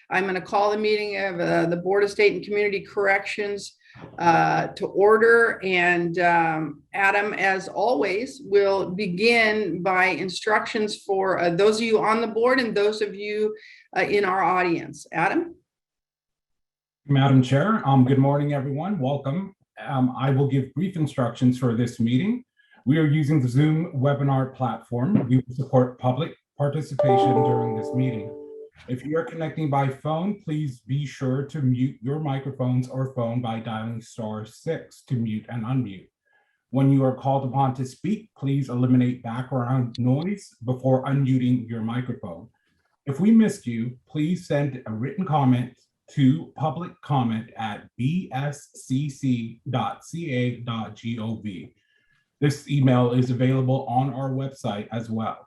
I'm going to call the meeting of the Board of State and Community Corrections to order. And Adam, as always, will begin by instructions for those of you on the board and those of you in our audience. Adam? Madam Chair, good morning, everyone. Welcome. I will give brief instructions for this meeting. We are using the Zoom webinar platform. We will support public participation during this meeting. If you are connecting by phone, please be sure to mute your microphones or phone by dialing *6 to mute and unmute. When you are called upon to speak, please eliminate background noise before unmuting your microphone. If we missed you, please send a written comment to publiccomment@bscc.ca.gov. This email is available on our website as well.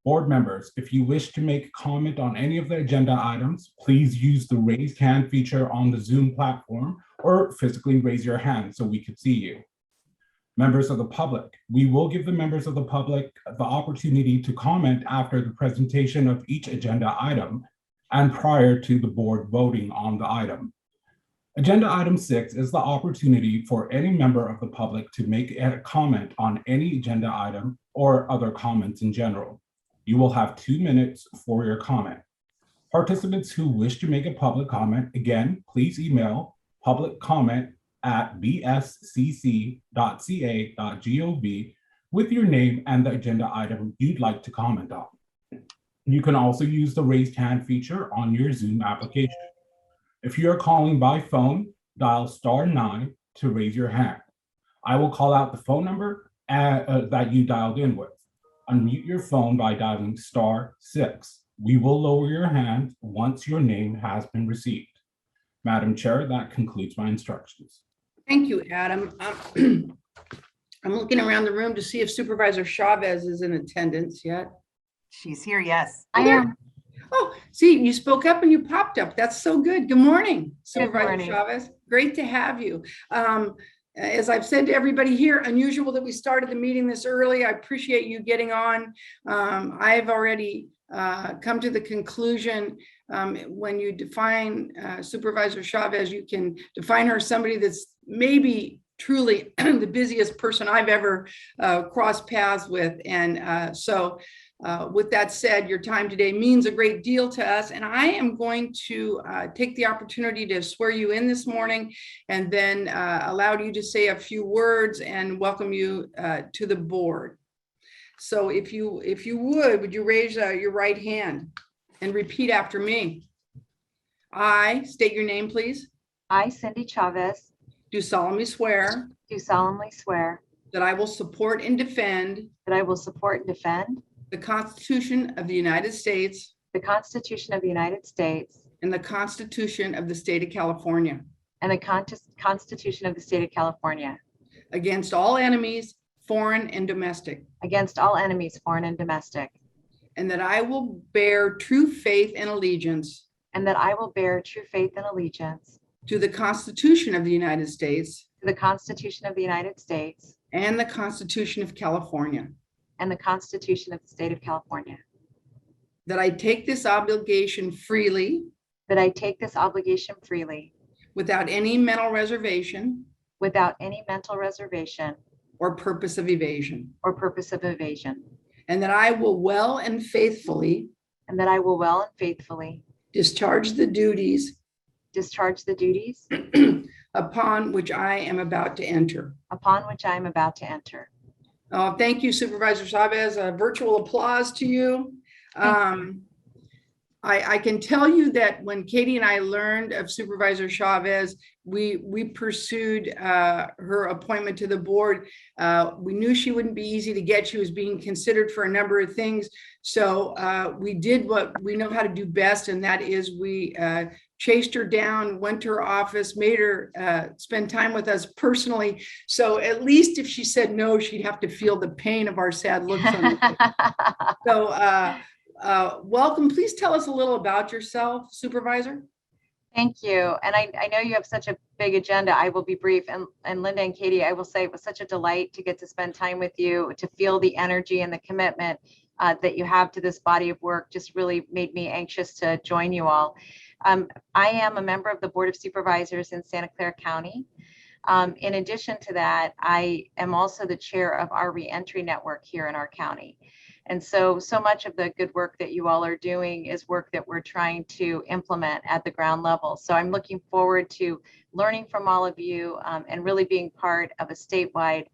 Board members, if you wish to make a comment on any of the agenda items, please use the raised hand feature on the Zoom platform or physically raise your hand so we can see you. Members of the public, we will give the members of the public the opportunity to comment after the presentation of each agenda item and prior to the board voting on the item. Agenda item 6 is the opportunity for any member of the public to make a comment on any agenda item or other comments in general. You will have 2 minutes for your comment. Participants who wish to make a public comment, again, please email publiccomment@bscc.ca.gov with your name and the agenda item you'd like to comment on. You can also use the raised hand feature on your Zoom application. If you are calling by phone, dial *9 to raise your hand. I will call out the phone number that you dialed in with. Unmute your phone by dialing *6. We will lower your hand once your name has been received. Madam Chair, that concludes my instructions. Thank you, Adam. I'm looking around the room to see if Supervisor Chavez is in attendance yet. She's here, yes. I am. Oh, see, you spoke up and you popped up. That's so good. Good morning, Supervisor Chavez. Great to have you. As I've said to everybody here, unusual that we started the meeting this early. I appreciate you getting on. I've already come to the conclusion when you define Supervisor Chavez, you can define her as somebody that's maybe truly the busiest person I've ever crossed paths with. And so with that said, your time today means a great deal to us, and I am going to take the opportunity to swear you in this morning and then allow you to say a few words and welcome you to the board. So if you would you raise your right hand and repeat after me? I state your name, please. I, Cindy Chavez, do solemnly swear that I will support and defend the Constitution of the United States the Constitution of the United States and the Constitution of the State of California and the Constitution of the State of California against all enemies, foreign and domestic, and that I will bear true faith and allegiance to the Constitution of the United States and the Constitution of California, and the Constitution of the State of California, that I take this obligation freely without any mental reservation or purpose of evasion, and that I will well and faithfully discharge the duties upon which I am about to enter. Thank you, Supervisor Chavez. A virtual applause to you. I can tell you that when Katie and I learned of Supervisor Chavez, we pursued her appointment to the board. We knew she wouldn't be easy to get. She was being considered for a number of things. So we did what we know how to do best, and that is we chased her down, went to her office, made her spend time with us personally. So at least if she said no, she'd have to feel the pain of our sad looks on her face. So welcome. Please tell us a little about yourself, Supervisor. Thank you. And I know you have such a big agenda. I will be brief. And Linda and Katie, I will say it was such a delight to get to spend time with you, to feel the energy and the commitment that you have to this body of work just really made me anxious to join you all. I am a member of the Board of Supervisors in Santa Clara County. In addition to that, I am also the chair of our reentry network here in our county. And so much of the good work that you all are doing is work that we're trying to implement at the ground level. So I'm looking forward to learning from all of you and really being part of a statewide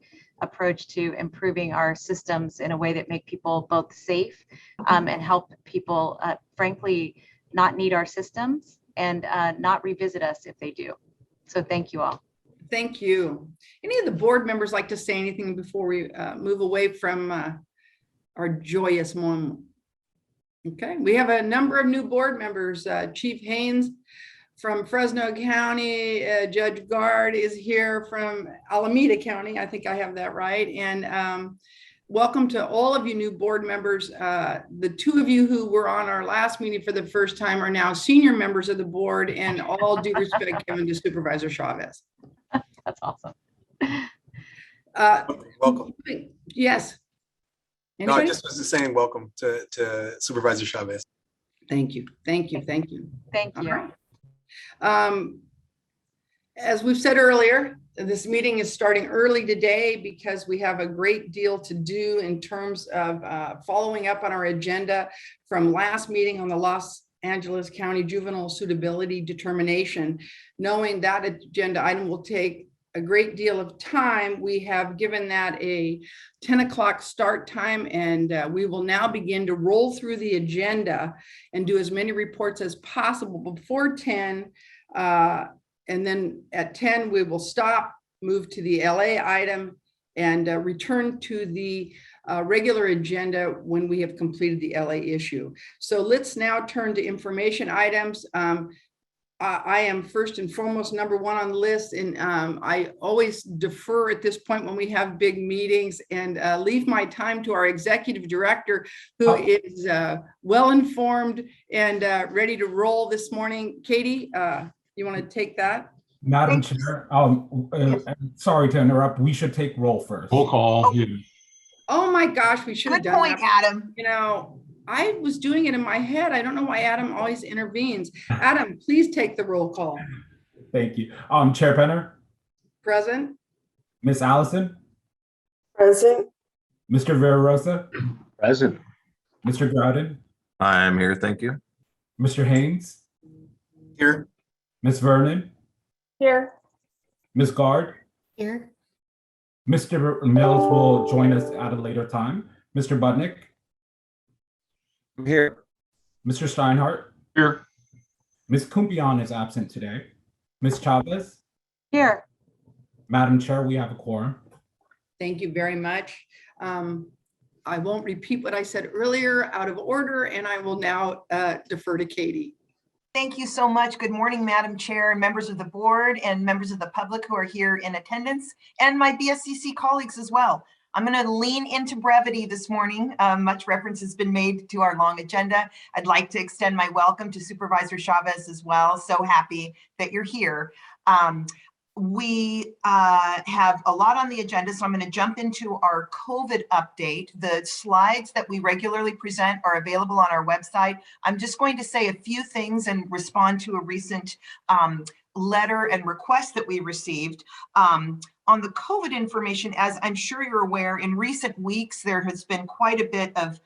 approach to improving our systems in a way that make people both safe and help people, frankly, not need our systems and not revisit us if they do. So thank you all. Thank you. Any of the board members like to say anything before we move away from our joyous moment? Okay, we have a number of new board members. Chief Haynes from Fresno County, Judge Guard is here from Alameda County. I think I have that right. And welcome to all of you new board members. The two of you who were on our last meeting for the first time are now senior members of the board, and all due respect given to Supervisor Chavez. That's awesome. Welcome. Yes. No, I Anybody? just was saying welcome to Supervisor Chavez. Thank you. Thank you. Thank you. Thank All you. right. As we've said earlier, this meeting is starting early today because we have a great deal to do in terms of following up on our agenda from last meeting on the Los Angeles County Juvenile Suitability Determination. Knowing that agenda item will take a great deal of time, we have given that a 10 o'clock start time, and we will now begin to roll through the agenda and do as many reports as possible before 10. And then at 10, we will stop, move to the LA item, and return to the regular agenda when we have completed the LA issue. So let's now turn to information items. I am first and foremost number one on the list, and I always defer at this point when we have big meetings and leave my time to our executive director, who is well-informed and ready to roll this morning. Katie, you want to take that? Madam Chair, sorry to interrupt. We should take roll first. Roll call. Oh my gosh, we should have Good done point, that. Adam. You know, I was doing it in my head. I don't know why Adam always intervenes. Adam, please take the roll call. Thank you. Chair Penner, Present. Miss Allison, Present. Mr. Villarosa, Present. Mr. Grouden, I'm here, thank you. Mr. Haynes, Here. Miss Vernon, Here. Miss Guard. Here. Mr. Mills will join us at a later time. Mr. Budnick, I'm here. Mr. Steinhardt, Here. Ms. Kumpion is absent today. Ms. Chavez, Here. Madam Chair, we have a quorum. Thank you very much. I won't repeat what I said earlier out of order, and I will now defer to Katie. Thank you so much. Good morning, Madam Chair, and members of the board and members of the public who are here in attendance, and my BSCC colleagues as well. I'm going to lean into brevity this morning. Much reference has been made to our long agenda. I'd like to extend my welcome to Supervisor Chavez as well. So happy that you're here. We have a lot on the agenda, so I'm going to jump into our COVID update. The slides that we regularly present are available on our website. I'm just going to say a few things and respond to a recent letter and request that we received. On the COVID information, as I'm sure you're aware, in recent weeks, there has been quite a bit of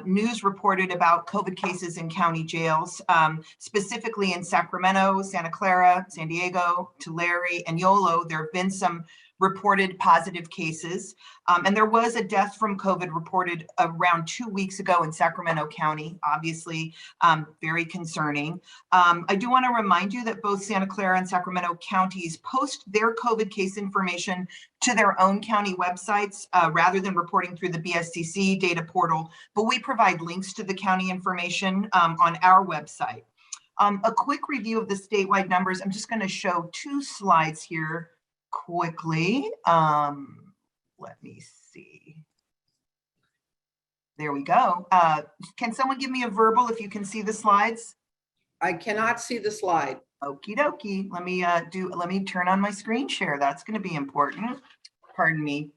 news reported about COVID cases in county jails, specifically in Sacramento, Santa Clara, San Diego, Tulare, and Yolo. There have been some reported positive cases. And there was a death from COVID reported around 2 weeks ago in Sacramento County, obviously very concerning. I do want to remind you that both Santa Clara and Sacramento counties post their COVID case information to their own county websites rather than reporting through the BSCC data portal, but we provide links to the county information on our website. A quick review of the statewide numbers. I'm just going to show 2 slides here quickly. Let me see. There we go. Can someone give me a verbal if you can see the slides? I cannot see the slide. Okie dokie. Let me turn on my screen share. That's going to be important. Pardon me.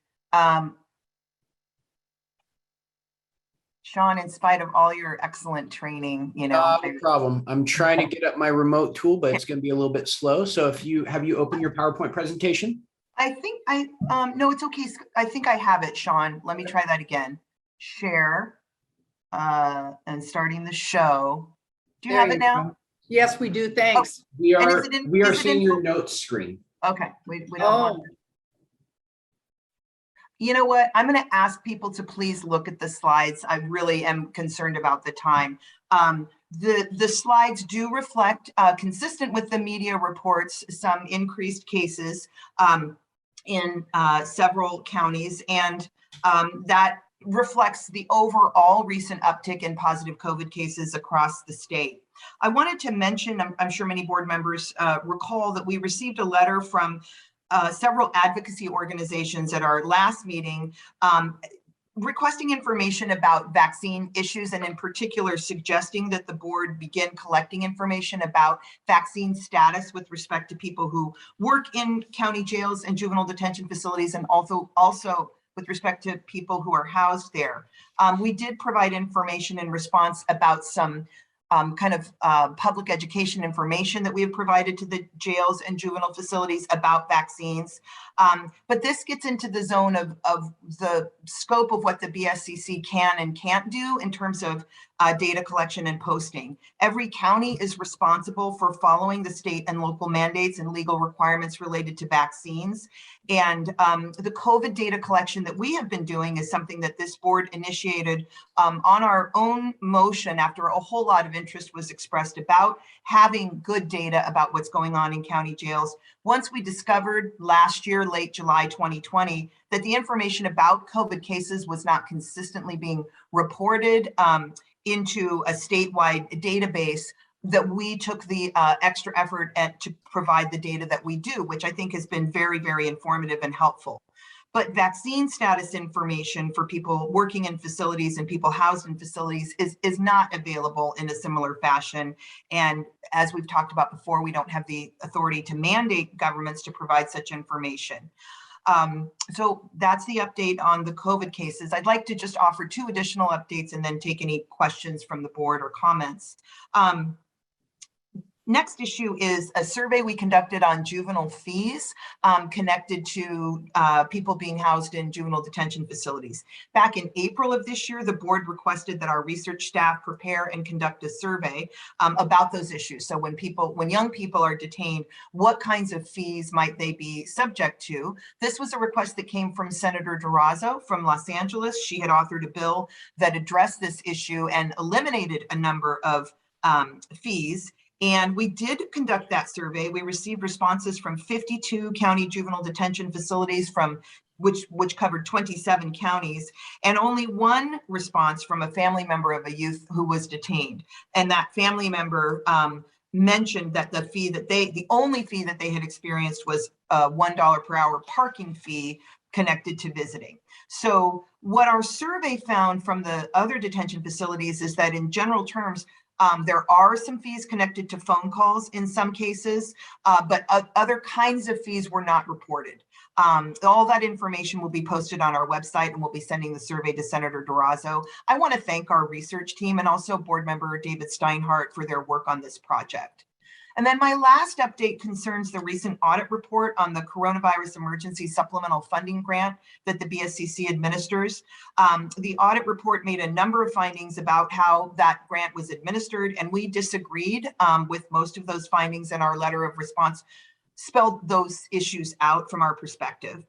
Sean, in spite of all your excellent training, No problem. I'm trying to get up my remote tool, but it's going to be a little bit slow. So if you opened your PowerPoint presentation? I think no, it's okay. I think I have it, Sean. Let me try that again. Share and starting the show. Do you There have it now? go. Yes, we do. Thanks. We And are is it in- we are is it seeing in- your notes screen. Okay, we don't want Oh, You know what? I'm going to ask people to please look at the slides. I really am concerned about the time. The slides do reflect, consistent with the media reports, some increased cases in several counties, and that reflects the overall recent uptick in positive COVID cases across the state. I wanted to mention, I'm sure many board members recall that we received a letter from several advocacy organizations at our last meeting requesting information about vaccine issues, and in particular suggesting that the board begin collecting information about vaccine status with respect to people who work in county jails and juvenile detention facilities, and also with respect to people who are housed there. We did provide information in response about some public education information that we have provided to the jails and juvenile facilities about vaccines. But this gets into the zone of the scope of what the BSCC can and can't do in terms of data collection and posting. Every county is responsible for following the state and local mandates and legal requirements related to vaccines. And the COVID data collection that we have been doing is something that this board initiated on our own motion after a whole lot of interest was expressed about having good data about what's going on in county jails. Once we discovered last year, late July 2020, that the information about COVID cases was not consistently being reported into a statewide database, that we took the extra effort to provide the data that we do, which I think has been very, very informative and helpful. But vaccine status information for people working in facilities and people housed in facilities is not available in a similar fashion. And as we've talked about before, we don't have the authority to mandate governments to provide such information. So that's the update on the COVID cases. I'd like to just offer 2 additional updates and then take any questions from the board or comments. Next issue is a survey we conducted on juvenile fees connected to people being housed in juvenile detention facilities. Back in April of this year, the board requested that our research staff prepare and conduct a survey about those issues. So when young people are detained, what kinds of fees might they be subject to? This was a request that came from Senator Durazo from Los Angeles. She had authored a bill that addressed this issue and eliminated a number of fees. And we did conduct that survey. We received responses from 52 county juvenile detention facilities which covered 27 counties, and only 1 response from a family member of a youth who was detained. And that family member mentioned that the only fee that they had experienced was a $1 per hour parking fee connected to visiting. So what our survey found from the other detention facilities is that in general terms, there are some fees connected to phone calls in some cases, but other kinds of fees were not reported. All that information will be posted on our website, and we'll be sending the survey to Senator Durazo. I want to thank our research team and also board member David Steinhardt for their work on this project. And then my last update concerns the recent audit report on the Coronavirus Emergency Supplemental Funding Grant that the BSCC administers. The audit report made a number of findings about how that grant was administered, and we disagreed with most of those findings, and our letter of response spelled those issues out from our perspective.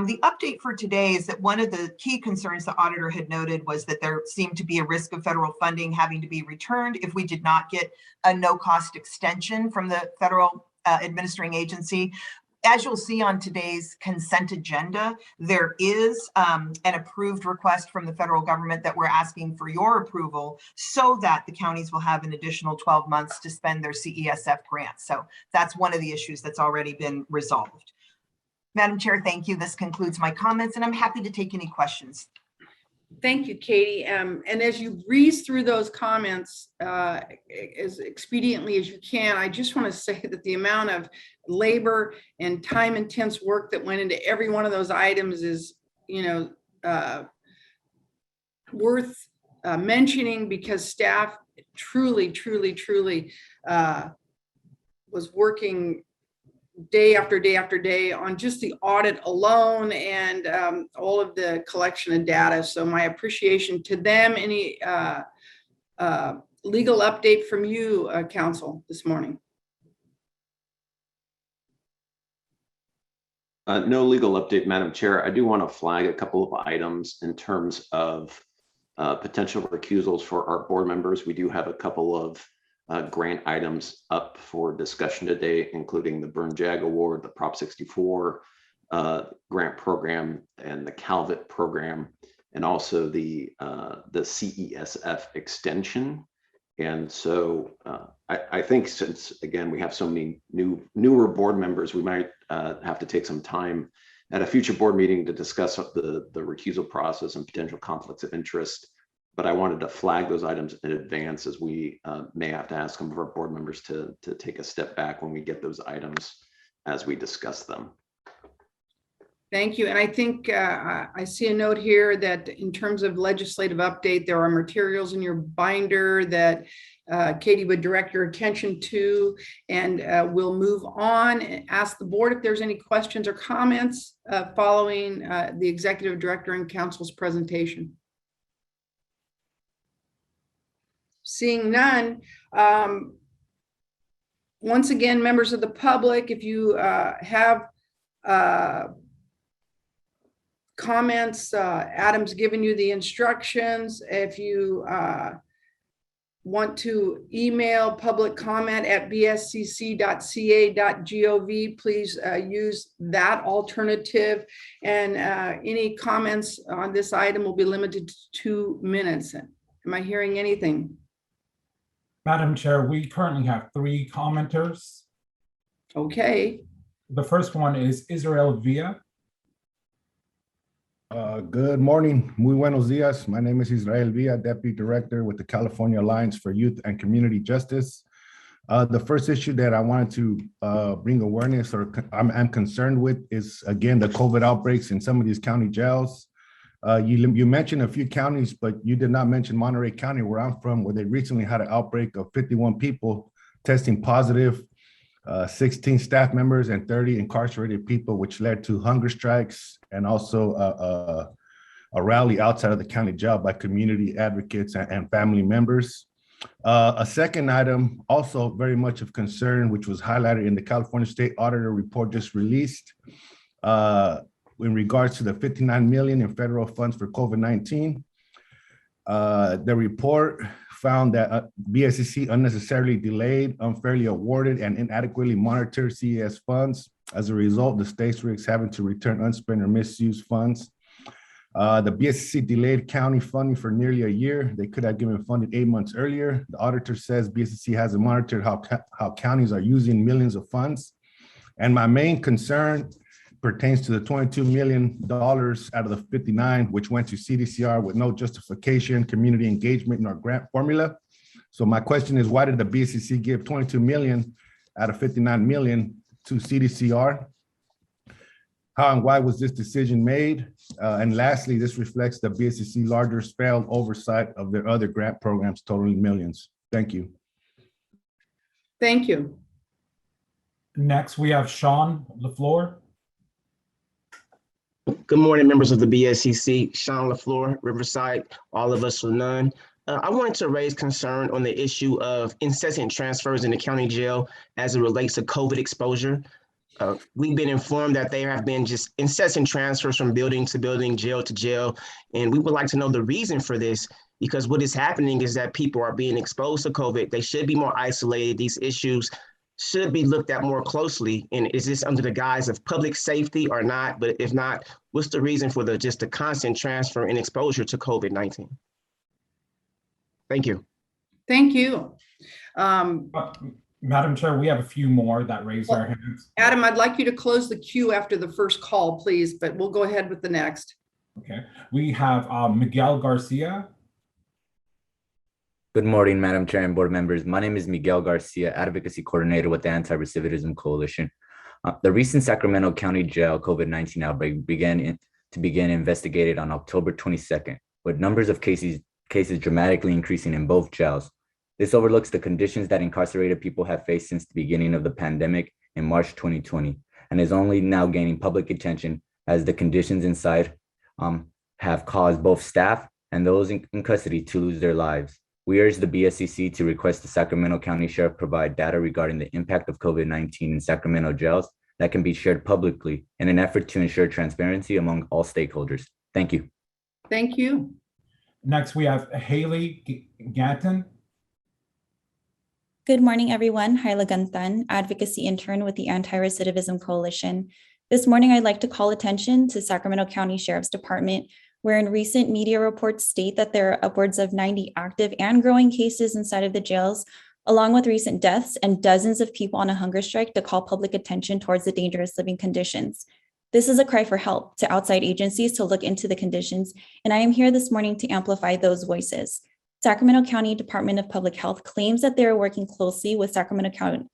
The update for today is that one of the key concerns the auditor had noted was that there seemed to be a risk of federal funding having to be returned if we did not get a no-cost extension from the federal administering agency. As you'll see on today's consent agenda, there is an approved request from the federal government that we're asking for your approval so that the counties will have an additional 12 months to spend their CESF grants. So that's one of the issues that's already been resolved. Madam Chair, thank you. This concludes my comments, and I'm happy to take any questions. Thank you, Katie. And as you breeze through those comments as expediently as you can, I just want to say that the amount of labor and time-intense work that went into every one of those items is, worth mentioning because staff truly was working day after day after day on just the audit alone and all of the collection of data. So my appreciation to them. Any legal update from you, Counsel, this morning? No legal update, Madam Chair. I do want to flag a couple of items in terms of potential recusals for our board members. We do have a couple of grant items up for discussion today, including the Burn Jag Award, the Prop 64 grant program, and the Covet program, and also the CESF extension. And so I think since, again, we have so many newer board members, we might have to take some time at a future board meeting to discuss the recusal process and potential conflicts of interest. But I wanted to flag those items in advance, as we may have to ask some of our board members to take a step back when we get those items as we discuss them. Thank you. And I think I see a note here that in terms of legislative update, there are materials in your binder that Katie would direct your attention to, and we'll move on and ask the board if there's any questions or comments following the executive director and counsel's presentation. Seeing none, once again, members of the public, if you have comments, Adam's given you the instructions. If you want to email public comment at bscc.ca.gov, please use that alternative. And any comments on this item will be limited to 2 minutes. Am I hearing anything? Madam Chair, we currently have 3 commenters. Okay. The first one is Israel Villa. Good morning. Muy buenos días. My name is Israel Villa, Deputy Director with the California Alliance for Youth and Community Justice. The first issue that I wanted to bring awareness, or I'm concerned with, is again the COVID outbreaks in some of these county jails. You mentioned a few counties, but you did not mention Monterey County, where I'm from, where they recently had an outbreak of 51 people testing positive, 16 staff members and 30 incarcerated people, which led to hunger strikes and also a rally outside of the county jail by community advocates and family members. A second item, also very much of concern, which was highlighted in the California State Auditor report just released, in regards to the $59 million in federal funds for COVID-19. The report found that BSCC unnecessarily delayed, unfairly awarded, and inadequately monitored CES funds. As a result, the states risk having to return unspent or misused funds. The BSCC delayed county funding for nearly a year. They could have given funding 8 months earlier. The auditor says BSCC hasn't monitored how counties are using millions of funds. And my main concern pertains to the $22 million out of the 59, which went to CDCR with no justification, community engagement in our grant formula. So my question is, why did the BSCC give $22 million out of $59 million to CDCR? How and why was this decision made? And lastly, this reflects the BSCC larger failed oversight of their other grant programs totaling millions. Thank you. Thank you. Next, we have Sean LaFleur. Good morning, members of the BSCC. Sean LaFleur, Riverside, all of us for none. I wanted to raise concern on the issue of incessant transfers in the county jail as it relates to COVID exposure. We've been informed that there have been just incessant transfers from building to building, jail to jail, and we would like to know the reason for this, because what is happening is that people are being exposed to COVID. They should be more isolated. These issues should be looked at more closely. And is this under the guise of public safety or not? But if not, what's the reason for the constant transfer and exposure to COVID-19? Thank you. Thank you. Madam Chair, we have a few more that raised their hands. Adam, I'd like you to close the queue after the first call, please, but we'll go ahead with the next. Okay, we have Miguel Garcia. Good morning, Madam Chair and board members. My name is Miguel Garcia, Advocacy Coordinator with the Anti-Recidivism Coalition. The recent Sacramento County Jail COVID-19 outbreak began investigated on October 22nd, with numbers of cases cases dramatically increasing in both jails. This overlooks the conditions that incarcerated people have faced since the beginning of the pandemic in March 2020, and is only now gaining public attention as the conditions inside have caused both staff and those in custody to lose their lives. We urge the BSCC to request the Sacramento County Sheriff provide data regarding the impact of COVID-19 in Sacramento jails that can be shared publicly in an effort to ensure transparency among all stakeholders. Thank you. Thank you. Next, we have Haley Gatton. Good morning, everyone. Hyla Gunthan, advocacy intern with the Anti-Recidivism Coalition. This morning, I'd like to call attention to Sacramento County Sheriff's Department, wherein recent media reports state that there are upwards of 90 active and growing cases inside of the jails, along with recent deaths and dozens of people on a hunger strike to call public attention towards the dangerous living conditions. This is a cry for help to outside agencies to look into the conditions, and I am here this morning to amplify those voices. Sacramento County Department of Public Health claims that they are working closely with Sacramento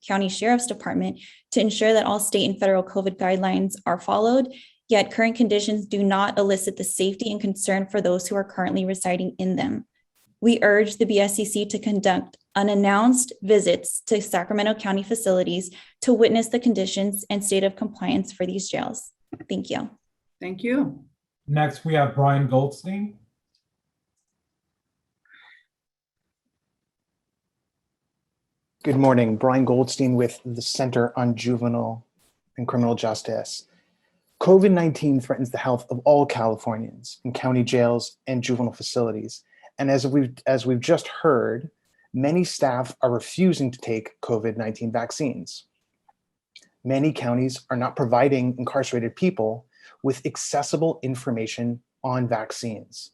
County Sheriff's Department to ensure that all state and federal COVID guidelines are followed, yet current conditions do not elicit the safety and concern for those who are currently residing in them. We urge the BSCC to conduct unannounced visits to Sacramento County facilities to witness the conditions and state of compliance for these jails. Thank you. Thank you. Next, we have Brian Goldstein. Good morning, Brian Goldstein with the Center on Juvenile and Criminal Justice. COVID-19 threatens the health of all Californians in county jails and juvenile facilities. And as we've just heard, many staff are refusing to take COVID-19 vaccines. Many counties are not providing incarcerated people with accessible information on vaccines.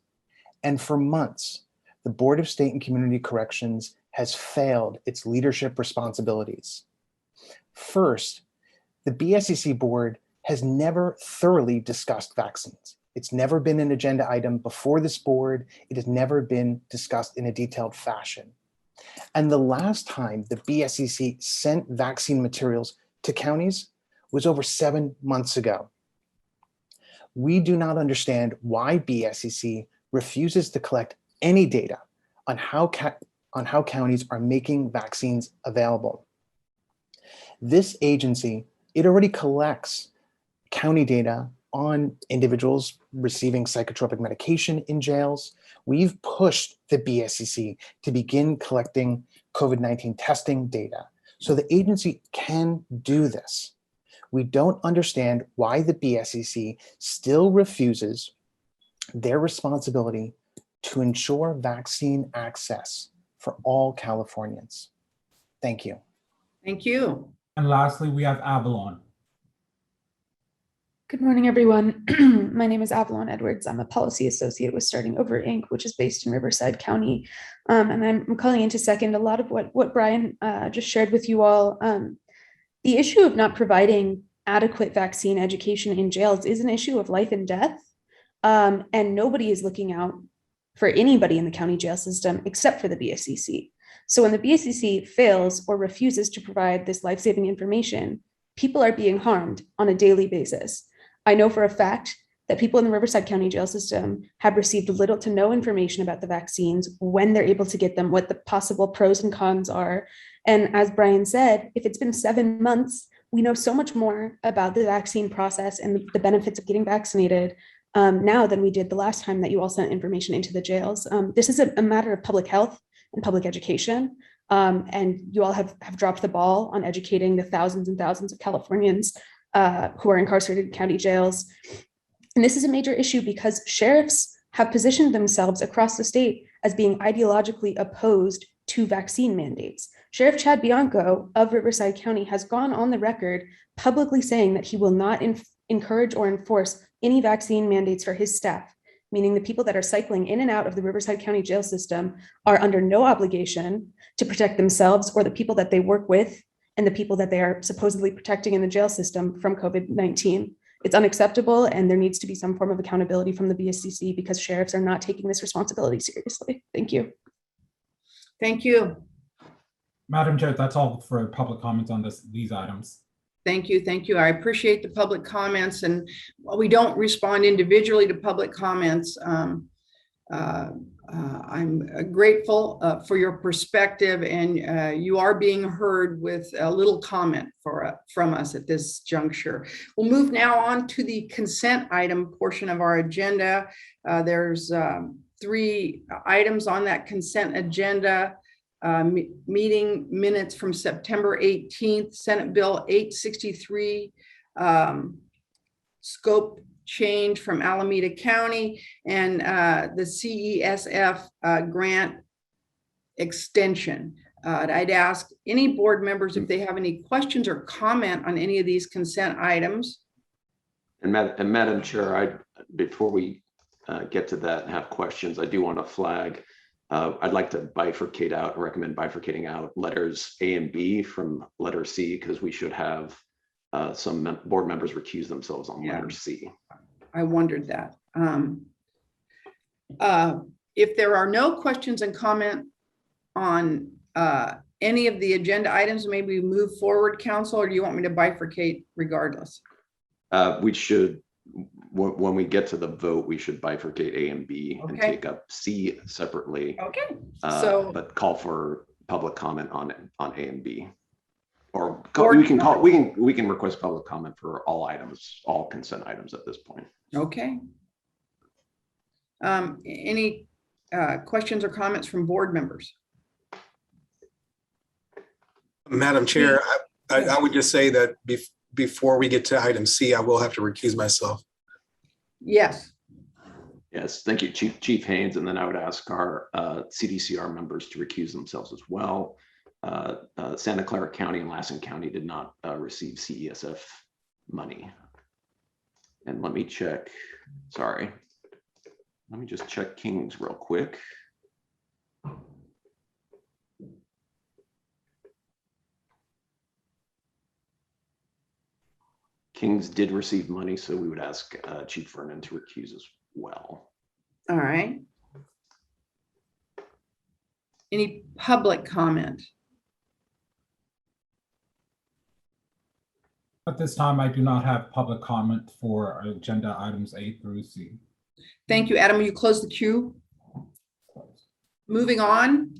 And for months, the Board of State and Community Corrections has failed its leadership responsibilities. First, the BSCC board has never thoroughly discussed vaccines. It's never been an agenda item before this board. It has never been discussed in a detailed fashion. And the last time the BSCC sent vaccine materials to counties was over 7 months ago. We do not understand why BSCC refuses to collect any data on how counties are making vaccines available. This agency, it already collects county data on individuals receiving psychotropic medication in jails. We've pushed the BSCC to begin collecting COVID-19 testing data so the agency can do this. We don't understand why the BSCC still refuses their responsibility to ensure vaccine access for all Californians. Thank you. Thank you. And lastly, we have Avalon. Good morning, everyone. My name is Avalon Edwards. I'm a policy associate with Starting Over Inc., which is based in Riverside County. And I'm calling in to second a lot of what Brian just shared with you all. The issue of not providing adequate vaccine education in jails is an issue of life and death. And nobody is looking out for anybody in the county jail system except for the BSCC. So when the BSCC fails or refuses to provide this life-saving information, people are being harmed on a daily basis. I know for a fact that people in the Riverside County jail system have received little to no information about the vaccines, when they're able to get them, what the possible pros and cons are. And as Brian said, if it's been 7 months, we know so much more about the vaccine process and the benefits of getting vaccinated now than we did the last time that you all sent information into the jails. This is a matter of public health and public education. And you all have dropped the ball on educating the thousands and thousands of Californians who are incarcerated in county jails. And this is a major issue because sheriffs have positioned themselves across the state as being ideologically opposed to vaccine mandates. Sheriff Chad Bianco of Riverside County has gone on the record publicly saying that he will not encourage or enforce any vaccine mandates for his staff, meaning the people that are cycling in and out of the Riverside County jail system are under no obligation to protect themselves or the people that they work with and the people that they are supposedly protecting in the jail system from COVID-19. It's unacceptable, and there needs to be some form of accountability from the BSCC because sheriffs are not taking this responsibility seriously. Thank you. Thank you. Madam Chair, that's all for public comments on these items. Thank you. Thank you. I appreciate the public comments, and while we don't respond individually to public comments, I'm grateful for your perspective, and you are being heard with a little comment from us at this juncture. We'll move now on to the consent item portion of our agenda. There's 3 items on that consent agenda. Meeting minutes from September 18th, Senate Bill 863, scope change from Alameda County, and the CESF grant extension. I'd ask any board members if they have any questions or comment on any of these consent items. And Madam Chair, before we get to that and have questions, I do want to flag, I'd like to recommend bifurcating out letters A and B from letter C, because we should have some board members recuse themselves on letter C. I wondered that. If there are no questions and comment on any of the agenda items, maybe we move forward, Counsel, or do you want me to bifurcate regardless? We should, when we get to the vote, we should bifurcate A and B and take up C separately. Okay. But call for public comment on A and B. Or we can request public comment for all items, all consent items at this point. Okay. Any questions or comments from board members? Madam Chair, I would just say that before we get to item C, I will have to recuse myself. Yes. Yes, thank you, Chief Haynes. And then I would ask our CDCR members to recuse themselves as well. Santa Clara County and Lassen County did not receive CESF money. And let me check, sorry. Let me just check Kings real quick. Kings did receive money, so we would ask Chief Vernon to recuse as well. All right. Any public comment? At this time, I do not have public comment for agenda items A through C. Thank you, Adam. Will you close the queue? Moving on.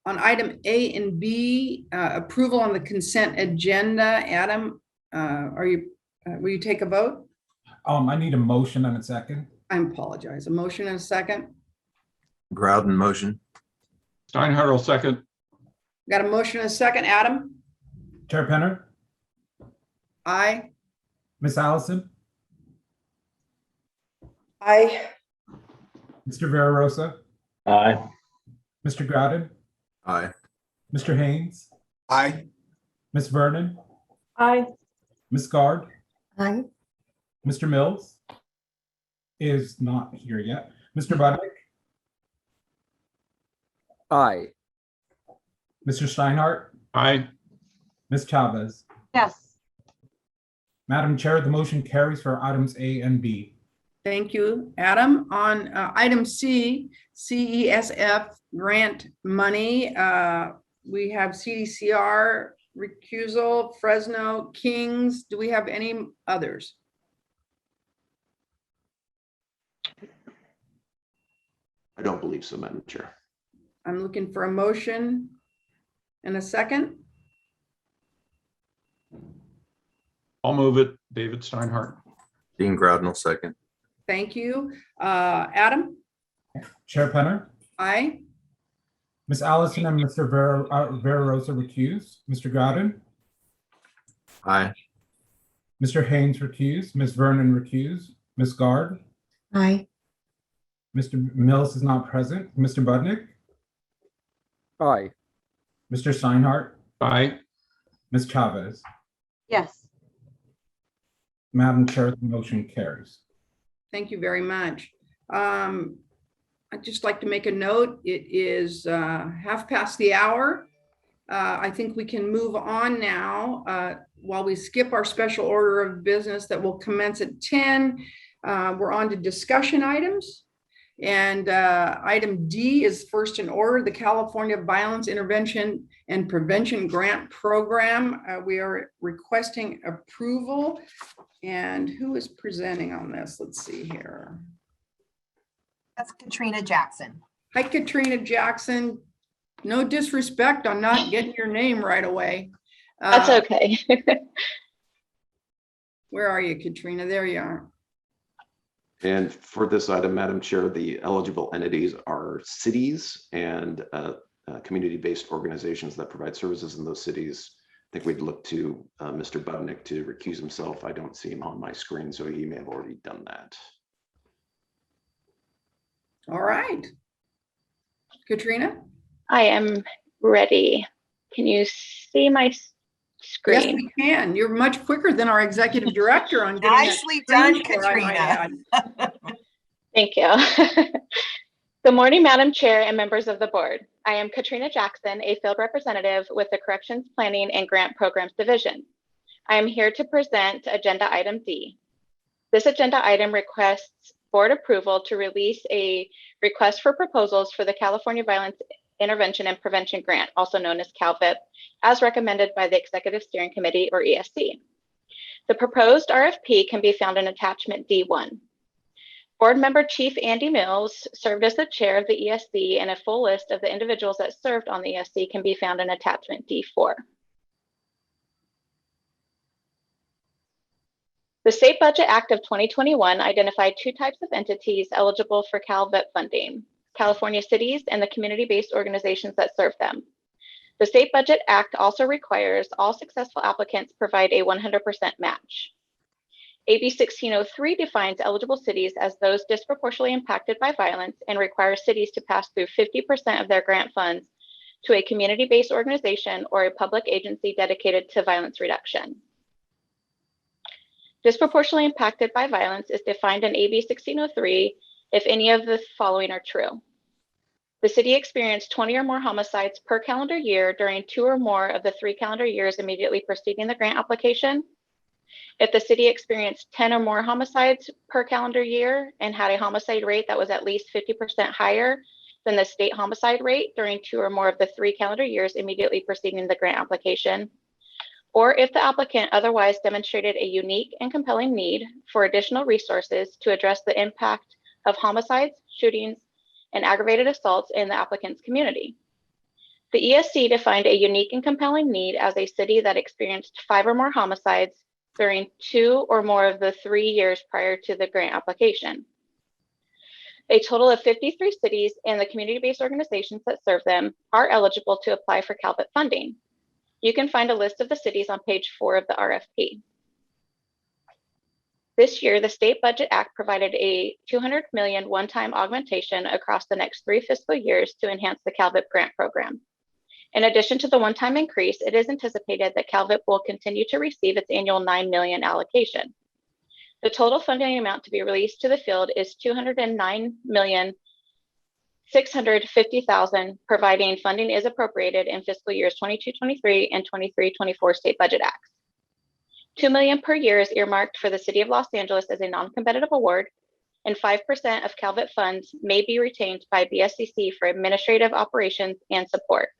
On item A and B, approval on the consent agenda. Adam, will you take a vote? I need a motion and a second. I apologize. A motion and a second. Groudon motion. Steinhardt will second. Got a motion and a second. Adam? Chair Penner? Aye. Ms. Allison? Aye. Mr. Verarosa? Aye. Mr. Groudon? Aye. Mr. Haynes? Aye. Ms. Vernon? Aye. Ms. Guard? Aye. Mr. Mills is not here yet. Mr. Budnick? Aye. Mr. Steinhardt? Aye. Ms. Chavez? Yes. Madam Chair, the motion carries for items A and B. Thank you, Adam. On item C, CESF grant money, we have CDCR recusal, Fresno, Kings. Do we have any others? I don't believe so, Madam Chair. I'm looking for a motion and a second. I'll move it. David Steinhardt. Dean Groudon will second. Thank you. Adam? Chair Penner? Aye. Ms. Allison and Mr. Verarosa recuse. Mr. Groudon? Aye. Mr. Haynes recuse. Ms. Vernon recuse. Ms. Guard? Aye. Mr. Mills is not present. Mr. Budnick? Aye. Mr. Steinhardt? Aye. Ms. Chavez? Yes. Madam Chair, the motion carries. Thank you very much. I'd just like to make a note. It is 1:30. I think we can move on now while we skip our special order of business that will commence at 10. We're on to discussion items. And item D is first in order, the California Violence Intervention and Prevention Grant Program. We are requesting approval. And who is presenting on this? Let's see here. That's Katrina Jackson. Hi, Katrina Jackson. No disrespect on not getting your name right away. That's okay. Where are you, Katrina? There you are. And for this item, Madam Chair, the eligible entities are cities and community-based organizations that provide services in those cities. I think we'd look to Mr. Budnick to recuse himself. I don't see him on my screen, so he may have already done that. All right. Katrina? I am ready. Can you see my screen? Yes, we can. You're much quicker than our executive director on getting Nicely done, that screen share, I might Katrina. add. Thank you. Good morning, Madam Chair and members of the board. I am Katrina Jackson, a field representative with the Corrections Planning and Grant Programs Division. I am here to present Agenda Item D. This agenda item requests board approval to release a request for proposals for the California Violence Intervention and Prevention Grant, also known as Covet, as recommended by the Executive Steering Committee, or ESC. The proposed RFP can be found in attachment D1. Board member Chief Andy Mills served as the chair of the ESC, and a full list of the individuals that served on the ESC can be found in attachment D4. The State Budget Act of 2021 identified two types of entities eligible for CalVET funding: California cities and the community-based organizations that serve them. The State Budget Act also requires all successful applicants provide a 100% match. AB 1603 defines eligible cities as those disproportionately impacted by violence and requires cities to pass through 50% of their grant funds to a community-based organization or a public agency dedicated to violence reduction. Disproportionately impacted by violence is defined in AB 1603 if any of the following are true. The city experienced 20 or more homicides per calendar year during 2 or more of the 3 calendar years immediately preceding the grant application. If the city experienced 10 or more homicides per calendar year and had a homicide rate that was at least 50% higher than the state homicide rate during 2 or more of the 3 calendar years immediately preceding the grant application. Or if the applicant otherwise demonstrated a unique and compelling need for additional resources to address the impact of homicides, shootings, and aggravated assaults in the applicant's community. The ESC defined a unique and compelling need as a city that experienced 5 or more homicides during 2 or more of the 3 years prior to the grant application. A total of 53 cities and the community-based organizations that serve them are eligible to apply for CalVET funding. You can find a list of the cities on page 4 of the RFP. This year, the State Budget Act provided a $200 million one-time augmentation across the next 3 fiscal years to enhance the CalVET grant program. In addition to the one-time increase, it is anticipated that CalVET will continue to receive its annual $9 million allocation. The total funding amount to be released to the field is $209,650,000, providing funding is appropriated in fiscal years 22-23 and 23-24 State Budget Acts. $2 million per year is earmarked for the City of Los Angeles as a non-competitive award, and 5% of CalVET funds may be retained by BSCC for administrative operations and support.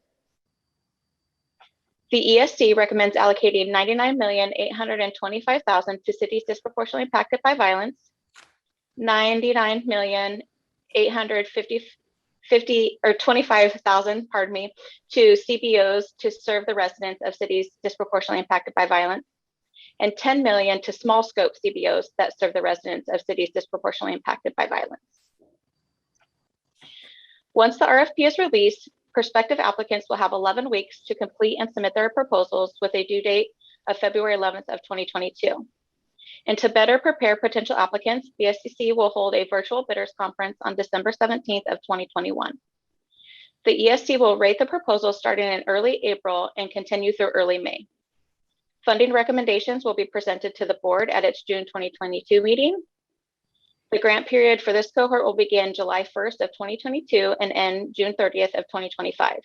The ESC recommends allocating $99,825,000 to cities disproportionately impacted by violence, $99,825,000, to CBOs to serve the residents of cities disproportionately impacted by violence, and $10 million to small scope CBOs that serve the residents of cities disproportionately impacted by violence. Once the RFP is released, prospective applicants will have 11 weeks to complete and submit their proposals with a due date of February 11th of 2022. And to better prepare potential applicants, BSCC will hold a virtual bidders conference on December 17th of 2021. The ESC will rate the proposals starting in early April and continue through early May. Funding recommendations will be presented to the board at its June 2022 meeting. The grant period for this cohort will begin July 1st of 2022 and end June 30th of 2025.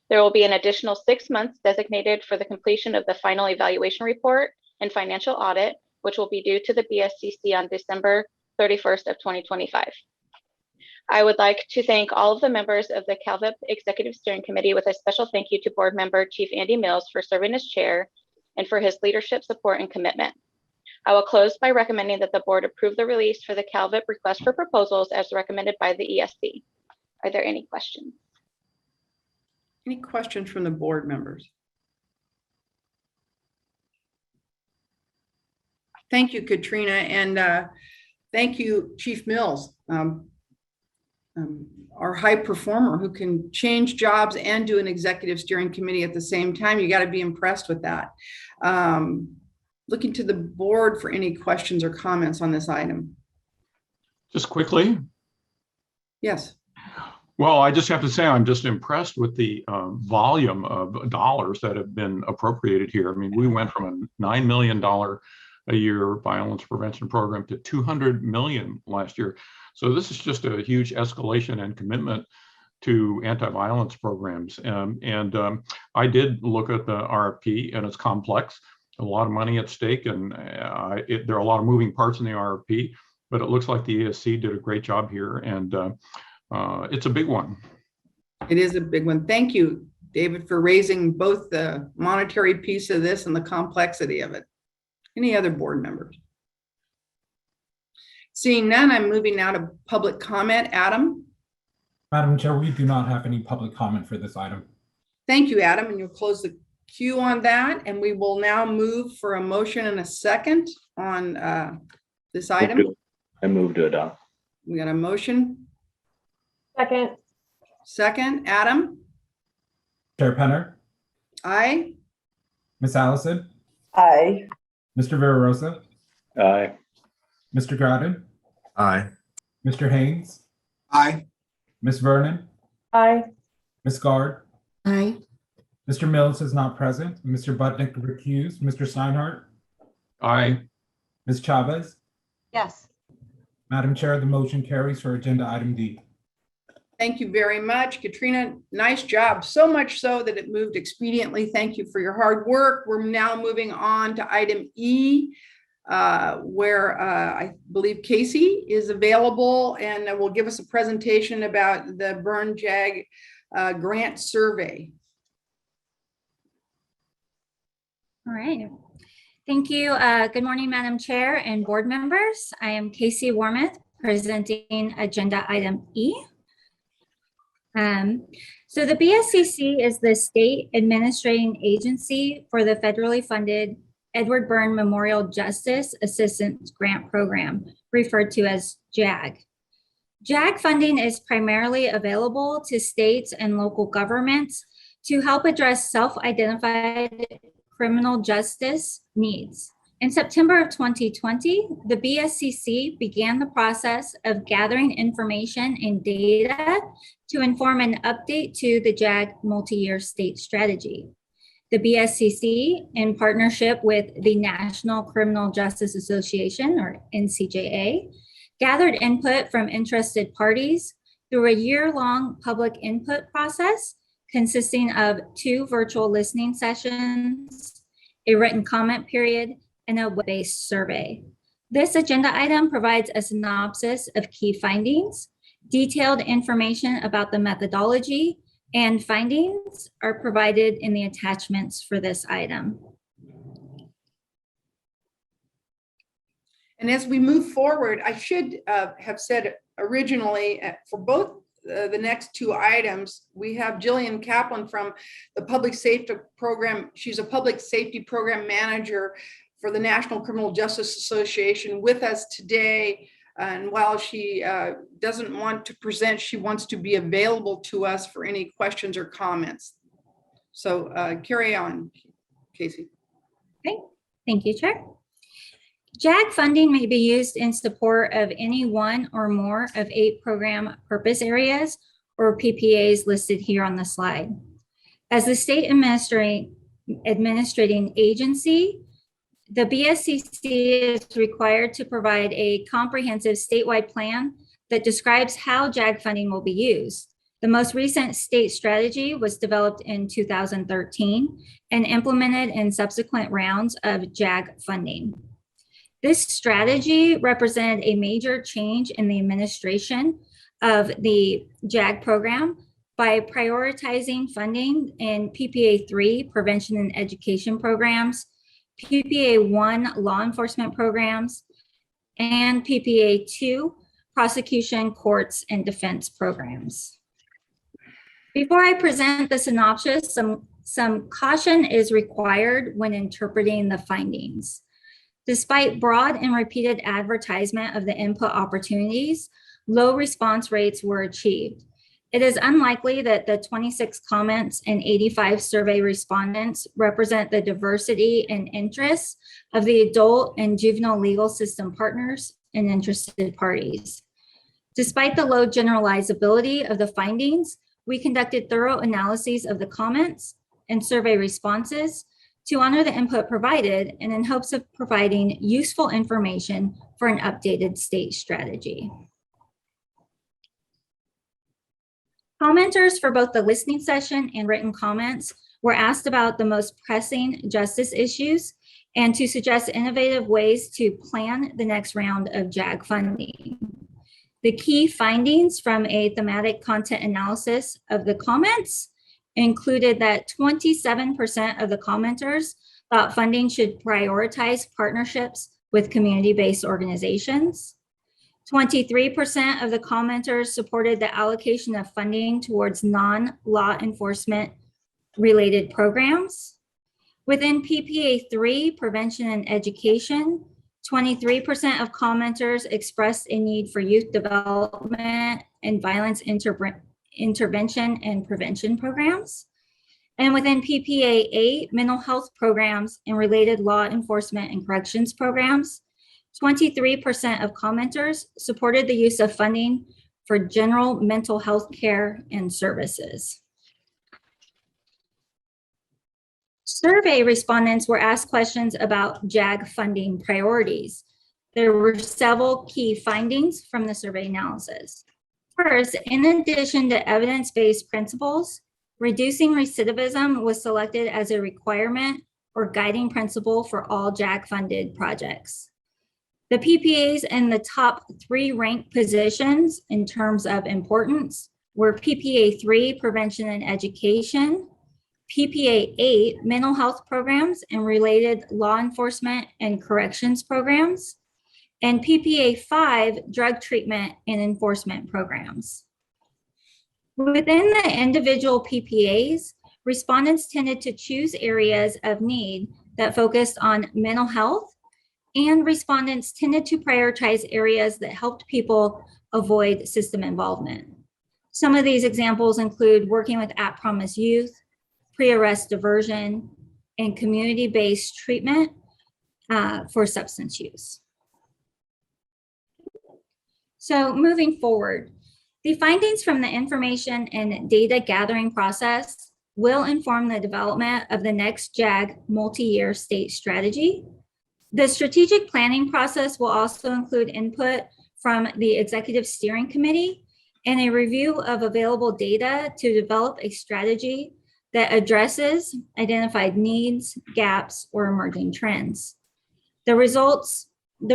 There will be an additional 6 months designated for the completion of the final evaluation report and financial audit, which will be due to the BSCC on December 31st of 2025. I would like to thank all of the members of the CalVET Executive Steering Committee, with a special thank you to board member Chief Andy Mills for serving as chair and for his leadership, support, and commitment. I will close by recommending that the board approve the release for the Covet request for proposals as recommended by the ESC. Are there any questions? Any questions from the board members? Thank you, Katrina, and thank you, Chief Mills, our high performer who can change jobs and do an executive steering committee at the same time. You got to be impressed with that. Looking to the board for any questions or comments on this item. Just quickly. Yes. Well, I just have to say, I'm just impressed with the volume of dollars that have been appropriated here. I mean, we went from a $9 million a year violence prevention program to 200 million last year. So this is just a huge escalation and commitment to anti-violence programs. I did look at the RFP, and it's complex, a lot of money at stake, and there are a lot of moving parts in the RFP, but it looks like the ESC did a great job here, and it's a big one. It is a big one. Thank you, David, for raising both the monetary piece of this and the complexity of it. Any other board members? Seeing none, I'm moving now to public comment. Adam? Madam Chair, we do not have any public comment for this item. Thank you, Adam, and you'll close the queue on that, and we will now move for a motion and a second on this item. I move to adopt. We got a motion. Second. Second, Adam? Chair Penner, Aye. Ms. Allison, Aye. Mr. Villarosa, Aye. Mr. Groudon, Aye. Mr. Haynes, Aye. Ms. Vernon, Aye. Ms. Guard, Aye. Mr. Mills is not present, Mr. Budnick recused, Mr. Steinhardt, Aye. Ms. Chavez. Yes. Madam Chair, the motion carries for agenda item D. Thank you very much, Katrina. Nice job. So much so that it moved expediently. Thank you for your hard work. We're now moving on to item E, where I believe Casey is available and will give us a presentation about the Burn JAG grant survey. All right. Thank you. Good morning, Madam Chair and board members. I am Casey Warmoth, presenting agenda item E. So the BSCC is the state administrating agency for the federally funded Edward Byrne Memorial Justice Assistance Grant Program, referred to as JAG. JAG funding is primarily available to states and local governments to help address self-identified criminal justice needs. In September of 2020, the BSCC began the process of gathering information and data to inform an update to the JAG multi-year state strategy. The BSCC, in partnership with the National Criminal Justice Association, or NCJA, gathered input from interested parties through a year-long public input process consisting of 2 virtual listening sessions, a written comment period, and a web-based survey. This agenda item provides a synopsis of key findings. Detailed information about the methodology and findings are provided in the attachments for this item. And as we move forward, I should have said originally for both the next 2 items, we have Jillian Kaplan from the Public Safety Program. She's a Public Safety Program Manager for the National Criminal Justice Association with us today. And while she doesn't want to present, she wants to be available to us for any questions or comments. So carry on, Casey. Okay, thank you, Chair. JAG funding may be used in support of any one or more of 8 program purpose areas or PPAs listed here on the slide. As the state administrating agency, the BSCC is required to provide a comprehensive statewide plan that describes how JAG funding will be used. The most recent state strategy was developed in 2013 and implemented in subsequent rounds of JAG funding. This strategy represented a major change in the administration of the JAG program by prioritizing funding in PPA 3 prevention and education programs, PPA 1 law enforcement programs, and PPA 2 prosecution, courts, and defense programs. Before I present the synopsis, some caution is required when interpreting the findings. Despite broad and repeated advertisement of the input opportunities, low response rates were achieved. It is unlikely that the 26 comments and 85 survey respondents represent the diversity and interests of the adult and juvenile legal system partners and interested parties. Despite the low generalizability of the findings, we conducted thorough analyses of the comments and survey responses to honor the input provided and in hopes of providing useful information for an updated state strategy. Commenters for both the listening session and written comments were asked about the most pressing justice issues and to suggest innovative ways to plan the next round of JAG funding. The key findings from a thematic content analysis of the comments included that 27% of the commenters thought funding should prioritize partnerships with community-based organizations. 23% of the commenters supported the allocation of funding towards non-law enforcement related programs. Within PPA 3, prevention and education, 23% of commenters expressed a need for youth development and violence intervention and prevention programs. And within PPA 8, mental health programs and related law enforcement and corrections programs, 23% of commenters supported the use of funding for general mental health care and services. Survey respondents were asked questions about JAG funding priorities. There were several key findings from the survey analysis. First, in addition to evidence-based principles, reducing recidivism was selected as a requirement or guiding principle for all JAG-funded projects. The PPAs in the top 3 ranked positions in terms of importance were PPA 3, prevention and education, PPA 8, mental health programs and related law enforcement and corrections programs, and PPA 5, drug treatment and enforcement programs. Within the individual PPAs, respondents tended to choose areas of need that focused on mental health, and respondents tended to prioritize areas that helped people avoid system involvement. Some of these examples include working with at-promise youth, pre-arrest diversion, and community-based treatment for substance use. So moving forward, the findings from the information and data gathering process will inform the development of the next JAG multi-year state strategy. The strategic planning process will also include input from the Executive Steering Committee and a review of available data to develop a strategy that addresses identified needs, gaps, or emerging trends. The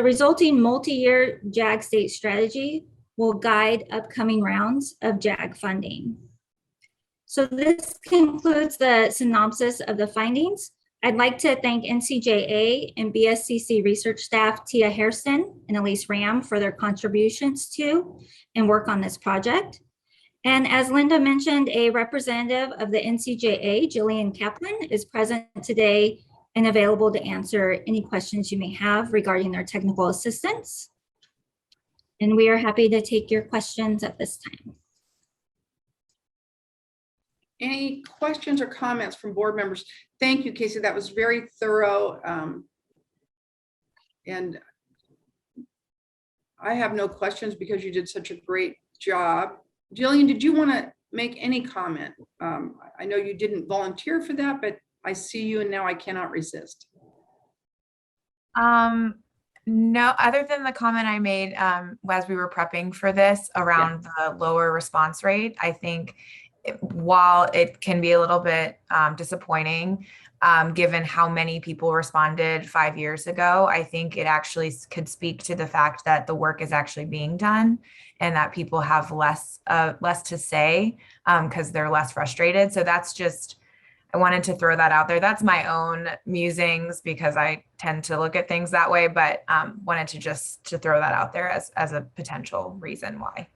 resulting multi-year JAG state strategy will guide upcoming rounds of JAG funding. So this concludes the synopsis of the findings. I'd like to thank NCJA and BSCC research staff Tia Hairston and Elise Ram for their contributions to and work on this project. And as Linda mentioned, a representative of the NCJA, Jillian Kaplan, is present today and available to answer any questions you may have regarding their technical assistance. And we are happy to take your questions at this time. Any questions or comments from board members? Thank you, Casey. That was very thorough. And I have no questions because you did such a great job. Jillian, did you want to make any comment? I know you didn't volunteer for that, but I see you and now I cannot resist. No, other than the comment I made as we were prepping for this around the lower response rate, I think while it can be a little bit disappointing, given how many people responded 5 years ago, I think it actually could speak to the fact that the work is actually being done and that people have less to say because they're less frustrated. So that's just I wanted to throw that out there. That's my own musings because I tend to look at things that way, but wanted to throw that out there as a potential reason why.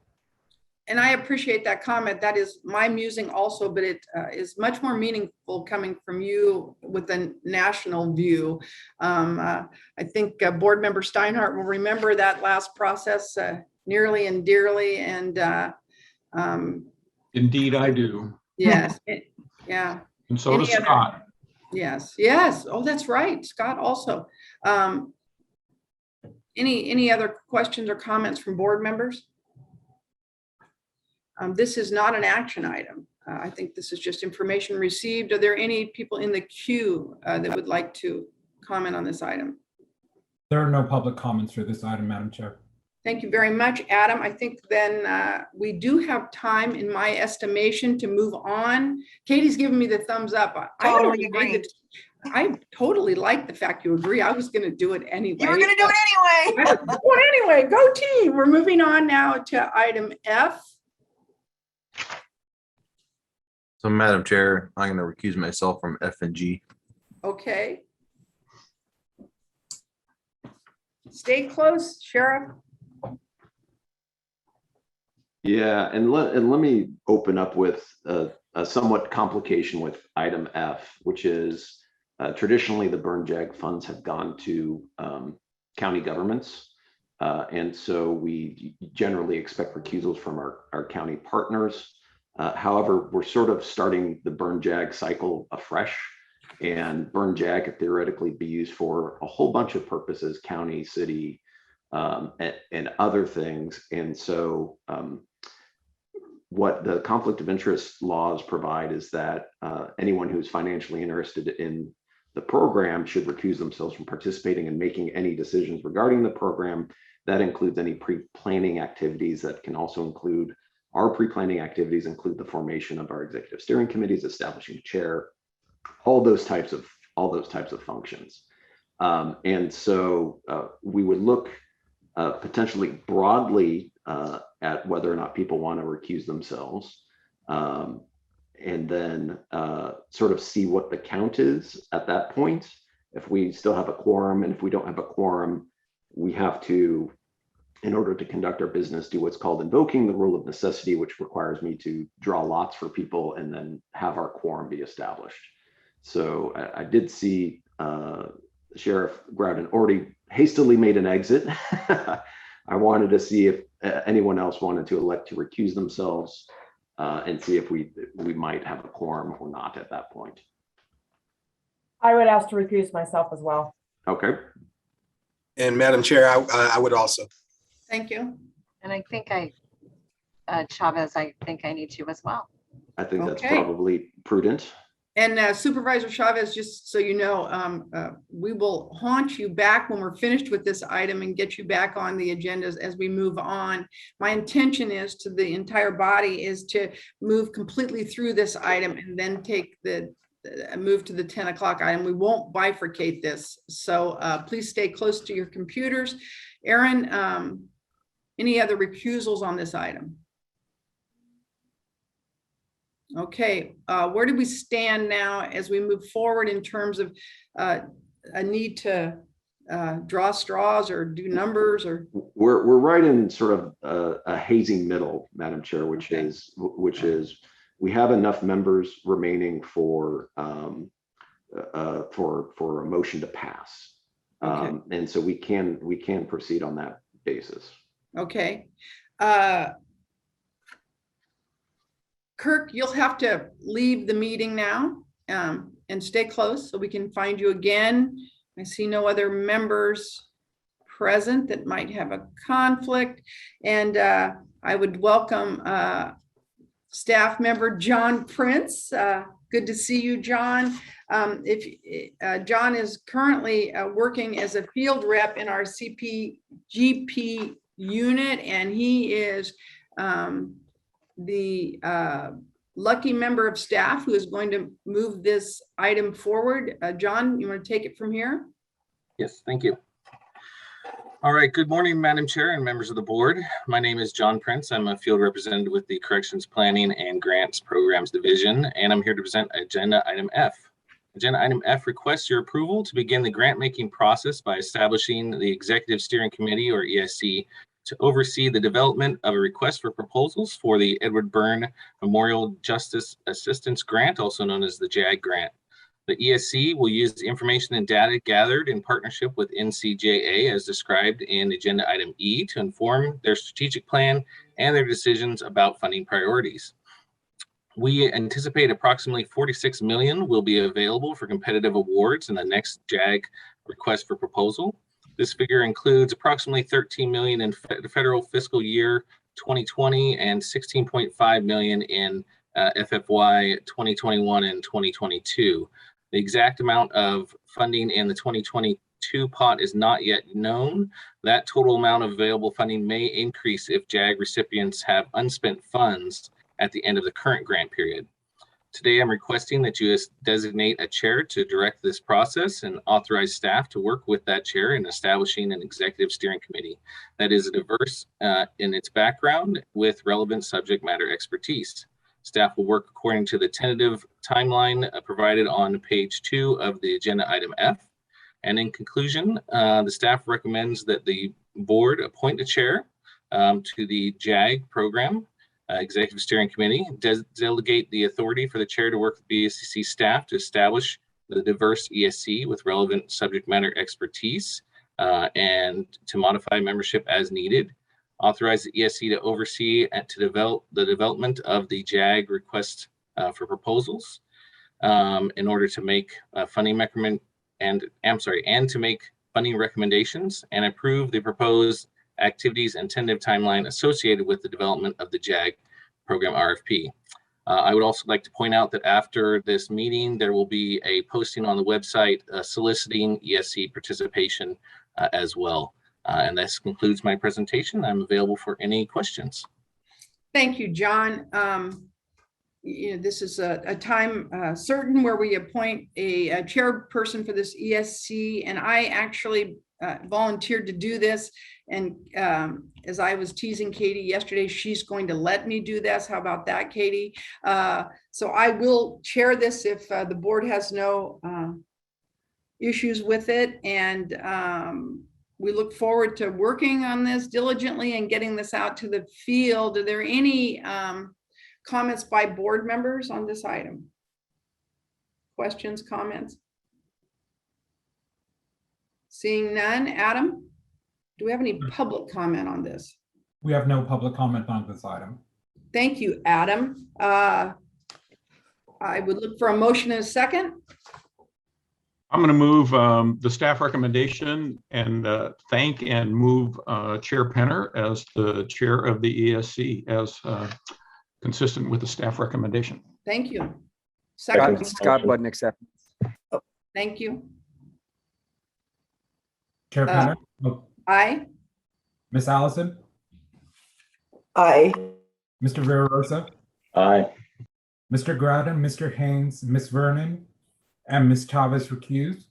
And I appreciate that comment. That is my musing also, but it is much more meaningful coming from you with a national view. I think Board Member Steinhardt will remember that last process nearly and dearly. And Indeed, I do. yes, yeah. And so does Scott. Yes, yes. Oh, that's right. Scott also. Any other questions or comments from board members? This is not an action item. I think this is just information received. Are there any people in the queue that would like to comment on this item? There are no public comments for this item, Madam Chair. Thank you very much, Adam. I think then we do have time, in my estimation, to move on. Katie's giving me the thumbs up. Totally agree. I totally like the fact you agree. I was going to do it anyway. You were going to do it anyway. Anyway, go team. We're moving on now to item F. So, Madam Chair, I'm going to recuse myself from F and G. Okay. Stay close, Sheriff. Yeah, and let me open up with a somewhat complication with item F, which is traditionally the burn jag funds have gone to county governments. And so we generally expect recusals from our county partners. However, we're sort of starting the burn jag cycle afresh, and burn jag could theoretically be used for a whole bunch of purposes, county, city, and other things. And so what the conflict of interest laws provide is that anyone who's financially interested in the program should recuse themselves from participating and making any decisions regarding the program. That includes any pre-planning activities. That can also include our pre-planning activities, include the formation of our executive steering committees, establishing a chair, all those types of functions. And so we would look potentially broadly at whether or not people want to recuse themselves, and then sort of see what the count is at that point. If we still have a quorum, and if we don't have a quorum, we have to, in order to conduct our business, do what's called invoking the rule of necessity, which requires me to draw lots for people and then have our quorum be established. So I did see Sheriff Groudon already hastily made an exit. I wanted to see if anyone else wanted to elect to recuse themselves and see if we might have a quorum or not at that point. I would ask to recuse myself as well. Okay. And Madam Chair, I would also. Thank you. And I think Chavez, I think I need to as well. I think that's probably prudent. And Supervisor Chavez, just so you know, we will haunt you back when we're finished with this item and get you back on the agendas as we move on. My intention is to the entire body is to move completely through this item and then take move to the 10 o'clock item. We won't bifurcate this. So please stay close to your computers. Aaron, any other recusals on this item? Okay, where do we stand now as we move forward in terms of a need to draw straws or do numbers? Or we're right in sort of a hazy middle, Madam Chair, which is we have enough members remaining for a motion to pass, and so we can proceed on that basis. Okay. Kirk, you'll have to leave the meeting now and stay close so we can find you again. I see no other members present that might have a conflict. And I would welcome staff member John Prince. Good to see you, John. John is currently working as a field rep in our CPGP unit, and he is the lucky member of staff who is going to move this item forward. John, you want to take it from here? Yes, thank you. All right, good morning, Madam Chair and members of the board. My name is John Prince. I'm a field representative with the Corrections Planning and Grants Programs Division, and I'm here to present Agenda Item F. Agenda Item F requests your approval to begin the grant-making process by establishing the Executive Steering Committee, or ESC, to oversee the development of a request for proposals for the Edward Byrne Memorial Justice Assistance Grant, also known as the JAG grant. The ESC will use the information and data gathered in partnership with NCJA as described in Agenda Item E to inform their strategic plan and their decisions about funding priorities. We anticipate approximately 46 million will be available for competitive awards in the next JAG request for proposal. This figure includes approximately 13 million in federal fiscal year 2020 and 16.5 million in FFY 2021 and 2022. The exact amount of funding in the 2022 pot is not yet known. That total amount of available funding may increase if JAG recipients have unspent funds at the end of the current grant period. Today, I'm requesting that you designate a chair to direct this process and authorize staff to work with that chair in establishing an executive steering committee that is diverse in its background with relevant subject matter expertise. Staff will work according to the tentative timeline provided on page 2 of the agenda item F. And in conclusion, the staff recommends that the board appoint a chair to the JAG program, Executive Steering Committee, delegate the authority for the chair to work with BSCC staff to establish the diverse ESC with relevant subject matter expertise and to modify membership as needed. Authorize the ESC to oversee and to develop the development of the JAG request for proposals in order to make funding to make funding recommendations and approve the proposed activities and tentative timeline associated with the development of the JAG program RFP. I would also like to point out that after this meeting, there will be a posting on the website soliciting ESC participation as well. And this concludes my presentation. I'm available for any questions. Thank you, John. This is a time certain where we appoint a chairperson for this ESC, and I actually volunteered to do this. And as I was teasing Katie yesterday, she's going to let me do this. How about that, Katie? So I will chair this if the board has no issues with it. And we look forward to working on this diligently and getting this out to the field. Are there any comments by board members on this item? Questions, comments? Seeing none. Adam, do we have any public comment on this? We have no public comment on this item. Thank you, Adam. I would look for a motion in a second. I'm going to move the staff recommendation and thank and move Chair Penner as the chair of the ESC as consistent with the staff recommendation. Thank you. Second. Scott Budnick, second. Thank you. Chair Penner? Aye. Ms. Allison? Aye. Mr. Villarosa? Aye. Mr. Groudon, Mr. Haynes, Ms. Vernon, and Ms. Chavez recused.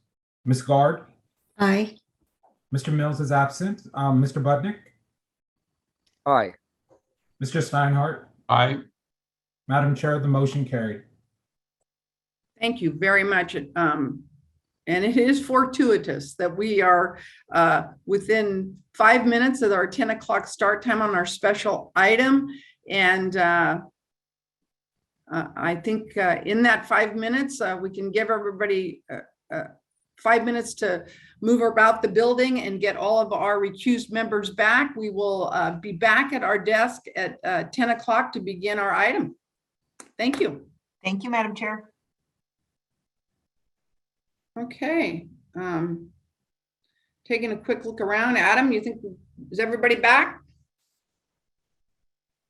Ms. Guard? Aye. Mr. Mills is absent. Mr. Budnick? Aye. Mr. Steinhardt? Aye. Madam Chair, the motion carried. Thank you very much. And it is fortuitous that we are within 5 minutes of our 10 o'clock start time on our special item. And I think in that 5 minutes, we can give everybody 5 minutes to move about the building and get all of our recused members back. We will be back at our desk at 10 o'clock to begin our item. Thank you. Thank you, Madam Chair. Okay. Taking a quick look around. Adam, you think, is everybody back?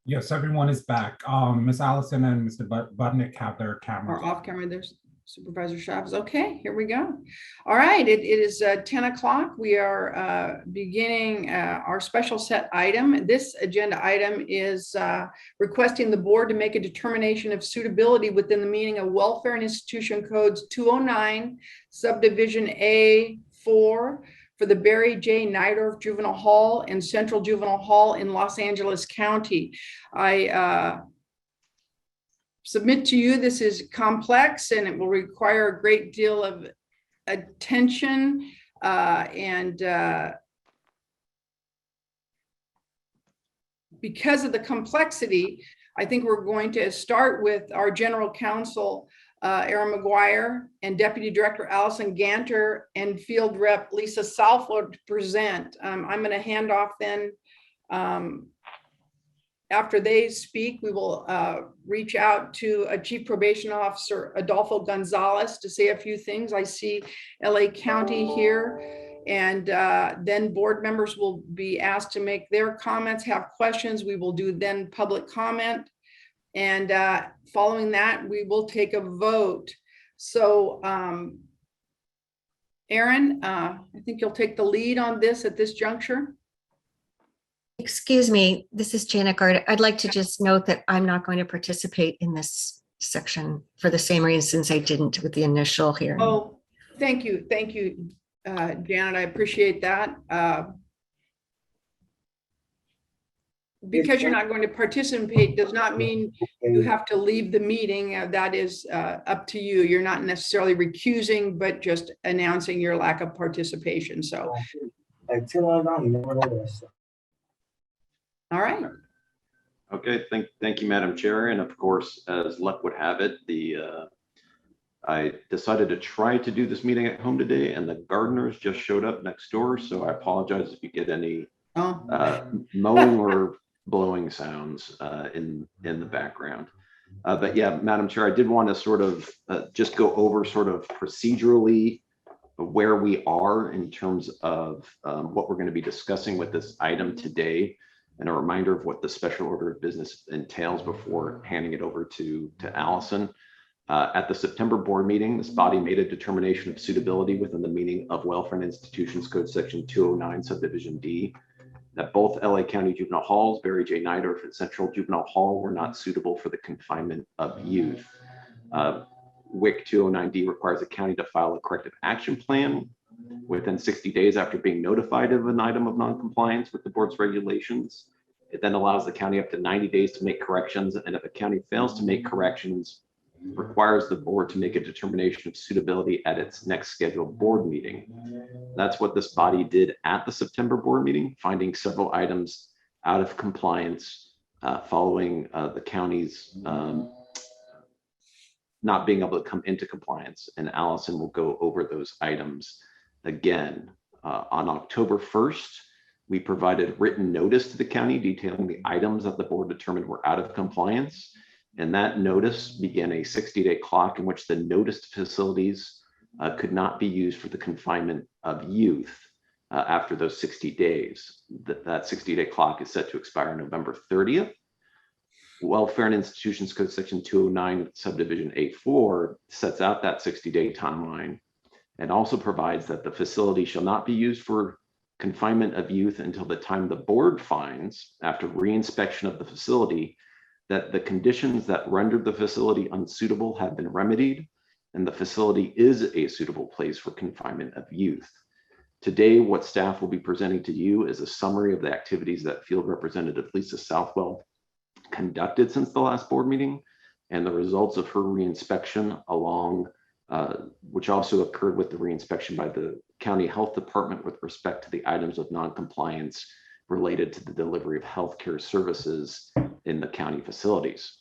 Yes, everyone is back. Ms. Allison and Mr. Budnick have their cameras or off camera. There's Supervisor Chavez. Okay, here we go. All right, it is 10 o'clock. We are beginning our special set item. This agenda item is requesting the board to make a determination of suitability within the meaning of Welfare and Institution Codes 209, Subdivision A4, for the Barry J. Najdorf Juvenile Hall and Central Juvenile Hall in Los Angeles County. I submit to you, this is complex and it will require a great deal of attention because of the complexity, I think we're going to start with our General Counsel, Aaron McGuire, and Deputy Director Allison Ganter, and Field Rep Lisa Southwood to present. I'm going to hand off then. After they speak, we will reach out to a Chief Probation Officer, Adolfo Gonzalez, to say a few things. I see LA County here. And then board members will be asked to make their comments, have questions. We will do then public comment. And following that, we will take a vote. So Aaron, I think you'll take the lead on this at this juncture. Excuse me, this is Janet Gard. I'd like to just note that I'm not going to participate in this section for the same reasons I didn't with the initial hearing. Oh, thank you. Thank you, Janet. I appreciate that. Because you're not going to participate does not mean you have to leave the meeting. That is up to you. You're not necessarily recusing, but just announcing your lack of participation. So. All right. Okay, thank you, Madam Chair. And of course, as luck would have it, I decided to try to do this meeting at home today, and the gardeners just showed up next door. So I apologize if you get any mowing or blowing sounds in the background. But yeah, Madam Chair, I did want to sort of just go over sort of procedurally where we are in terms of what we're going to be discussing with this item today, and a reminder of what the special order of business entails before handing it over to Allison. At the September board meeting, this body made a determination of suitability within the meaning of Welfare and Institutions Code Section 209, Subdivision D, that both LA County Juvenile Halls, Barry J. Najdorf and Central Juvenile Hall, were not suitable for the confinement of youth. WIC 209D requires the county to file a corrective action plan within 60 days after being notified of an item of noncompliance with the board's regulations. It then allows the county up to 90 days to make corrections, and if a county fails to make corrections, requires the board to make a determination of suitability at its next scheduled board meeting. That's what this body did at the September board meeting, finding several items out of compliance following the county's not being able to come into compliance. And Allison will go over those items again. On October 1st, we provided written notice to the county detailing the items that the board determined were out of compliance. And that notice began a 60-day clock in which the noticed facilities could not be used for the confinement of youth after those 60 days. That 60-day clock is set to expire November 30th. Welfare and Institutions Code Section 209, Subdivision A4 sets out that 60-day timeline and also provides that the facility shall not be used for confinement of youth until the time the board finds, after reinspection of the facility, that the conditions that rendered the facility unsuitable have been remedied and the facility is a suitable place for confinement of youth. Today, what staff will be presenting to you is a summary of the activities that Field Representative Lisa Southwell conducted since the last board meeting and the results of her reinspection along, which also occurred with the reinspection by the County Health Department with respect to the items of noncompliance related to the delivery of healthcare services in the county facilities.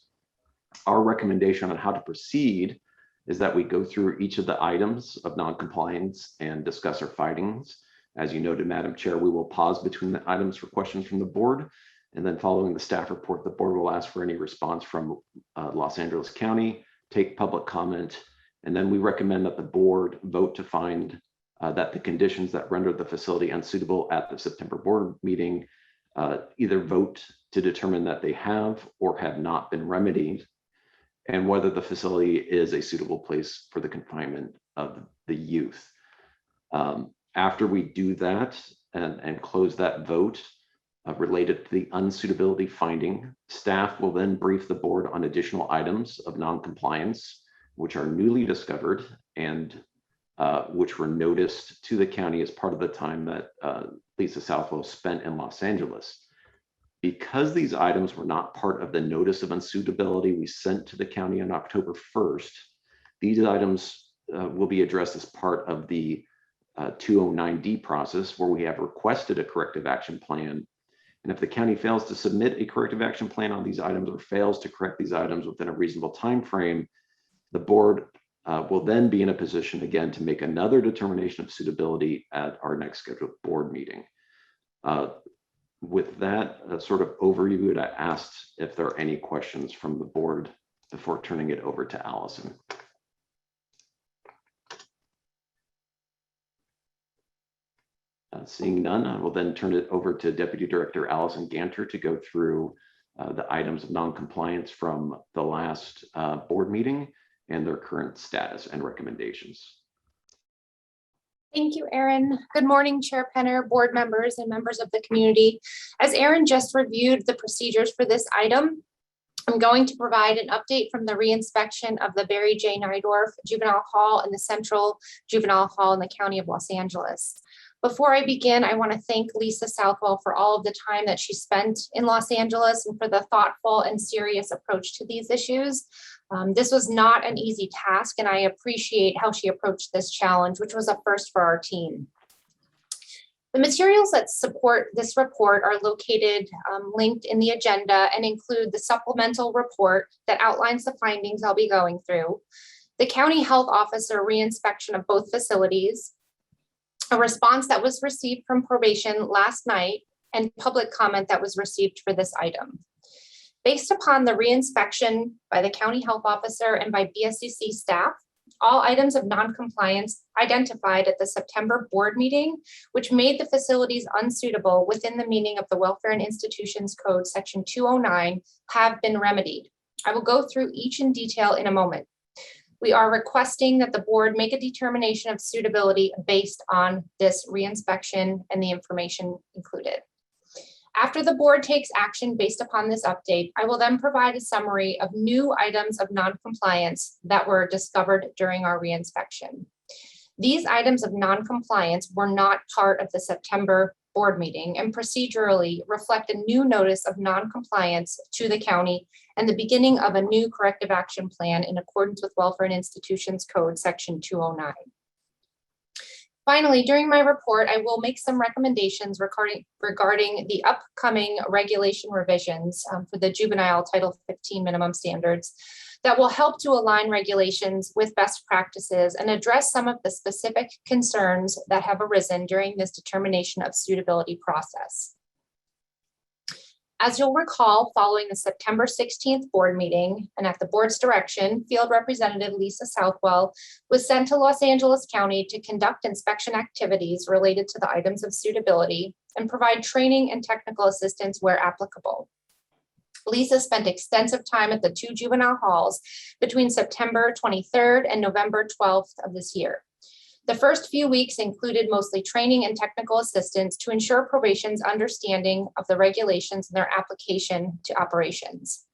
Our recommendation on how to proceed is that we go through each of the items of noncompliance and discuss our findings. As you noted, Madam Chair, we will pause between the items for questions from the board. And then following the staff report, the board will ask for any response from Los Angeles County, take public comment, and then we recommend that the board vote to find that the conditions that rendered the facility unsuitable at the September board meeting either vote to determine that they have or have not been remedied, and whether the facility is a suitable place for the confinement of the youth. After we do that and close that vote related to the unsuitability finding, staff will then brief the board on additional items of noncompliance, which are newly discovered and which were noticed to the county as part of the time that Lisa Southwell spent in Los Angeles. Because these items were not part of the notice of unsuitability we sent to the county on October 1st, these items will be addressed as part of the 209D process, where we have requested a corrective action plan. And if the county fails to submit a corrective action plan on these items or fails to correct these items within a reasonable time frame, the board will then be in a position again to make another determination of suitability at our next scheduled board meeting. With that sort of overview, I asked if there are any questions from the board before turning it over to Allison. Seeing none, I will then turn it over to Deputy Director Allison Ganter to go through the items of non-compliance from the last board meeting and their current status and recommendations. Thank you, Aaron. Good morning, Chair Penner, board members, and members of the community. As Aaron just reviewed the procedures for this item, I'm going to provide an update from the reinspection of the Barry J. Najdorf Juvenile Hall and the Central Juvenile Hall in the County of Los Angeles. Before I begin, I want to thank Lisa Southwell for all of the time that she spent in Los Angeles and for the thoughtful and serious approach to these issues. This was not an easy task, and I appreciate how she approached this challenge, which was a first for our team. The materials that support this report are located linked in the agenda and include the supplemental report that outlines the findings I'll be going through, the county health officer reinspection of both facilities, a response that was received from probation last night, and public comment that was received for this item. Based upon the reinspection by the county health officer and by BSCC staff, all items of non-compliance identified at the September board meeting, which made the facilities unsuitable within the meaning of the Welfare and Institutions Code, Section 209, have been remedied. I will go through each in detail in a moment. We are requesting that the board make a determination of suitability based on this reinspection and the information included. After the board takes action based upon this update, I will then provide a summary of new items of non-compliance that were discovered during our reinspection. These items of non-compliance were not part of the September board meeting and procedurally reflect a new notice of non-compliance to the county and the beginning of a new corrective action plan in accordance with Welfare and Institutions Code, Section 209. Finally, during my report, I will make some recommendations regarding the upcoming regulation revisions for the juvenile Title 15 minimum standards that will help to align regulations with best practices and address some of the specific concerns that have arisen during this determination of suitability process. As you'll recall, following the September 16th board meeting and at the board's direction, Field Representative Lisa Southwell was sent to Los Angeles County to conduct inspection activities related to the items of suitability and provide training and technical assistance where applicable. Lisa spent extensive time at the two juvenile halls between September 23rd and November 12th of this year. The first few weeks included mostly training and technical assistance to ensure probation's understanding of the regulations and their application to operations.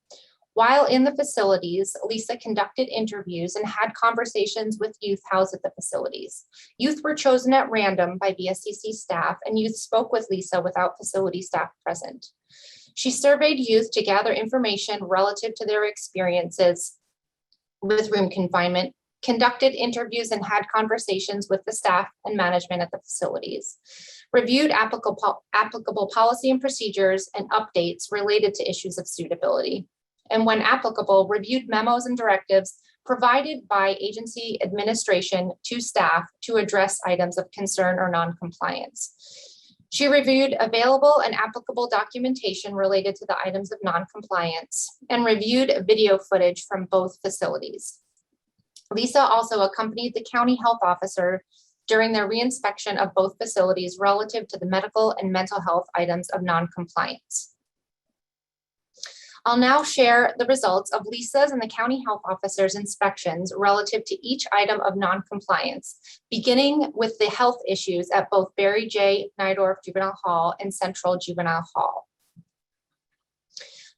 While in the facilities, Lisa conducted interviews and had conversations with youth housed at the facilities. Youth were chosen at random by BSCC staff, and youth spoke with Lisa without facility staff present. She surveyed youth to gather information relative to their experiences with room confinement, conducted interviews and had conversations with the staff and management at the facilities, reviewed applicable policy and procedures and updates related to issues of suitability, and when applicable, reviewed memos and directives provided by agency administration to staff to address items of concern or non-compliance. She reviewed available and applicable documentation related to the items of non-compliance and reviewed video footage from both facilities. Lisa also accompanied the county health officer during their reinspection of both facilities relative to the medical and mental health items of non-compliance. I'll now share the results of Lisa's and the county health officer's inspections relative to each item of non-compliance, beginning with the health issues at both Barry J. Najdorf Juvenile Hall and Central Juvenile Hall.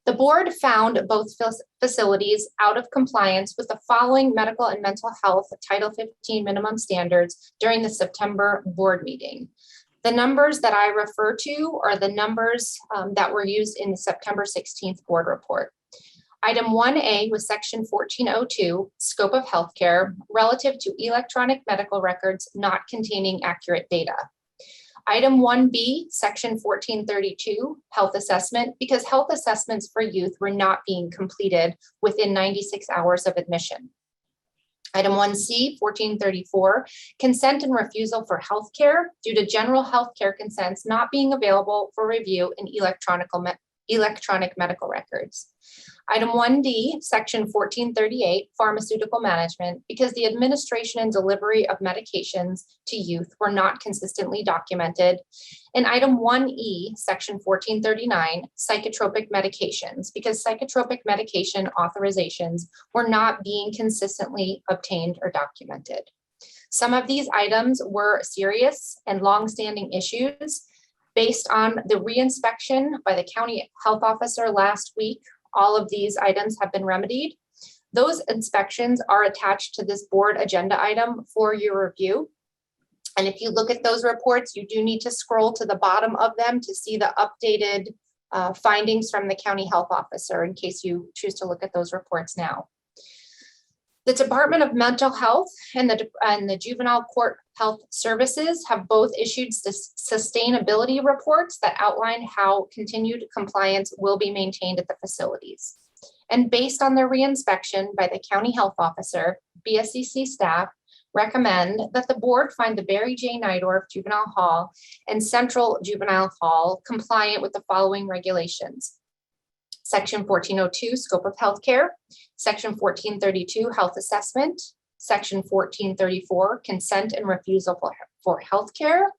The board found both facilities out of compliance with the following medical and mental health Title 15 minimum standards during the September board meeting. The numbers that I refer to are the numbers that were used in the September 16th board report. Item 1A was section 1402, scope of healthcare, relative to electronic medical records not containing accurate data. Item 1B, section 1432, health assessment, because health assessments for youth were not being completed within 96 hours of admission. Item 1C, 1434, consent and refusal for healthcare due to general healthcare consents not being available for review in electronic medical records. Item 1D, section 1438, pharmaceutical management, because the administration and delivery of medications to youth were not consistently documented. And item 1E, section 1439, psychotropic medications, because psychotropic medication authorizations were not being consistently obtained or documented. Some of these items were serious and longstanding issues. Based on the reinspection by the county health officer last week, all of these items have been remedied. Those inspections are attached to this board agenda item for your review. And if you look at those reports, you do need to scroll to the bottom of them to see the updated findings from the county health officer in case you choose to look at those reports now. The Department of Mental Health and the Juvenile Court Health Services have both issued sustainability reports that outline how continued compliance will be maintained at the facilities. And based on their reinspection by the county health officer, BSCC staff recommend that the board find the Barry J. Najdorf Juvenile Hall and Central Juvenile Hall compliant with the following regulations. Section 1402, scope of healthcare. Section 1432, health assessment. Section 1434, consent and refusal for healthcare.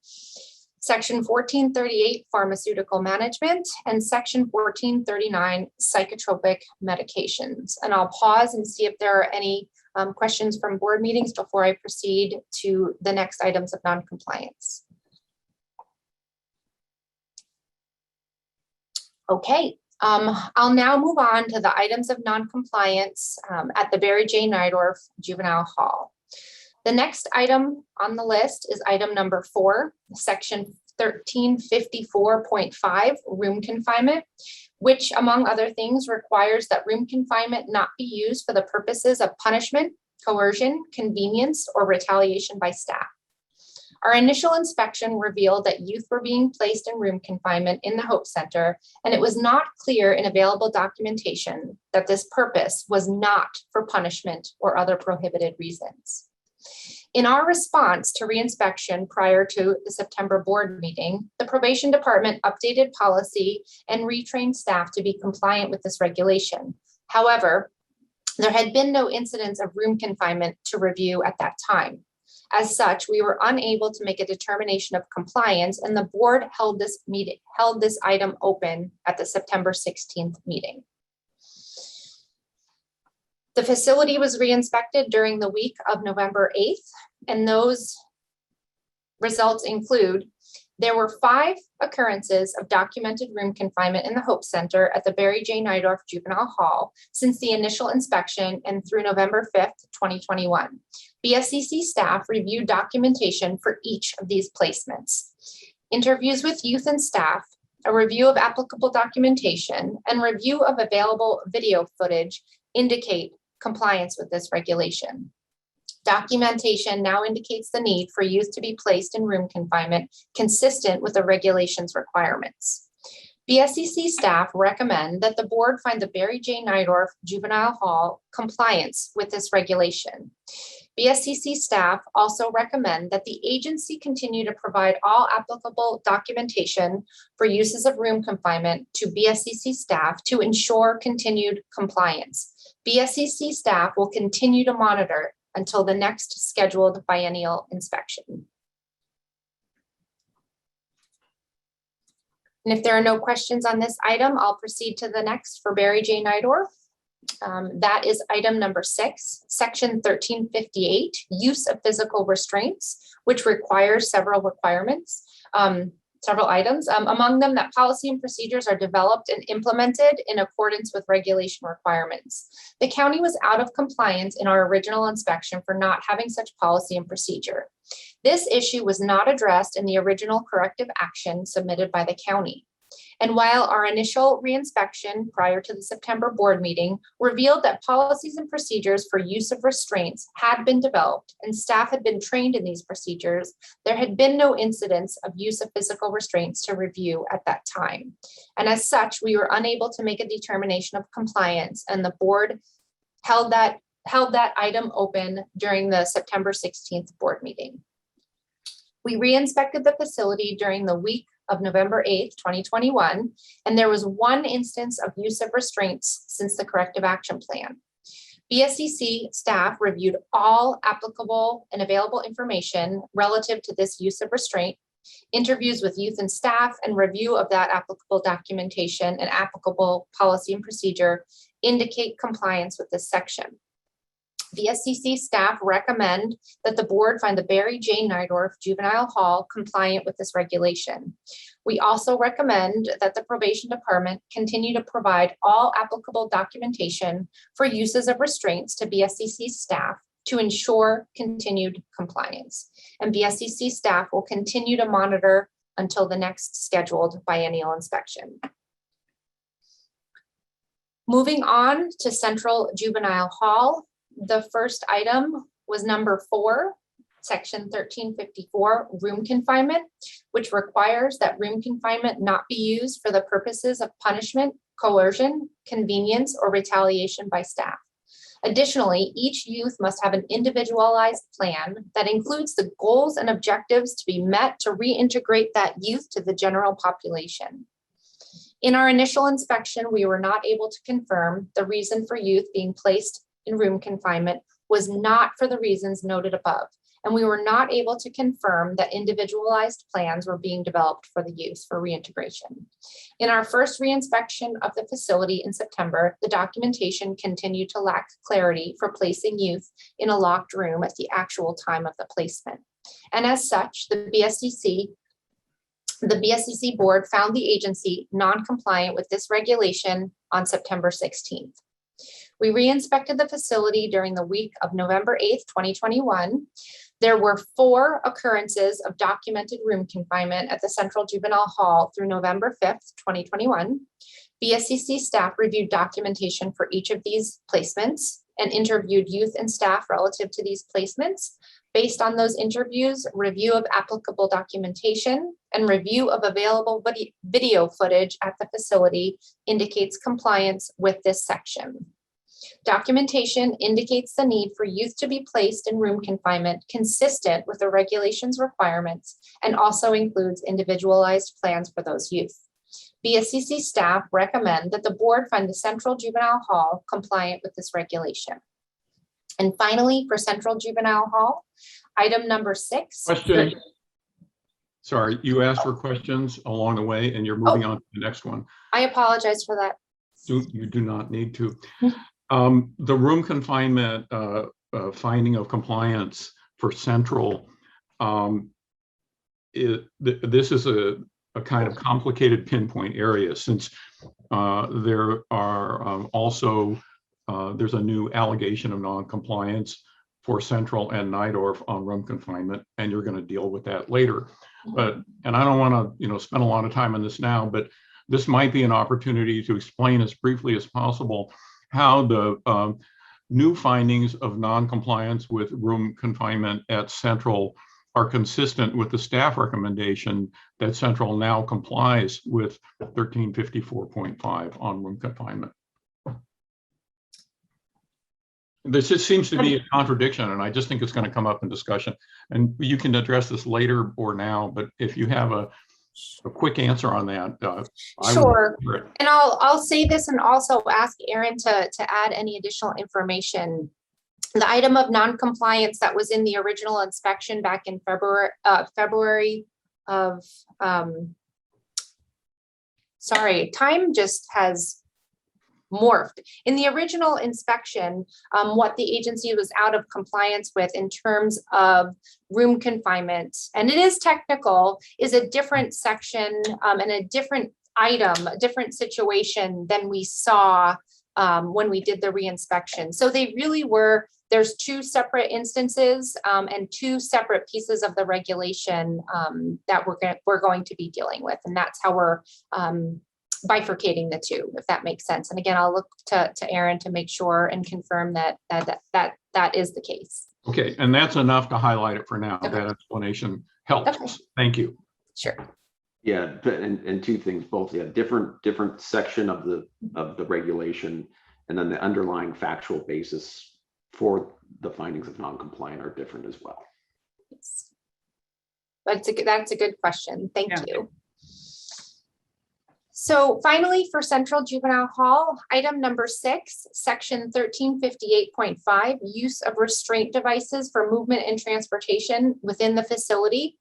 Section 1438, pharmaceutical management. And Section 1439, psychotropic medications. And I'll pause and see if there are any questions from board meetings before I proceed to the next items of noncompliance. Okay. I'll now move on to the items of noncompliance at the Barry J. Najdorf Juvenile Hall. The next item on the list is item number 4, section 1354.5, room confinement, which among other things requires that room confinement not be used for the purposes of punishment, coercion, convenience, or retaliation by staff. Our initial inspection revealed that youth were being placed in room confinement in the Hope Center, and it was not clear in available documentation that this purpose was not for punishment or other prohibited reasons. In our response to reinspection prior to the September board meeting, the probation department updated policy and retrained staff to be compliant with this regulation. However, there had been no incidents of room confinement to review at that time. As such, we were unable to make a determination of compliance, and the board held this item open at the September 16th meeting. The facility was re-inspected during the week of November 8th, and those results include there were 5 occurrences of documented room confinement in the Hope Center at the Barry J. Najdorf Juvenile Hall since the initial inspection and through November 5th, 2021. BSCC staff reviewed documentation for each of these placements. Interviews with youth and staff, a review of applicable documentation, and review of available video footage indicate compliance with this regulation. Documentation now indicates the need for youth to be placed in room confinement consistent with the regulation's requirements. BSCC staff recommend that the board find the Barry J. Najdorf Juvenile Hall compliance with this regulation. BSCC staff also recommend that the agency continue to provide all applicable documentation for uses of room confinement to BSCC staff to ensure continued compliance. BSCC staff will continue to monitor until the next scheduled biennial inspection. And if there are no questions on this item, I'll proceed to the next for Barry J. Najdorf. That is item number 6, section 1358, use of physical restraints, which requires several requirements. To several items, among them that policy and procedures are developed and implemented in accordance with regulation requirements. The county was out of compliance in our original inspection for not having such policy and procedure. This issue was not addressed in the original corrective action submitted by the county. And while our initial reinspection prior to the September board meeting revealed that policies and procedures for use of restraints had been developed and staff had been trained in these procedures, there had been no incidents of use of physical restraints to review at that time. And as such, we were unable to make a determination of compliance, and the board held that item open during the September 16th board meeting. We re-inspected the facility during the week of November 8th, 2021, and there was one instance of use of restraints since the corrective action plan. BSCC staff reviewed all applicable and available information relative to this use of restraint, interviews with youth and staff, and review of that applicable documentation and applicable policy and procedure indicate compliance with this section. BSCC staff recommend that the board find the Barry J. Najdorf Juvenile Hall compliant with this regulation. We also recommend that the probation department continue to provide all applicable documentation for uses of restraints to BSCC staff to ensure continued compliance. And BSCC staff will continue to monitor until the next scheduled biennial inspection. Moving on to Central Juvenile Hall. The first item was number 4, section 1354, room confinement, which requires that room confinement not be used for the purposes of punishment, coercion, convenience, or retaliation by staff. Additionally, each youth must have an individualized plan that includes the goals and objectives to be met to reintegrate that youth to the general population. In our initial inspection, we were not able to confirm the reason for youth being placed in room confinement was not for the reasons noted above, and we were not able to confirm that individualized plans were being developed for the youth for reintegration. In our first reinspection of the facility in September, the documentation continued to lack clarity for placing youth in a locked room at the actual time of the placement. And as such, the BSCC board found the agency non-compliant with this regulation on September 16th. We re-inspected the facility during the week of November 8th, 2021. There were 4 occurrences of documented room confinement at the Central Juvenile Hall through November 5th, 2021. BSCC staff reviewed documentation for each of these placements and interviewed youth and staff relative to these placements. Based on those interviews, review of applicable documentation and review of available video footage at the facility indicates compliance with this section. Documentation indicates the need for youth to be placed in room confinement consistent with the regulations requirements and also includes individualized plans for those youth. BSCC staff recommend that the board find the Central Juvenile Hall compliant with this regulation. And finally, for Central Juvenile Hall, item number 6. Question. Sorry, you asked for questions along the way and you're moving on to the next one. I apologize for that. You do not need to. The room confinement finding of compliance for Central, this is a kind of complicated pinpoint area since there are also there's a new allegation of non-compliance for Central and Najdorf on room confinement, and you're going to deal with that later. And I don't want to spend a lot of time on this now, but this might be an opportunity to explain as briefly as possible how the new findings of non-compliance with room confinement at Central are consistent with the staff recommendation that Central now complies with 1354.5 on room confinement. This just seems to be a contradiction, and I just think it's going to come up in discussion. And you can address this later or now, but if you have a quick answer on that. Sure. And I'll say this and also ask Aaron to add any additional information. The item of non-compliance that was in the original inspection back in February of, sorry, time just has morphed. In the original inspection, what the agency was out of compliance with in terms of room confinement, and it is technical, is a different section and a different item, a different situation than we saw when we did the reinspection. So they really were, there's two separate instances and two separate pieces of the regulation that we're going to be dealing with. And that's how we're bifurcating the two, if that makes sense. And again, I'll look to Aaron to make sure and confirm that is the case. Okay, and that's enough to highlight it for now. Okay. That explanation helps. Okay. Thank you. Sure. Yeah, and two things, both, yeah, different section of the regulation, and then the underlying factual basis for the findings of non-compliant are different as well. Yes. That's a good question. Thank you. So finally, for Central Juvenile Hall, item number 6, section 1358.5, use of restraint devices for movement and transportation within the facility,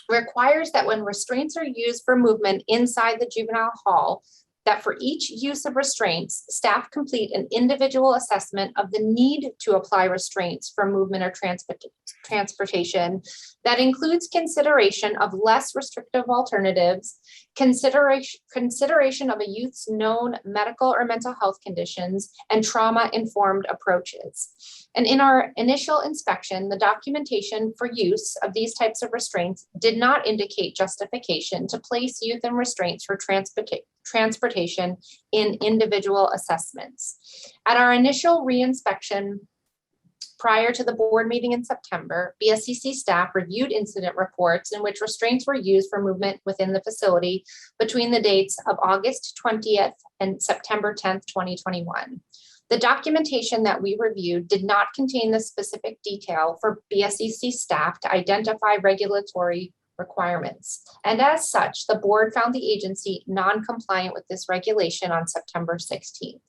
requires that when restraints are used for movement inside the juvenile hall, that for each use of restraints, staff complete an individual assessment of the need to apply restraints for movement or transportation that includes consideration of less restrictive alternatives, consideration of a youth's known medical or mental health conditions, and trauma-informed approaches. And in our initial inspection, the documentation for use of these types of restraints did not indicate justification to place youth in restraints for transportation in individual assessments. At our initial reinspection prior to the board meeting in September, BSCC staff reviewed incident reports in which restraints were used for movement within the facility between the dates of August 20th and September 10th, 2021. The documentation that we reviewed did not contain the specific detail for BSCC staff to identify regulatory requirements. And as such, the board found the agency non-compliant with this regulation on September 16th.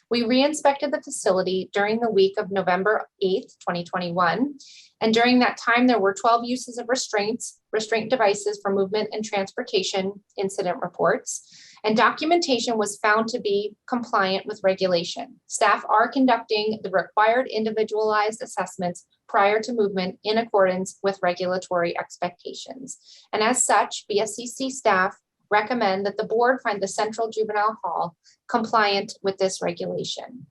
We re-inspected the facility during the week of November 8th, 2021. And during that time, there were 12 uses of restraint devices for movement and transportation incident reports. And documentation was found to be compliant with regulation. Staff are conducting the required individualized assessments prior to movement in accordance with regulatory expectations. And as such, BSCC staff recommend that the board find the Central Juvenile Hall compliant with this regulation.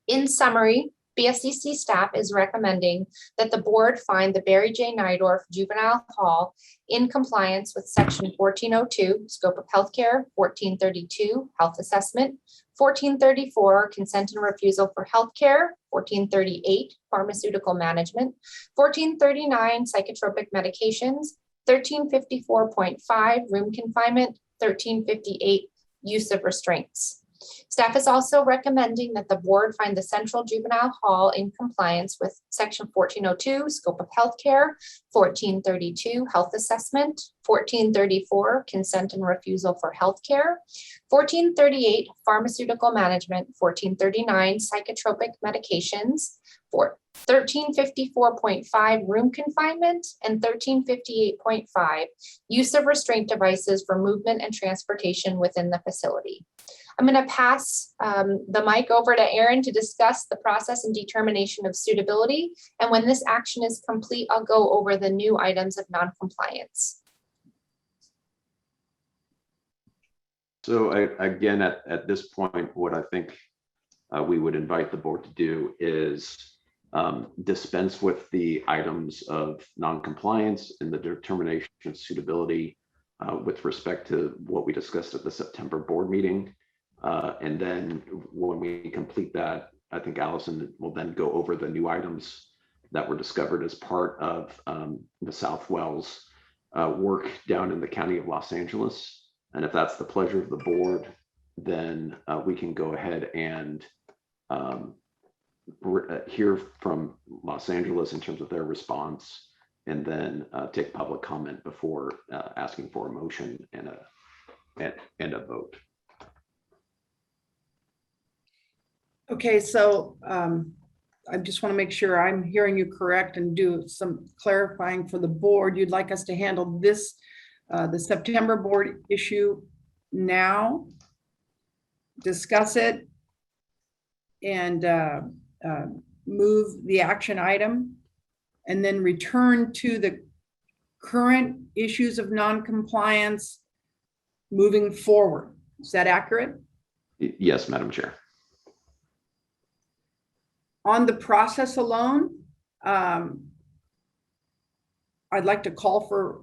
In summary, BSCC staff is recommending that the board find the Barry J. Najdorf Juvenile Hall in compliance with section 1402, scope of healthcare, 1432, health assessment, 1434, consent and refusal for healthcare, 1438, pharmaceutical management, 1439, psychotropic medications, 1354.5, room confinement, 1358, use of restraints. Staff is also recommending that the board find the Central Juvenile Hall in compliance with section 1402, scope of healthcare, 1432, health assessment, 1434, consent and refusal for healthcare, 1438, pharmaceutical management, 1439, psychotropic medications, 1354.5, room confinement, and 1358.5, use of restraint devices for movement and transportation within the facility. I'm going to pass the mic over to Aaron to discuss the process and determination of suitability. And when this action is complete, I'll go over the new items of non-compliance. So again, at this point, what I think we would invite the board to do is dispense with the items of non-compliance and the determination of suitability with respect to what we discussed at the September board meeting. And then when we complete that, I think Allison will then go over the new items that were discovered as part of the South Wells work down in the County of Los Angeles. And if that's the pleasure of the board, then we can go ahead and hear from Los Angeles in terms of their response, and then take public comment before asking for a motion and a vote. Okay, so I just want to make sure I'm hearing you correct and do some clarifying for the board. You'd like us to handle this, the September board issue now? discuss it, and move the action item, and then return to the current issues of non-compliance moving forward. Is that accurate? Yes, Madam Chair. On the process alone, I'd like to call for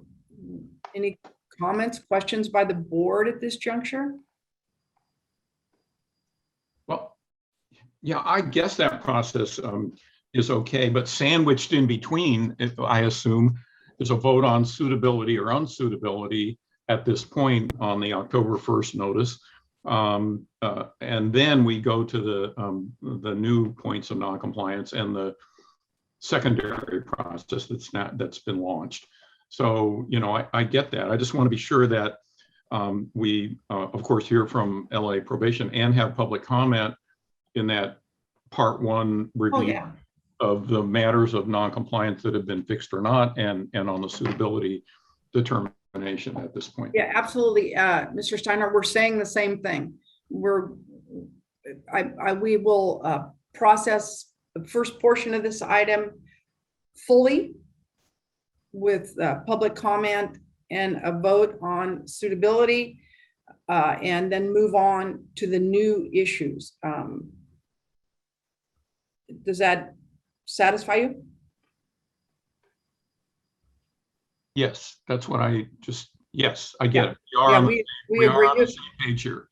any comments, questions by the board at this juncture. Well, yeah, I guess that process is okay, but sandwiched in between, if I assume, is a vote on suitability or unsuitability at this point on the October 1st notice. And then we go to the new points of noncompliance and the secondary process that's been launched. So, you know, I get that. I just want to be sure that we, of course, hear from LA probation and have public comment in that part one review of the matters of noncompliance that have been fixed or not, and on the suitability determination at this point. Yeah, absolutely. Mr. Steiner, we're saying the same thing. We will process the first portion of this item fully with public comment and a vote on suitability, and then move on to the new issues. Does that satisfy you? Yes, that's what I just, yes, I get it. We agree. On the same page here.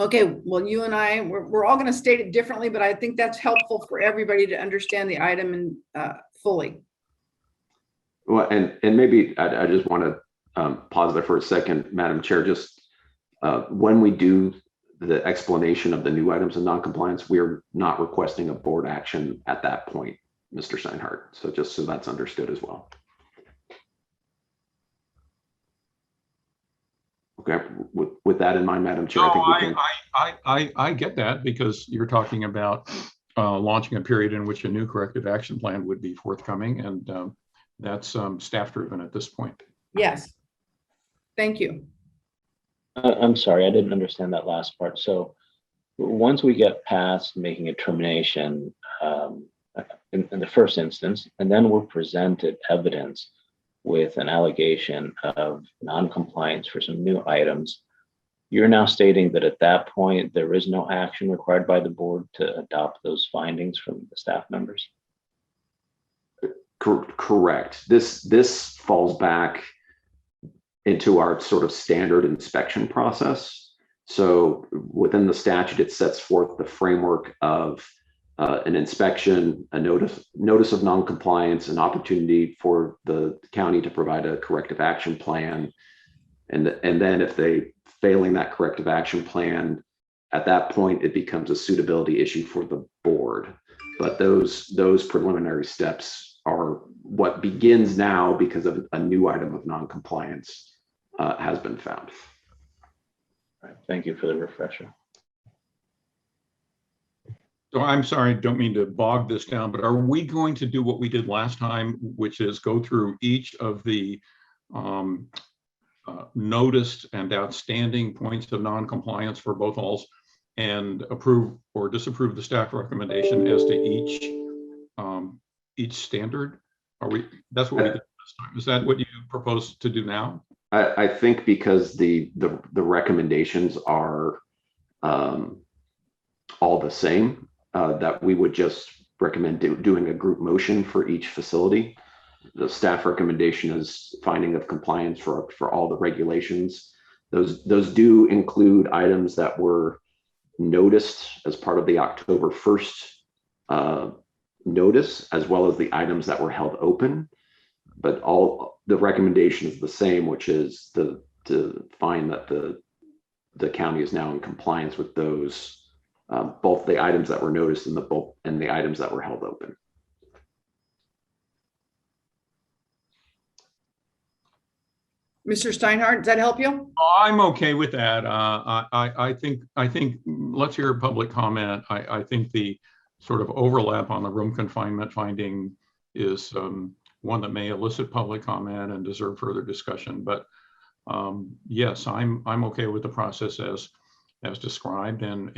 Okay, well, you and I, we're all going to state it differently, but I think that's helpful for everybody to understand the item and fully. Well, and maybe I just want to pause there for a second, Madam Chair. Just when we do the explanation of the new items of noncompliance, we're not requesting a board action at that point, Mr. Steinhardt. So just so that's understood as well. Okay, with that in mind, Madam Chair, I think we can. I get that, because you're talking about launching a period in which a new corrective action plan would be forthcoming, and that's staff driven at this point. Yes. Thank you. I'm sorry, I didn't understand that last part. So once we get past making a termination in the first instance, and then we're presented evidence with an allegation of non-compliance for some new items, you're now stating that at that point, there is no action required by the board to adopt those findings from the staff members? Correct. This falls back into our sort of standard inspection process. So within the statute, it sets forth the framework of an inspection, a notice of noncompliance, an opportunity for the county to provide a corrective action plan. And then if they failing that corrective action plan, at that point, it becomes a suitability issue for the board. But those preliminary steps are what begins now because of a new item of noncompliance has been found. All right, thank you for the refresher. So I'm sorry, don't mean to bog this down, but are we going to do what we did last time, which is go through each of the noticed and outstanding points of noncompliance for both alls and approve or disapprove the staff recommendation as to each standard? Are we? That's what we did last time. Is that what you propose to do now? I think because the recommendations are all the same, that we would just recommend doing a group motion for each facility. The staff recommendation is finding of compliance for all the regulations. Those do include items that were noticed as part of the October 1st notice, as well as the items that were held open. But all the recommendation is the same, which is to find that the county is now in compliance with those, both the items that were noticed and the items that were held open. Mr. Steinhardt, does that help you? I'm okay with that. I think let's hear public comment. I think the sort of overlap on the room confinement finding is one that may elicit public comment and deserve further discussion. But yes, I'm okay with the process as as described, and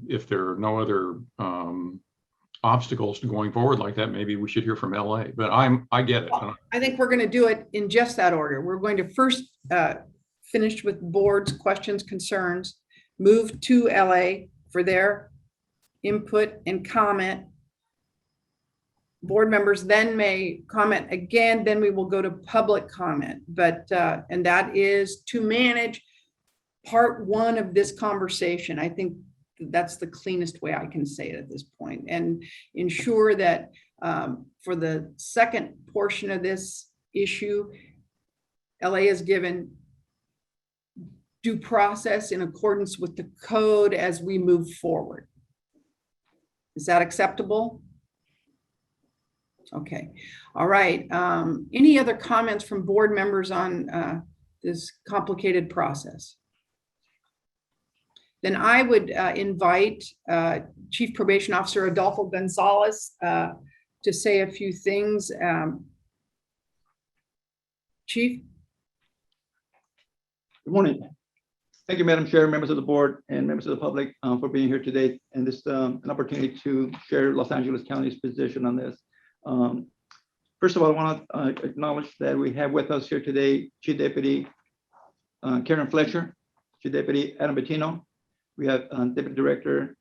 if there are no other obstacles to going forward like that, maybe we should hear from LA. But I get it. I think we're going to do it in just that order. We're going to first finish with board's questions, concerns, move to LA for their input and comment. Board members then may comment again, then we will go to public comment. But and that is to manage part one of this conversation. I think that's the cleanest way I can say it at this point, and ensure that for the second portion of this issue, LA is given due process in accordance with the code as we move forward. Is that acceptable? Okay. All right. Any other comments from board members on this complicated process? Then I would invite Chief Probation Officer Adolfo Gonzalez to say a few things. Chief? Good morning. Thank you, Madam Chair, members of the board, and members of the public for being here today, and this an opportunity to share Los Angeles County's position on this. First of all, I want to acknowledge that we have with us here today Chief Deputy Karen Fletcher, Chief Deputy Adam Bettino. We have Deputy Director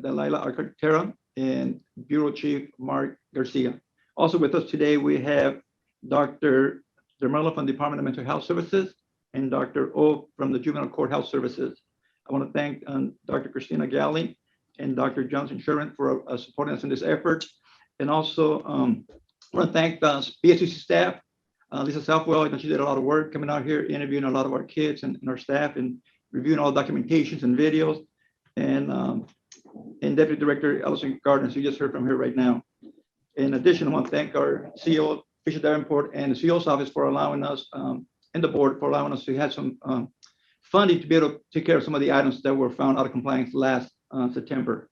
Delilah Arcatera and Bureau Chief Mark Garcia. Also with us today, we have Dr. Dermello from the Department of Mental Health Services and Dr. O from the Juvenile Court Health Services. I want to thank Dr. Christina Galley and Dr. Johnson Sherman for supporting us in this effort. And also I want to thank the BSCC staff, Lisa Southwell. I know she did a lot of work coming out here, interviewing a lot of our kids and our staff, and reviewing all documentations and videos, and Deputy Director Ellison Gardner, so you just heard from her right now. In addition, I want to thank our CEO, Fisher Davenport, and the CEO's office for allowing us, and the board for allowing us to have some funding to be able to take care of some of the items that were found out of compliance last September.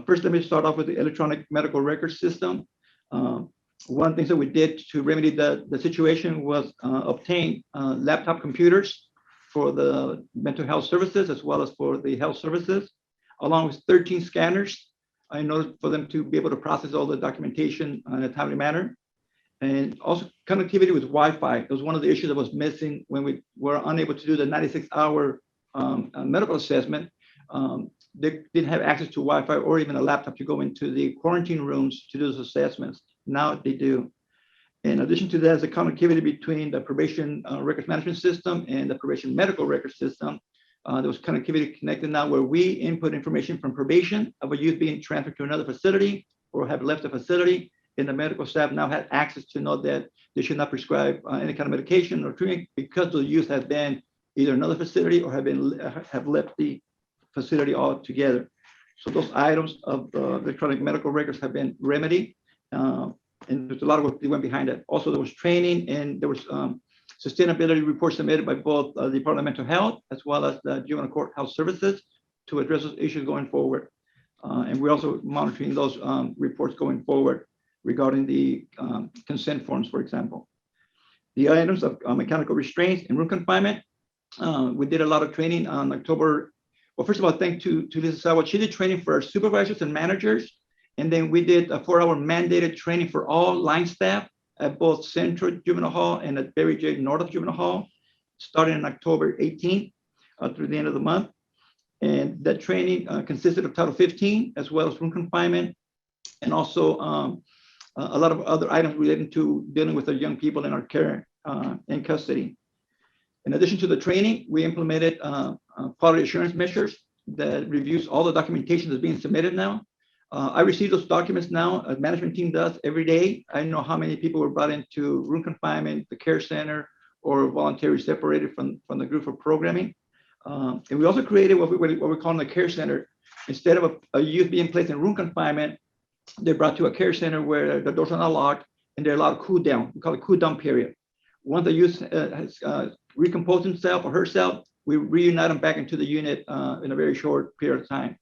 First, let me start off with the electronic medical record system. One of the things that we did to remedy the situation was obtain laptop computers for the mental health services as well as for the health services, along with 13 scanners in order for them to be able to process all the documentation in a timely manner. And also connectivity with Wi-Fi. It was one of the issues that was missing when we were unable to do the 96-hour medical assessment. They didn't have access to Wi-Fi or even a laptop to go into the quarantine rooms to do those assessments. Now they do. In addition to that, there's a connectivity between the probation records management system and the probation medical record system. There was connectivity connected now where we input information from probation of a youth being transferred to another facility or have left the facility, and the medical staff now had access to know that they should not prescribe any kind of medication or treatment because the youth have been either another facility or have left the facility altogether. So those items of electronic medical records have been remedied. And there's a lot of work that went behind it. Also, there was training and there was sustainability reports submitted by both the Department of Mental Health as well as the Juvenile Court Health Services to address those issues going forward. And we're also monitoring those reports going forward regarding the consent forms, for example. The items of mechanical restraints and room confinement. We did a lot of training on October. Well, first of all, thanks to Lisa Sawa. She did training for our supervisors and managers. And then we did a 4-hour mandated training for all line staff at both Central Juvenile Hall and at Berry J. North of Juvenile Hall, starting on October 18th through the end of the month. And that training consisted of Title 15, as well as room confinement, and also a lot of other items related to dealing with our young people in our care and custody. In addition to the training, we implemented quality assurance measures that reviews all the documentation that's being submitted now. I receive those documents now, a management team does every day. I know how many people were brought into room confinement, the care center, or voluntarily separated from the group for programming. And we also created what we call the care center. Instead of a youth being placed in room confinement, they're brought to a care center where the doors are not locked and they're allowed to cool down. We call it cool down period. Once the youth has recomposed himself or herself, we reunite them back into the unit in a very short period of time.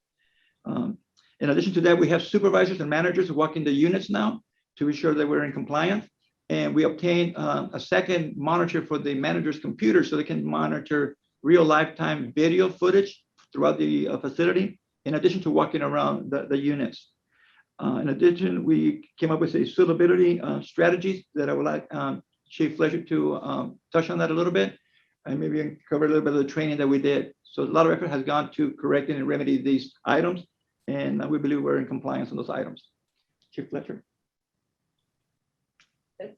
In addition to that, we have supervisors and managers who walk in the units now to ensure that we're in compliance. And we obtained a second monitor for the manager's computer so they can monitor real lifetime video footage throughout the facility, in addition to walking around the units. In addition, we came up with a suitability strategies that I would like Chief Fletcher to touch on that a little bit, and maybe cover a little bit of the training that we did. So a lot of effort has gone to correcting and remedy these items, and we believe we're in compliance on those items. Chief Fletcher.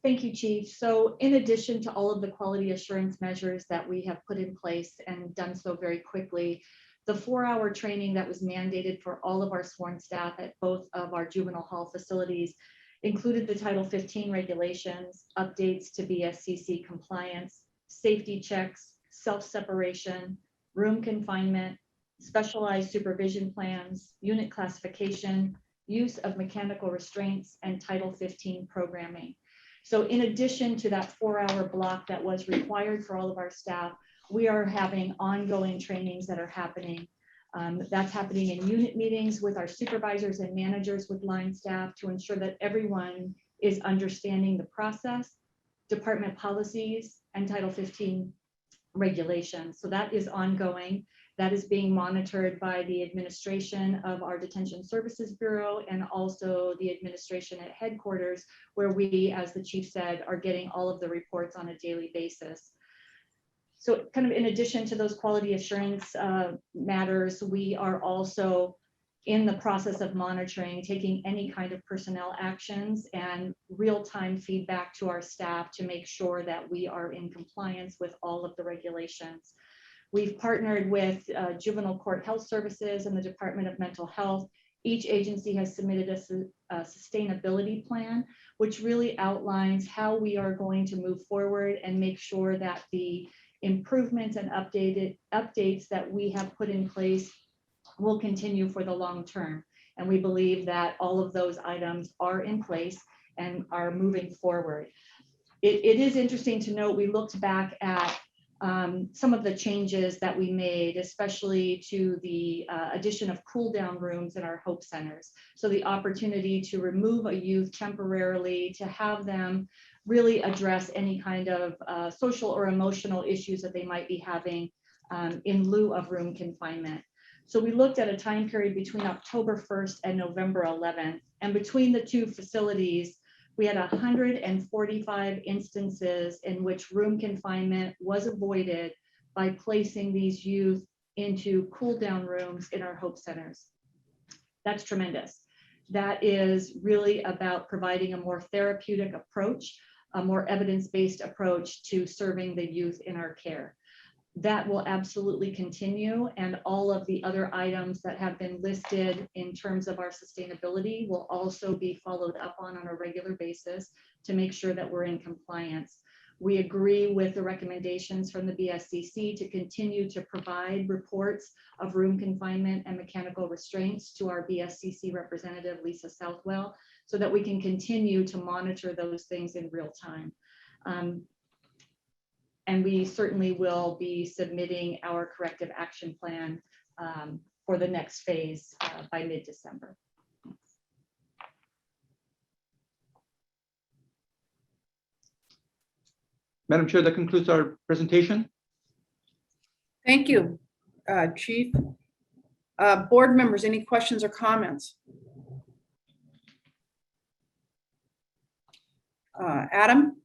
Thank you, Chief. So in addition to all of the quality assurance measures that we have put in place and done so very quickly, the 4-hour training that was mandated for all of our sworn staff at both of our juvenile hall facilities included the Title 15 regulations, updates to BSCC compliance, safety checks, self-separation, room confinement, specialized supervision plans, unit classification, use of mechanical restraints, and Title 15 programming. So in addition to that 4-hour block that was required for all of our staff, we are having ongoing trainings that are happening. That's happening in unit meetings with our supervisors and managers with line staff to ensure that everyone is understanding the process, department policies, and Title 15 regulations. So that is ongoing. That is being monitored by the administration of our Detention Services Bureau and also the administration at headquarters, where we, as the chief said, are getting all of the reports on a daily basis. So kind of in addition to those quality assurance matters, we are also in the process of monitoring, taking any kind of personnel actions and real-time feedback to our staff to make sure that we are in compliance with all of the regulations. We've partnered with Juvenile Court Health Services and the Department of Mental Health. Each agency has submitted a sustainability plan, which really outlines how we are going to move forward and make sure that the improvements and updates that we have put in place will continue for the long term. And we believe that all of those items are in place and are moving forward. It is interesting to note, we looked back at some of the changes that we made, especially to the addition of cool down rooms in our Hope Centers. So the opportunity to remove a youth temporarily, to have them really address any kind of social or emotional issues that they might be having in lieu of room confinement. So we looked at a time period between October 1st and November 11th. And between the two facilities, we had 145 instances in which room confinement was avoided by placing these youth into cool down rooms in our Hope Centers. That's tremendous. That is really about providing a more therapeutic approach, a more evidence-based approach to serving the youth in our care. That will absolutely continue, and all of the other items that have been listed in terms of our sustainability will also be followed up on a regular basis to make sure that we're in compliance. We agree with the recommendations from the BSCC to continue to provide reports of room confinement and mechanical restraints to our BSCC representative, Lisa Southwell, so that we can continue to monitor those things in real time. And we certainly will be submitting our corrective action plan for the next phase by mid-December. Madam Chair, that concludes our presentation. Thank you, Chief. Board members, any questions or comments? Adam?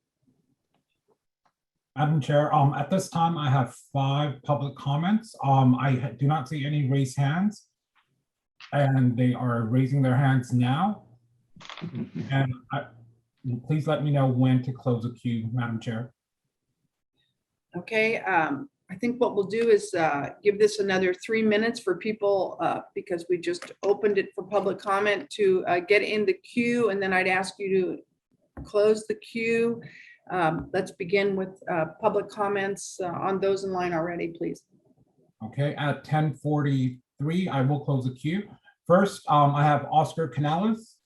Madam Chair, at this time, I have 5 public comments. I do not see any raised hands, and they are raising their hands now. And please let me know when to close the queue, Madam Chair. Okay, I think what we'll do is give this another 3 minutes for people because we just opened it for public comment to get in the queue, and then I'd ask you to close the queue. Let's begin with public comments on those in line already, please. Okay, at 10:43, I will close the queue. First, I have Oscar Canales.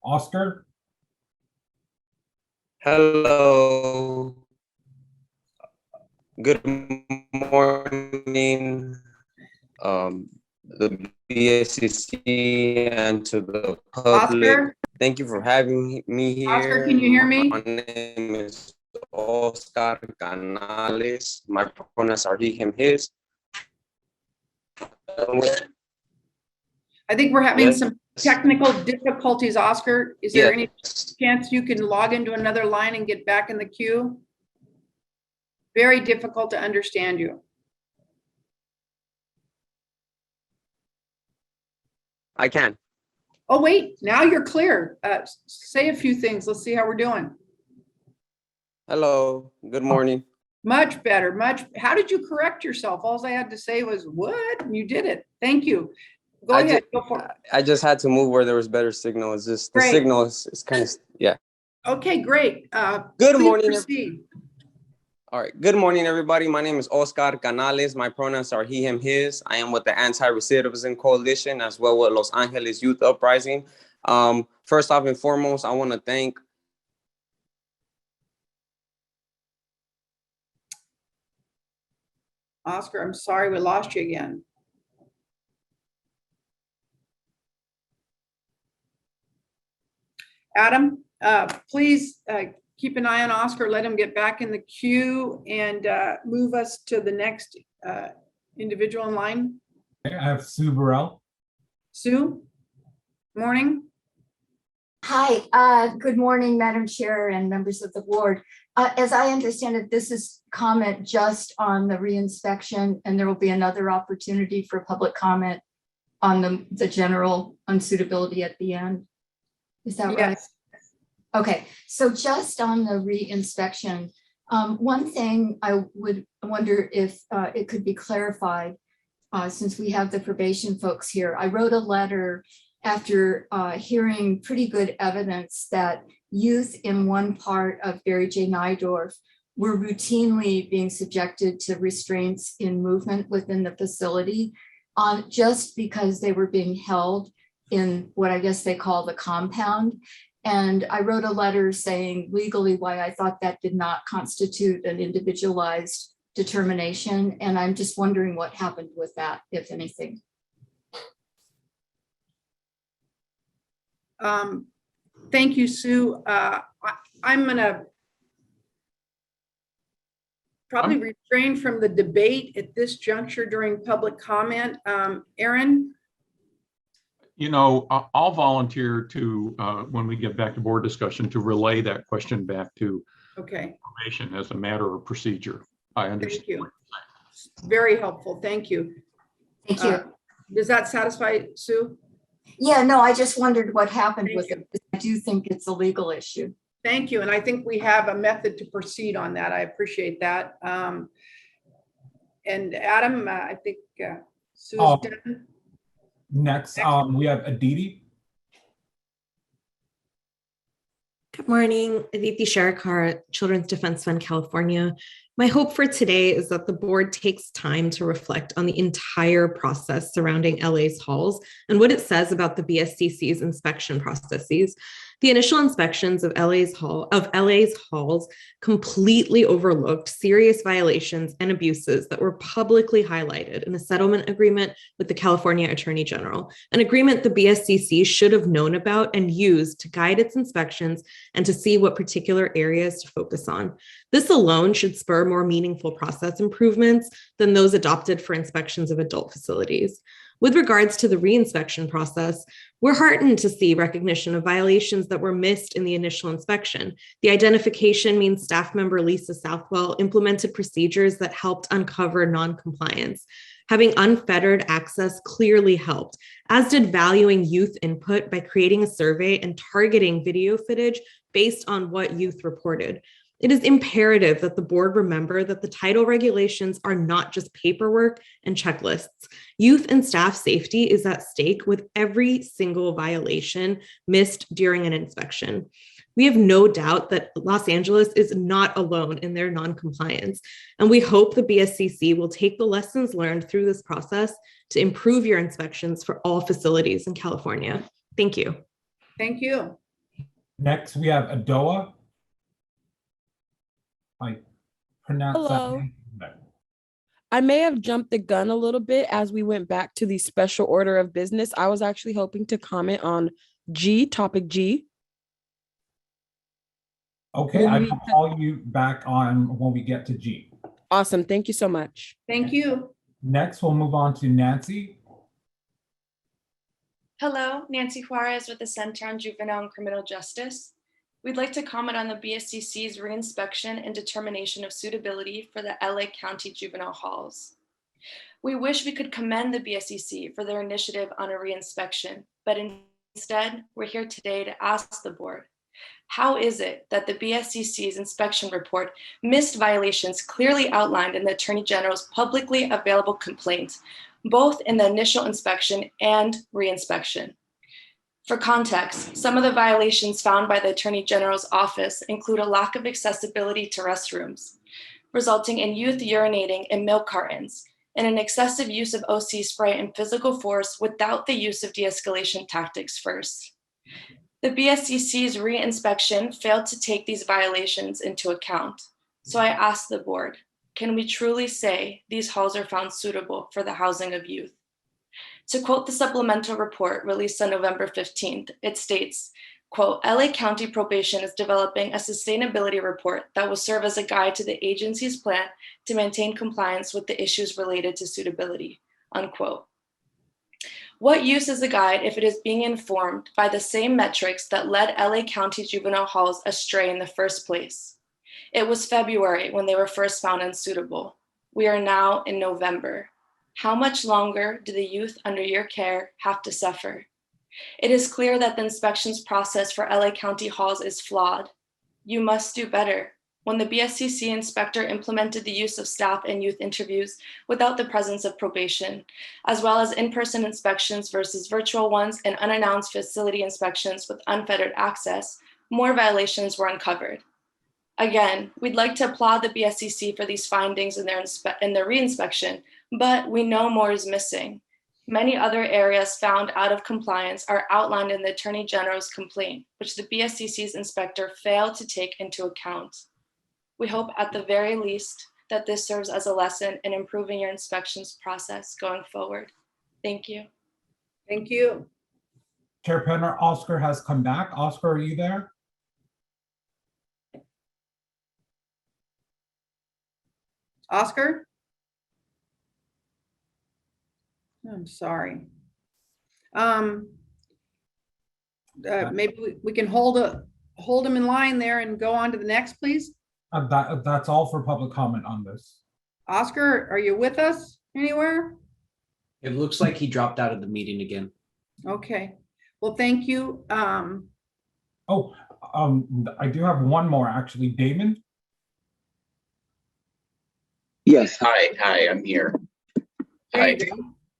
Oscar? Hello. Good morning, the BSCC and to the public. Oscar? Thank you for having me here. Oscar, can you hear me? My name is Oscar Canales. My pronouns are he, him, his. I think we're having Yes. some technical difficulties, Oscar. Is there any Yes. chance you can log into another line and get back in the queue? Very difficult to understand you. I can. Oh, wait, now you're clear. Say a few things. Let's see how we're doing. Hello, good morning. Much better, how did you correct yourself? All I had to say was, what? And you did it. Thank you. Go ahead, go for it. I just had to move where there was better signal. It's just the Great. signal is kind of, yeah. Okay, great. Good Please morning. proceed. All right. Good morning, everybody. My name is Oscar Canales. My pronouns are he, him, his. I am with the Anti-Recidivism Coalition as well with Los Angeles Youth Uprising. First off and foremost, I want to thank Oscar, I'm sorry we lost you again. Adam, please keep an eye on Oscar, let him get back in the queue and move us to the next individual in line. Okay, I have Sue Burrell. Sue, morning. Hi, good morning, Madam Chair and members of the board. As I understand it, this is comment just on the reinspection, and there will be another opportunity for public comment on the general unsuitability at the end. Is that right? Yes. Okay, so just on the reinspection, one thing I would wonder if it could be clarified, since we have the probation folks here. I wrote a letter after hearing pretty good evidence that youth in one part of Barry J. Najdorf were routinely being subjected to restraints in movement within the facility just because they were being held in what I guess they call the compound. And I wrote a letter saying legally why I thought that did not constitute an individualized determination. And I'm just wondering what happened with that, if anything. Thank you, Sue. I'm gonna probably refrain from the debate at this juncture during public comment. Aaron? You know, I'll volunteer to, when we get back to board discussion, to relay that question back to probation as a matter of procedure. I understand. Thank you. Very helpful. Thank you. Thank you. Does that satisfy Sue? Yeah, no, I just wondered what happened with it. I do think it's a legal issue. Thank you. And I think we have a method to proceed on that. I appreciate that. And Adam, I think Sue's done. Next, we have Aditi. Good morning, Aditi Sharakar, Children's Defense Fund, California. My hope for today is that the board takes time to reflect on the entire process surrounding LA's halls and what it says about the BSCC's inspection processes. The initial inspections of LA's halls completely overlooked serious violations and abuses that were publicly highlighted in a settlement agreement with the California Attorney General, an agreement the BSCC should have known about and used to guide its inspections and to see what particular areas to focus on. This alone should spur more meaningful process improvements than those adopted for inspections of adult facilities. With regards to the reinspection process, we're heartened to see recognition of violations that were missed in the initial inspection. The identification means staff member Lisa Southwell implemented procedures that helped uncover non-compliance. Having unfettered access clearly helped, as did valuing youth input by creating a survey and targeting video footage based on what youth reported. It is imperative that the board remember that the title regulations are not just paperwork and checklists. Youth and staff safety is at stake with every single violation missed during an inspection. We have no doubt that Los Angeles is not alone in their non-compliance, and we hope the BSCC will take the lessons learned through this process to improve your inspections for all facilities in California. Thank you. Thank you. Next, we have Adoa. I pronounce Hello. that. I may have jumped the gun a little bit as we went back to the special order of business. I was actually hoping to comment on G, topic G. Okay, I can call you back on when we get to G. Awesome. Thank you so much. Thank you. Next, we'll move on to Nancy. Hello, Nancy Juarez with the Center on Juvenile and Criminal Justice. We'd like to comment on the BSCC's reinspection and determination of suitability for the LA County Juvenile Halls. We wish we could commend the BSCC for their initiative on a reinspection, but instead, we're here today to ask the board, how is it that the BSCC's inspection report missed violations clearly outlined in the Attorney General's publicly available complaint, both in the initial inspection and reinspection? For context, some of the violations found by the Attorney General's office include a lack of accessibility to restrooms, resulting in youth urinating in milk cartons, and an excessive use of OC spray and physical force without the use of de-escalation tactics first. The BSCC's re-inspection failed to take these violations into account. So I asked the board, can we truly say these halls are found suitable for the housing of youth? To quote the supplemental report released on November 15th, it states, quote, LA County Probation is developing a sustainability report that will serve as a guide to the agency's plan to maintain compliance with the issues related to suitability, unquote. What use is a guide if it is being informed by the same metrics that led LA County juvenile halls astray in the first place? It was February when they were first found unsuitable. We are now in November. How much longer do the youth under your care have to suffer? It is clear that the inspections process for LA County halls is flawed. You must do better. When the BSCC inspector implemented the use of staff and youth interviews without the presence of probation, as well as in-person inspections versus virtual ones and unannounced facility inspections with unfettered access, more violations were uncovered. Again, we'd like to applaud the BSCC for these findings in their reinspection, but we know more is missing. Many other areas found out of compliance are outlined in the Attorney General's complaint, which the BSCC's inspector failed to take into account. We hope at the very least that this serves as a lesson in improving your inspections process going forward. Thank you. Thank you. Chair Penner, Oscar has come back. Oscar, are you there? Oscar? I'm sorry. Maybe we can hold him in line there and go on to the next, please. That's all for public comment on this. Oscar, are you with us anywhere? It looks like he dropped out of the meeting again. Okay. Well, thank you. I do have one more actually. Damon? Yes, hi, I'm here. Hi.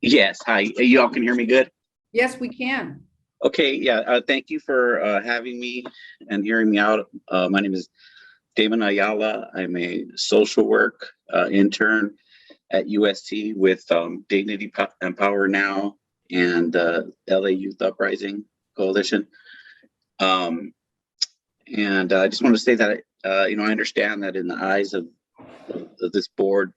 Yes, hi. You all can hear me good? Yes, we can. Okay, yeah, thank you for having me and hearing me out. My name is Damon Ayala. I'm a social work intern at USC with Dignity Empower Now and LA Youth Uprising Coalition. And I just want to say that, I understand that in the eyes of this board,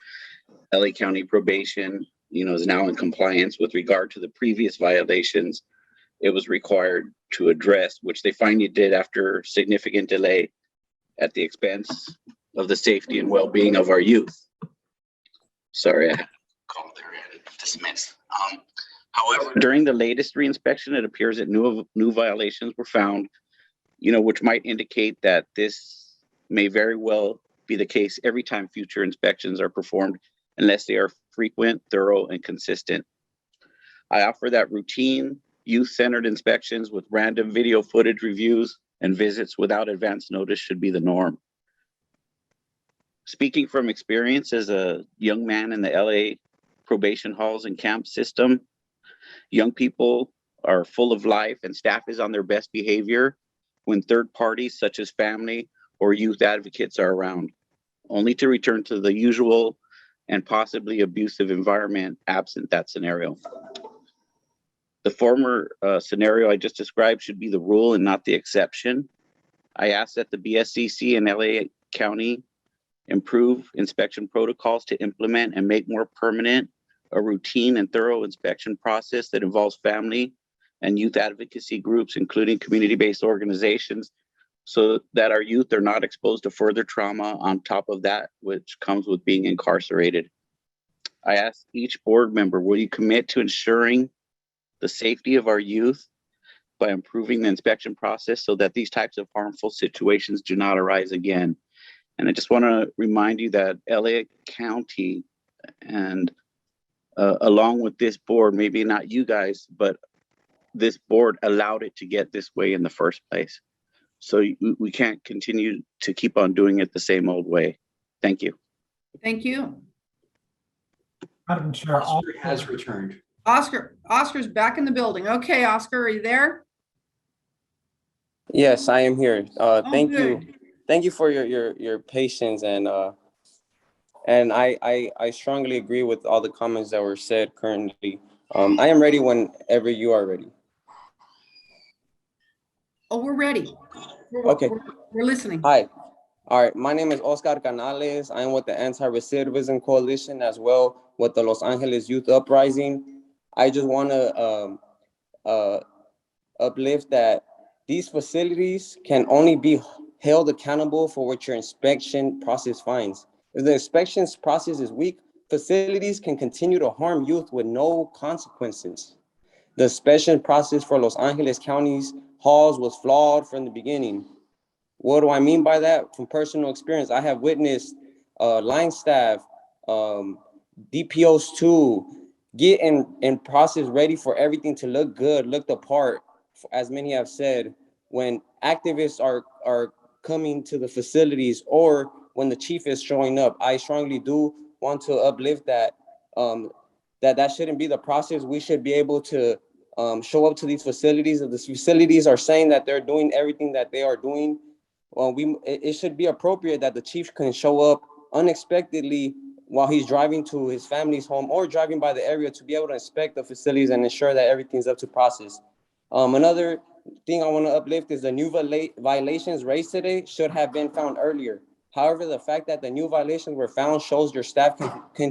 LA County Probation, is now in compliance with regard to the previous violations it was required to address, which they finally did after significant delay at the expense of the safety and well-being of our youth. Sorry, I had a call there, I had to dismiss. However, during the latest reinspection, it appears that new violations were found, which might indicate that this may very well be the case every time future inspections are performed, unless they are frequent, thorough, and consistent. I offer that routine, youth-centered inspections with random video footage reviews and visits without advance notice should be the norm. Speaking from experience as a young man in the LA probation halls and camp system, young people are full of life and staff is on their best behavior when third parties such as family or youth advocates are around, only to return to the usual and possibly abusive environment absent that scenario. The former scenario I just described should be the rule and not the exception. I ask that the BSCC and LA County improve inspection protocols to implement and make more permanent a routine and thorough inspection process that involves family and youth advocacy groups, including community-based organizations, so that our youth are not exposed to further trauma on top of that which comes with being incarcerated. I ask each board member, will you commit to ensuring the safety of our youth by improving the inspection process so that these types of harmful situations do not arise again? And I just want to remind you that LA County and along with this board, maybe not you guys, but this board allowed it to get this way in the first place. So we can't continue to keep on doing it the same old way. Thank you. Thank you. Madam Chair, Oscar has returned. Oscar's back in the building. Okay, Oscar, are you there? Yes, I am here. Thank you. Good. Thank you for your patience, and I strongly agree with all the comments that were said currently. I am ready whenever you are ready. Oh, we're ready. Okay. We're listening. Hi. All right. My name is Oscar Canales. I am with the Anti-Recidivism Coalition as well with the Los Angeles Youth Uprising. I just want to uplift that these facilities can only be held accountable for what your inspection process finds. If the inspection process is weak, facilities can continue to harm youth with no consequences. The inspection process for Los Angeles County's halls was flawed from the beginning. What do I mean by that? From personal experience, I have witnessed line staff, DPOs too, get in process ready for everything to look good, look the part, as many have said, when activists are coming to the facilities or when the chief is showing up. I strongly do want to uplift that, that shouldn't be the process. We should be able to show up to these facilities. If the facilities are saying that they're doing everything that they are doing, well, it should be appropriate that the chief can show up unexpectedly while he's driving to his family's home or driving by the area to be able to inspect the facilities and ensure that everything's up to process. Another thing I want to uplift is the new violations raised today should have been found earlier. However, the fact that the new violations were found shows your staff can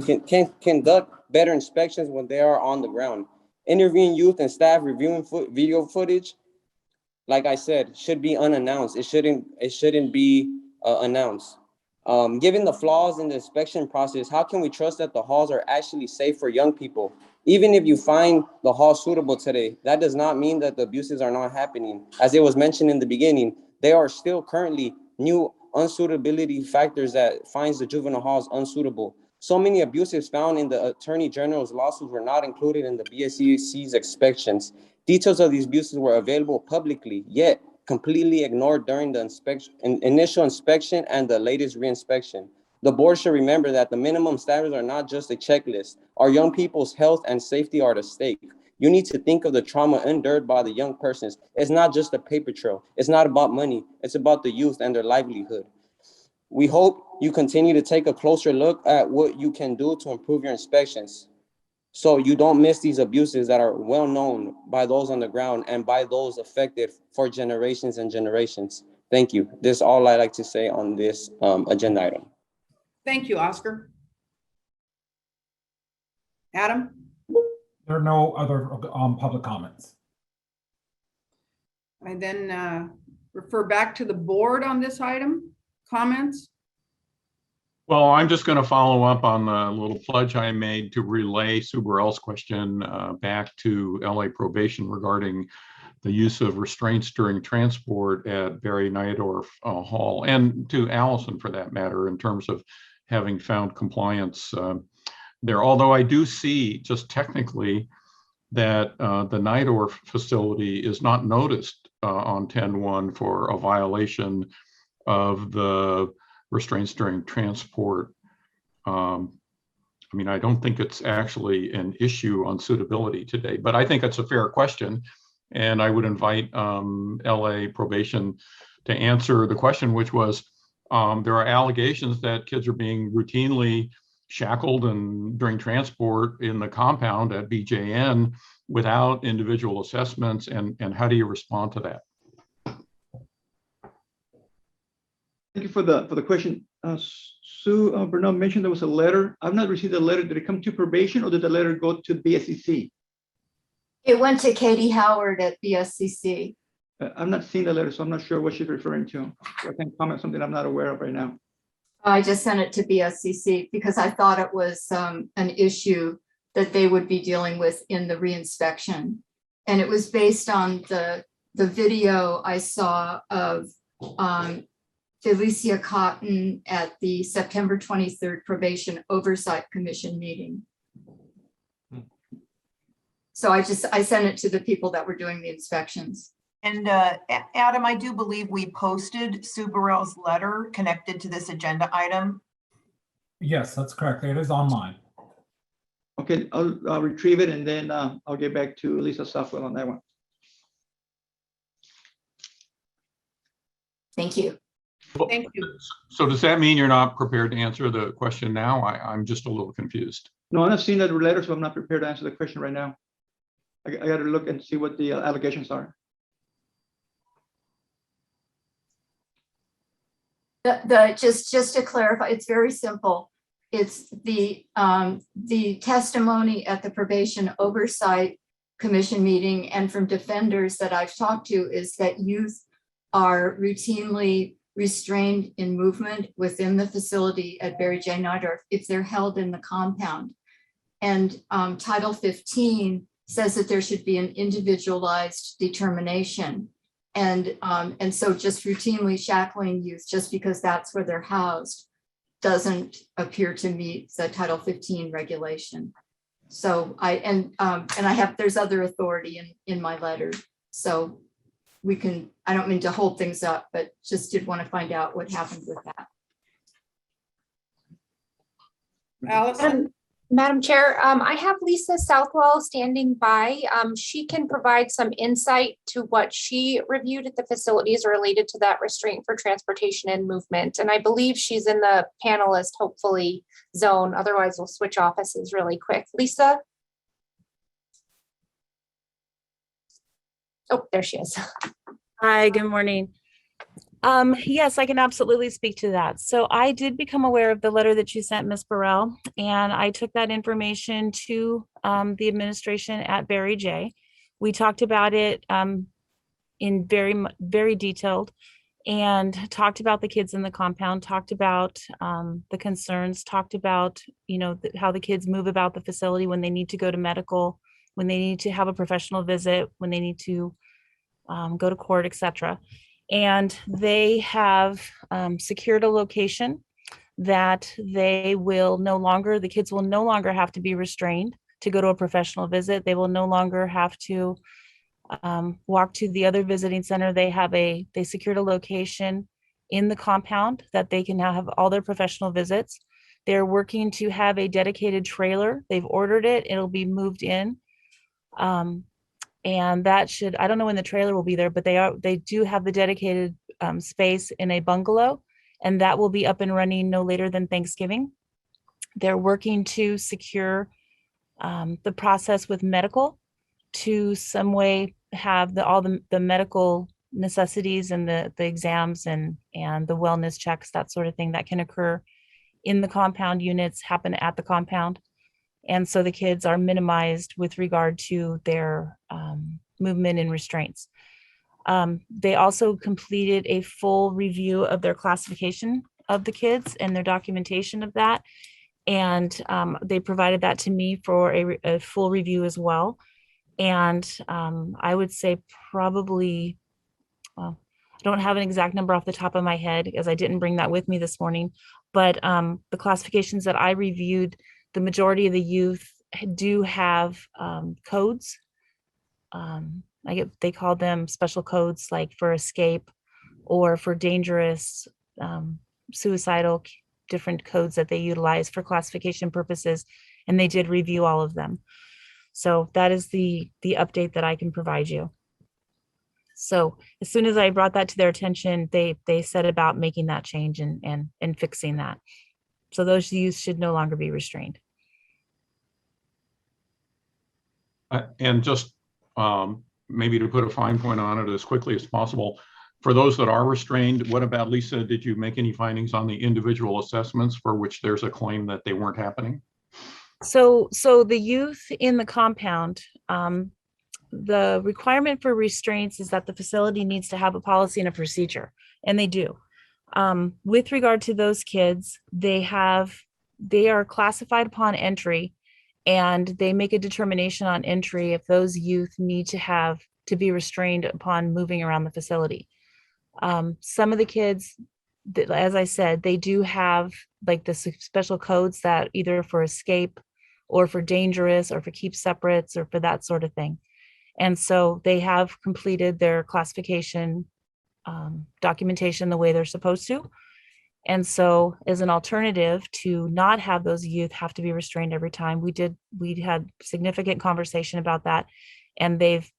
conduct better inspections when they are on the ground. Interviewing youth and staff reviewing video footage, like I said, should be unannounced. It shouldn't be announced. Given the flaws in the inspection process, how can we trust that the halls are actually safe for young people? Even if you find the hall suitable today, that does not mean that the abuses are not happening. As it was mentioned in the beginning, there are still currently new unsuitability factors that finds the juvenile halls unsuitable. So many abuses found in the Attorney General's lawsuits were not included in the BSCC's inspections. Details of these abuses were available publicly, yet completely ignored during the initial inspection and the latest reinspection. The board should remember that the minimum standards are not just a checklist. Our young people's health and safety are at stake. You need to think of the trauma endured by the young persons. It's not just a paper trail. It's not about money. It's about the youth and their livelihood. We hope you continue to take a closer look at what you can do to improve your inspections so you don't miss these abuses that are well known by those on the ground and by those affected for generations and generations. Thank you. This is all I'd like to say on this agenda item. Thank you, Oscar. Adam? There are no other public comments. I then refer back to the board on this item. Comments? Well, I'm just going to follow up on the little pledge I made to relay Sue Burrell's question back to LA Probation regarding the use of restraints during transport at Barry Najdorf Hall, and to Allison for that matter, in terms of having found compliance there. Although I do see just technically that the Najdorf facility is not noticed on 10-1 for a violation of the restraints during transport. I mean, I don't think it's actually an issue on suitability today, but I think it's a fair question. And I would invite LA Probation to answer the question, which was, there are allegations that kids are being routinely shackled and during transport in the compound at BJN without individual assessments, and how do you respond to that? Thank you for the question. Sue Bernal mentioned there was a letter. I've not received a letter. Did it come to probation or did the letter go to BSCC? It went to Katie Howard at BSCC. I'm not seeing the letter, so I'm not sure what she's referring to. So I can comment something I'm not aware of right now. I just sent it to BSCC because I thought it was an issue that they would be dealing with in the reinspection. And it was based on the video I saw of Felicia Cotton at the September 23rd Probation Oversight Commission meeting. So I sent it to the people that were doing the inspections. And Adam, I do believe we posted Sue Burrell's letter connected to this agenda item. Yes, that's correct. It is online. Okay, I'll retrieve it and then I'll get back to Lisa Softwell on that one. Thank you. Thank you. So does that mean you're not prepared to answer the question now? I'm just a little confused. No, I've seen that letter, so I'm not prepared to answer the question right now. I got to look and see what the allegations are. Just to clarify, it's very simple. It's the testimony at the Probation Oversight Commission meeting and from defenders that I've talked to is that youth are routinely restrained in movement within the facility at Barry J. Najdorf if they're held in the compound. And Title 15 says that there should be an individualized determination. And so just routinely shackling youth just because that's where they're housed doesn't appear to meet the Title 15 regulation. So there's other authority in my letter. So we can, I don't mean to hold things up, but just did want to find out what happened with that. Allison? Madam Chair, I have Lisa Southwell standing by. She can provide some insight to what she reviewed at the facilities related to that restraint for transportation and movement. And I believe she's in the panelist, hopefully, zone. Otherwise, we'll switch offices really quick. Lisa? Oh, there she is. Hi, good morning. Yes, I can absolutely speak to that. So I did become aware of the letter that you sent, Ms. Burrell, and I took that information to the administration at Barry J. We talked about it in very detailed and talked about the kids in the compound, talked about the concerns, talked about, how the kids move about the facility when they need to go to medical, when they need to have a professional visit, when they need to go to court, etc. And they have secured a location that the kids will no longer have to be restrained to go to a professional visit. They will no longer have to walk to the other visiting center. They secured a location in the compound that they can now have all their professional visits. They're working to have a dedicated trailer. They've ordered it. It'll be moved in. And that should, I don't know when the trailer will be there, but they do have the dedicated space in a bungalow, and that will be up and running no later than Thanksgiving. They're working to secure the process with medical to some way have all the medical necessities and the exams and the wellness checks, that sort of thing that can occur in the compound units happen at the compound. And so the kids are minimized with regard to their movement and restraints. They also completed a full review of their classification of the kids and their documentation of that. And they provided that to me for a full review as well. And I would say probably, I don't have an exact number off the top of my head because I didn't bring that with me this morning, but the classifications that I reviewed, the majority of the youth do have codes. They call them special codes, like for escape or for dangerous, suicidal, different codes that they utilize for classification purposes. And they did review all of them. So that is the update that I can provide you. So as soon as I brought that to their attention, they set about making that change and fixing that. So those youth should no longer be restrained. And just maybe to put a fine point on it as quickly as possible, For those that are restrained, what about, Lisa, did you make any findings on the individual assessments for which there's a claim that they weren't happening? So the youth in the compound, the requirement for restraints is that the facility needs to have a policy and a procedure, and they do. With regard to those kids, they are classified upon entry, and they make a determination on entry if those youth need to be restrained upon moving around the facility. Some of the kids, as I said, they do have like the special codes that either for escape or for dangerous or for keep separates or for that sort of thing. And so they have completed their classification documentation the way they're supposed to. And so as an alternative to not have those youth have to be restrained every time, we had significant conversation about that. And they've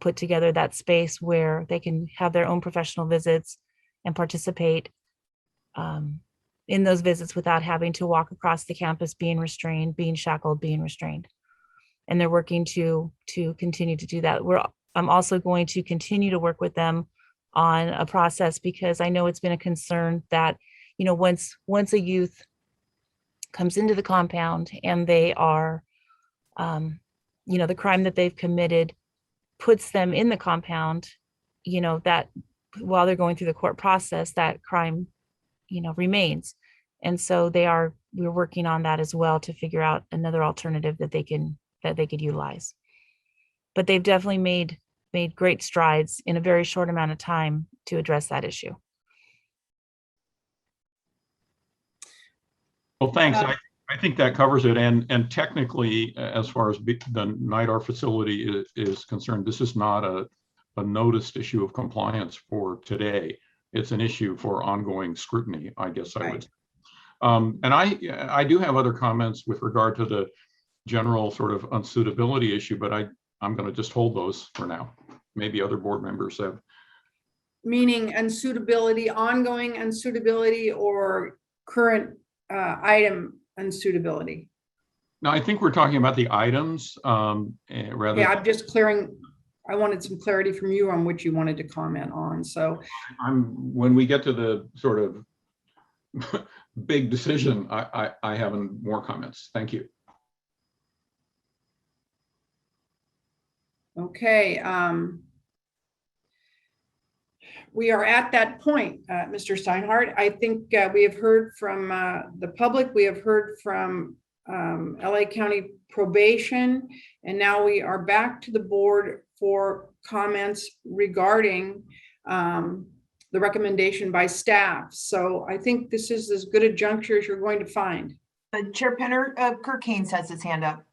put together that space where they can have their own professional visits and participate in those visits without having to walk across the campus being restrained, being shackled, being restrained. And they're working to continue to do that. I'm also going to continue to work with them on a process, because I know it's been a concern that, once a youth comes into the compound and they are, the crime that they've committed puts them in the compound, that while they're going through the court process, that crime, remains. And so we're working on that as well to figure out another alternative that they could utilize. But they've definitely made great strides in a very short amount of time to address that issue. Well, thanks. I think that covers it. And technically, as far as the Najdorf facility is concerned, this is not a noticed issue of compliance for today. It's an issue for ongoing scrutiny, I guess I would. And I do have other comments with regard to the general sort of unsuitability issue, but I'm going to just hold those for now. Maybe other board members have. Meaning unsuitability, ongoing unsuitability, or current item unsuitability? No, I think we're talking about the items rather. Yeah, I'm just clearing. I wanted some clarity from you on what you wanted to comment on. So when we get to the sort of big decision, I have more comments. Thank you. Okay. We are at that point, Mr. Steinhardt. I think we have heard from the public. We have heard from LA County Probation, and now we are back to the board for comments regarding the recommendation by staff. So I think this is as good a juncture as you're going to find. Chair Penner, Kirk Haynes has his hand up.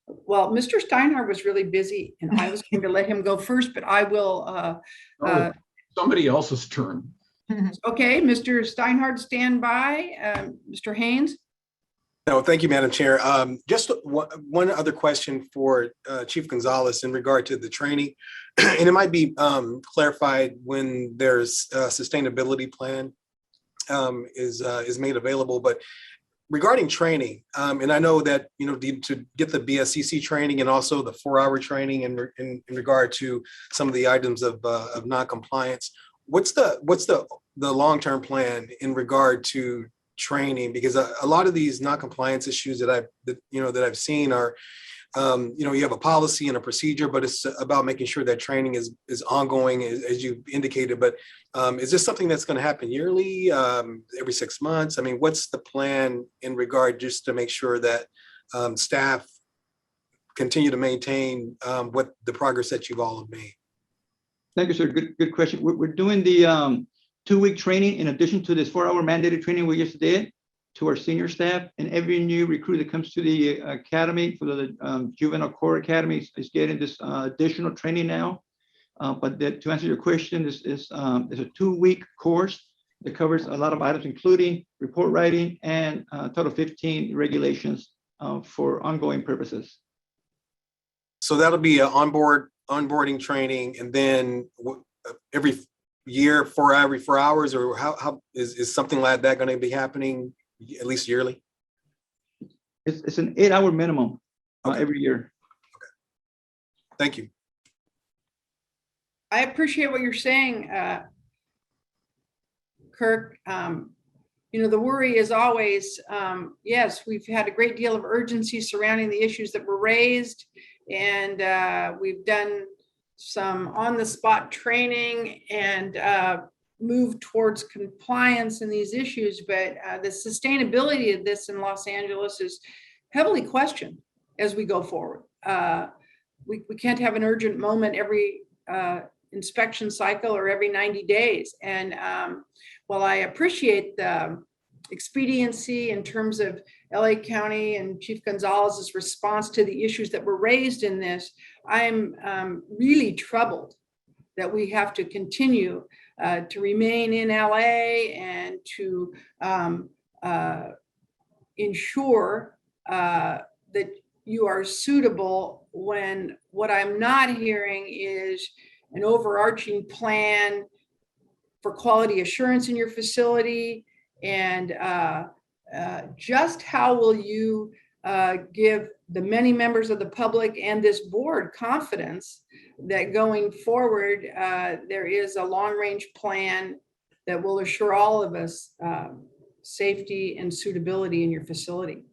Well, Mr. Steinhardt was really busy, and I was going to let him go first, but I will. Somebody else's turn. Okay, Mr. Steinhardt, stand by. Mr. Haynes. No, thank you, Madam Chair. Just one other question for Chief Gonzalez in regard to the training, and it might be clarified when there's a sustainability plan is made available. But regarding training, and I know that to get the BSCC training and also the 4-hour training in regard to some of the items of non-compliance, what's the long-term plan in regard to training? Because a lot of these non-compliance issues that I've seen are, you have a policy and a procedure, but it's about making sure that training is ongoing, as you indicated. But is this something that's going to happen yearly, every 6 months? I mean, what's the plan in regard just to make sure that staff continue to maintain what the progress that you've all have made? Thank you, sir. Good question. We're doing the 2-week training in addition to this 4-hour mandated training we just did to our senior staff, and every new recruit that comes to the academy for the juvenile core academy is getting this additional training now. But to answer your question, this is a 2-week course that covers a lot of items, including report writing and Title 15 regulations for ongoing purposes. So that'll be an onboarding training, and then every year every 4 hours, or how is something like that going to be happening at least yearly? It's an 8-hour minimum every year. Okay. Thank you. I appreciate what you're saying, Kirk. You know, the worry is always, yes, we've had a great deal of urgency surrounding the issues that were raised, and we've done some on-the-spot training and moved towards compliance in these issues, but the sustainability of this in Los Angeles is heavily questioned as we go forward. We can't have an urgent moment every inspection cycle or every 90 days. And while I appreciate the expediency in terms of LA County and Chief Gonzalez's response to the issues that were raised in this, I'm really troubled that we have to continue to remain in LA and to ensure that you are suitable, when what I'm not hearing is an overarching plan for quality assurance in your facility. And just how will you give the many members of the public and this board confidence that going forward, there is a long-range plan that will assure all of us safety and suitability in your facility?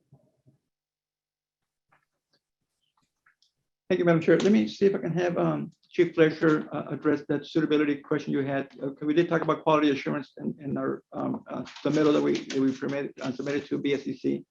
Thank you, Madam Chair. Let me see if I can have Chief Fleischer address that suitability question you had. We did talk about quality assurance in our submittal that we submitted to BSCC.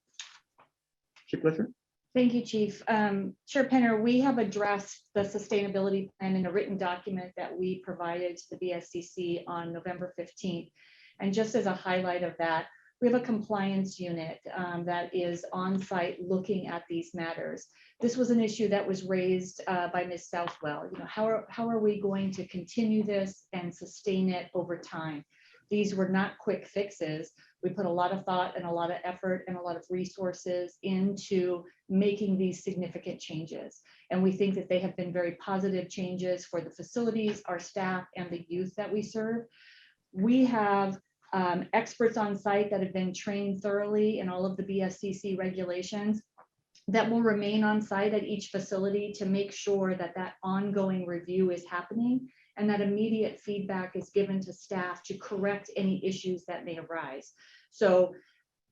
Chief Fleischer. Thank you, Chief. Chair Penner, we have addressed the sustainability plan in a written document that we provided to the BSCC on November 15th. And just as a highlight of that, we have a compliance unit that is on site looking at these matters. This was an issue that was raised by Ms. Southwell. You know, how are we going to continue this and sustain it over time? These were not quick fixes. We put a lot of thought and a lot of effort and a lot of resources into making these significant changes. And we think that they have been very positive changes for the facilities, our staff, and the youth that we serve. We have experts on site that have been trained thoroughly in all of the BSCC regulations that will remain on site at each facility to make sure that that ongoing review is happening and that immediate feedback is given to staff to correct any issues that may arise. So,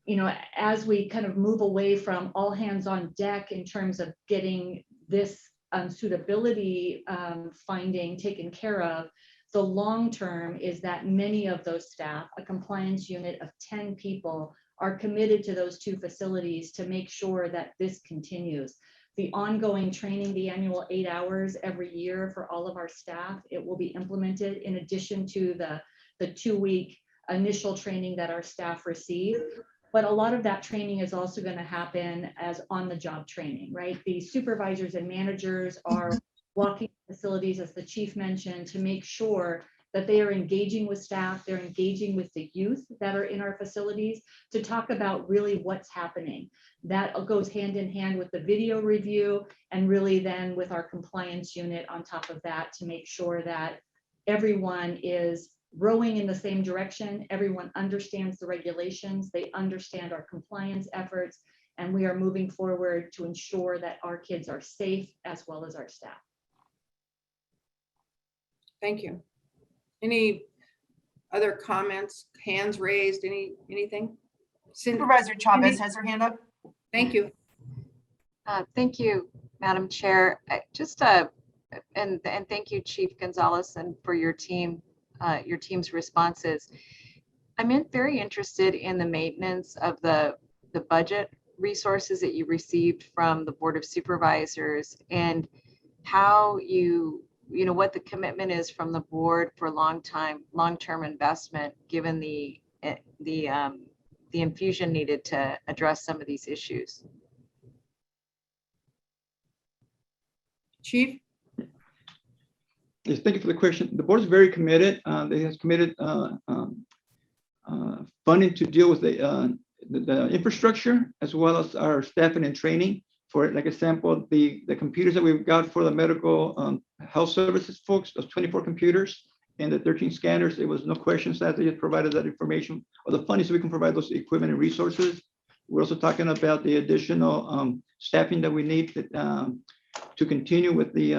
you know, as we kind of move away from all hands on deck in terms of getting this suitability finding taken care of, the long term is that many of those staff, a compliance unit of 10 people, are committed to those two facilities to make sure that this continues. The ongoing training, the annual 8 hours every year for all of our staff, it will be implemented in addition to the 2-week initial training that our staff receive. But a lot of that training is also going to happen as on-the-job training, right? The supervisors and managers are walking facilities, as the chief mentioned, to make sure that they are engaging with staff, they're engaging with the youth that are in our facilities to talk about really what's happening. That goes hand in hand with the video review and really then with our compliance unit on top of that to make sure that everyone is rowing in the same direction, everyone understands the regulations, they understand our compliance efforts, and we are moving forward to ensure that our kids are safe as well as our staff. Thank you. Any other comments, hands raised, anything? Supervisor Chavez has her hand up. Thank you. Thank you, Madam Chair. And thank you, Chief Gonzalez, and for your team's responses. I'm very interested in the maintenance of the budget resources that you received from the Board of Supervisors and how what the commitment is from the board for long-term investment, given the infusion needed to address some of these issues. Chief? Yes, thank you for the question. The board is very committed. They has committed funding to deal with the infrastructure as well as our staffing and training. For like example, the computers that we've got for the medical health services folks, those 24 computers and the 13 scanners, there was no questions that they had provided that information or the funding so we can provide those equipment and resources. We're also talking about the additional staffing that we need to continue with the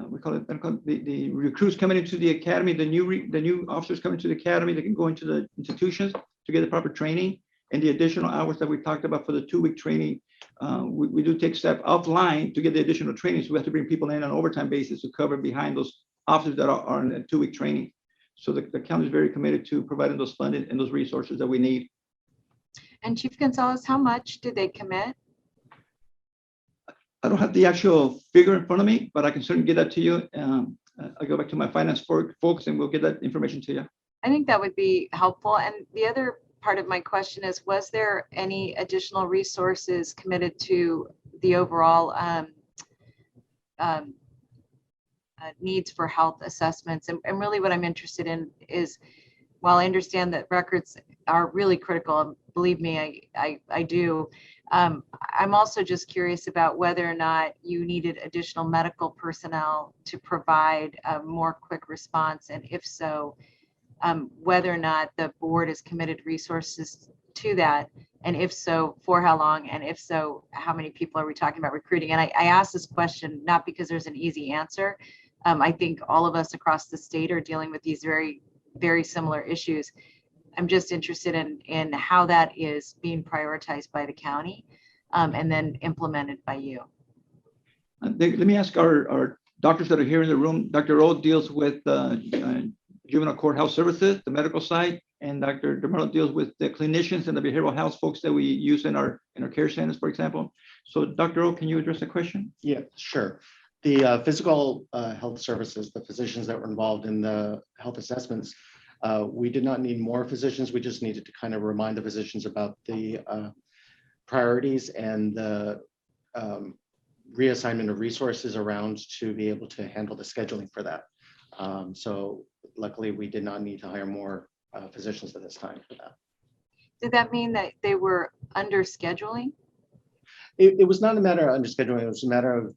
we call it the recruits coming into the academy, the new officers coming to the academy, they can go into the institutions to get the proper training, and the additional hours that we talked about for the 2-week training. We do take staff offline to get the additional training. So we have to bring people in on an overtime basis to cover behind those officers that are in a 2-week training. So the county is very committed to providing those funding and those resources that we need. And Chief Gonzalez, how much did they commit? I don't have the actual figure in front of me, but I can certainly get that to you. I'll go back to my finance folks and we'll get that information to you. I think that would be helpful. And the other part of my question is, was there any additional resources committed to the overall needs for health assessments? And really what I'm interested in is, while I understand that records are really critical, believe me, I do, I'm also just curious about whether or not you needed additional medical personnel to provide a more quick response, and if so, whether or not the board is committed resources to that, and if so, for how long, and if so, how many people are we talking about recruiting? And I ask this question not because there's an easy answer. I think all of us across the state are dealing with these very, very similar issues. I'm just interested in how that is being prioritized by the county and then implemented by you. Let me ask our doctors that are here in the room. Dr. O deals with juvenile court health services, the medical side, and Dr. DeMello deals with the clinicians and the behavioral health folks that we use in our care centers, for example. So Dr. O, can you address the question? Yeah, sure. The physical health services, the physicians that were involved in the health assessments, we did not need more physicians. We just needed to kind of remind the physicians about the priorities and the reassignment of resources around to be able to handle the scheduling for that. So luckily, we did not need to hire more physicians at this time for that. Did that mean that they were under scheduling? It was not a matter of under scheduling. It was a matter of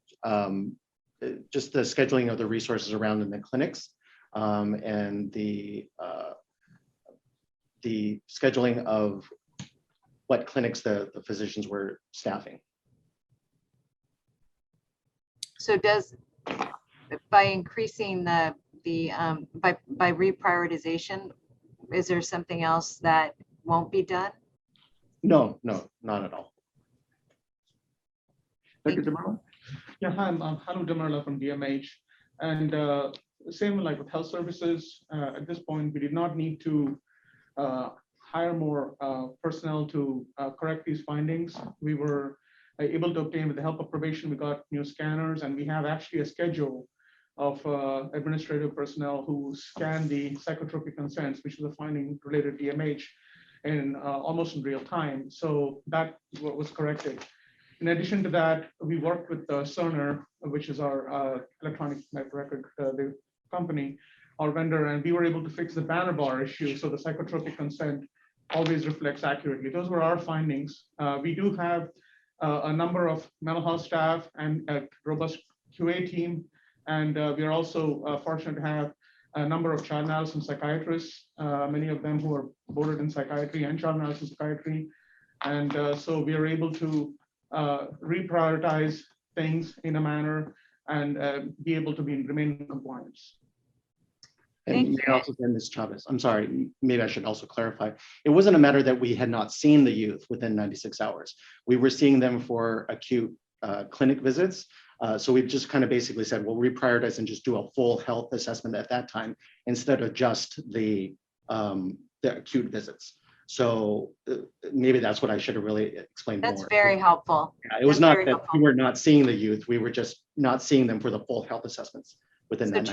just the scheduling of the resources around in the clinics and the scheduling of what clinics the physicians were staffing. So does, by increasing by reprioritization, is there something else that won't be done? No, not at all. Dr. DeMello? Yeah, hi, I'm Hanu Demerla from DMH. And same like with health services, at this point, we did not need to hire more personnel to correct these findings. We were able to obtain, with the help of probation, we got new scanners, and we have actually a schedule of administrative personnel who scan the psychotropic consents, which is a finding related to DMH, in almost in real time. So that was corrected. In addition to that, we worked with Cerner, which is our electronic record, the company, our vendor, and we were able to fix the banner bar issue. So the psychotropic consent always reflects accurately. Those were our findings. We do have a number of mental health staff and a robust QA team. And we are also fortunate to have a number of child analysis psychiatrists, many of them who are boarded in psychiatry and child analysis psychiatry. And so we are able to reprioritize things in a manner and be able to remain in compliance. And also then, Ms. Chavez, I'm sorry, maybe I should also clarify. It wasn't a matter that we had not seen the youth within 96 hours. We were seeing them for acute clinic visits. So we've just kind of basically said, we'll reprioritize and just do a full health assessment at that time instead of just the acute visits. So maybe that's what I should have really explained more. That's very helpful. Yeah, it was not that we were not seeing the youth. We were just not seeing them for the full health assessments within So that.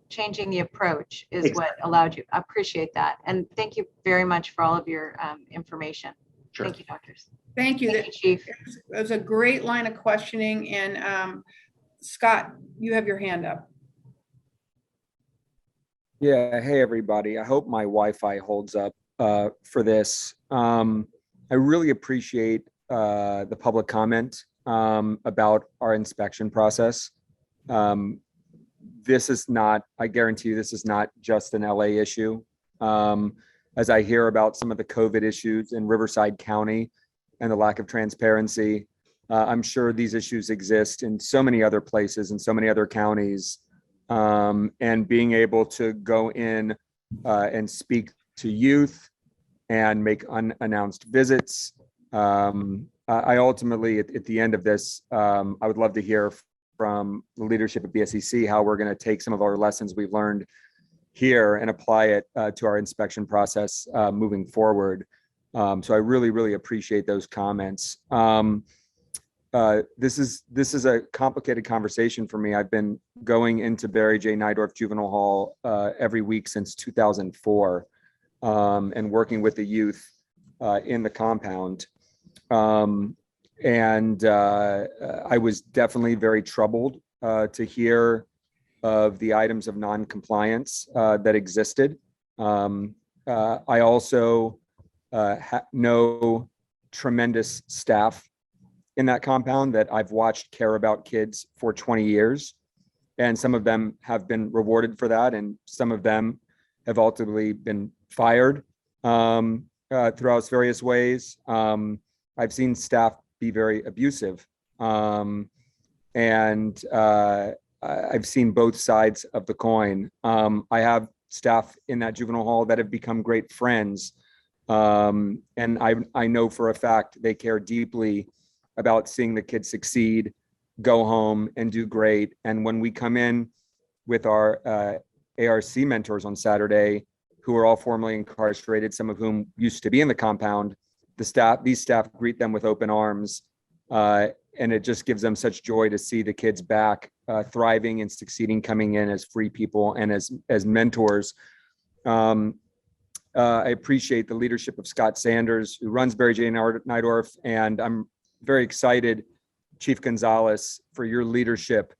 changing the approach is what allowed you. I appreciate that. And thank you very much for all of your information. Sure. Thank you, doctors. Thank you. Thank you, Chief. It was a great line of questioning. And Scott, you have your hand up. Yeah, hey everybody. I hope my Wi-Fi holds up for this. I really appreciate the public comment about our inspection process. This is not, I guarantee you, this is not just an LA issue. As I hear about some of the COVID issues in Riverside County and the lack of transparency, I'm sure these issues exist in so many other places and so many other counties. and being able to go in and speak to youth and make unannounced visits. I ultimately, at the end of this, I would love to hear from the leadership at BSCC how we're going to take some of our lessons we've learned here and apply it to our inspection process moving forward. So I really, really appreciate those comments. This is a complicated conversation for me. I've been going into Barry J. Najdorf Juvenile Hall every week since 2004 and working with the youth in the compound. I was definitely very troubled to hear of the items of non-compliance that existed. I also know tremendous staff in that compound that I've watched care about kids for 20 years. And some of them have been rewarded for that. And some of them have ultimately been fired throughout various ways. I've seen staff be very abusive. I've seen both sides of the coin. I have staff in that juvenile hall that have become great friends. And I know for a fact they care deeply about seeing the kids succeed, go home and do great. And when we come in with our ARC mentors on Saturday, who are all formerly incarcerated, some of whom used to be in the compound, these staff greet them with open arms. And it just gives them such joy to see the kids back thriving and succeeding, coming in as free people and as mentors. I appreciate the leadership of Scott Sanders, who runs Barry J. Najdorf, and I'm very excited, Chief Gonzalez, for your leadership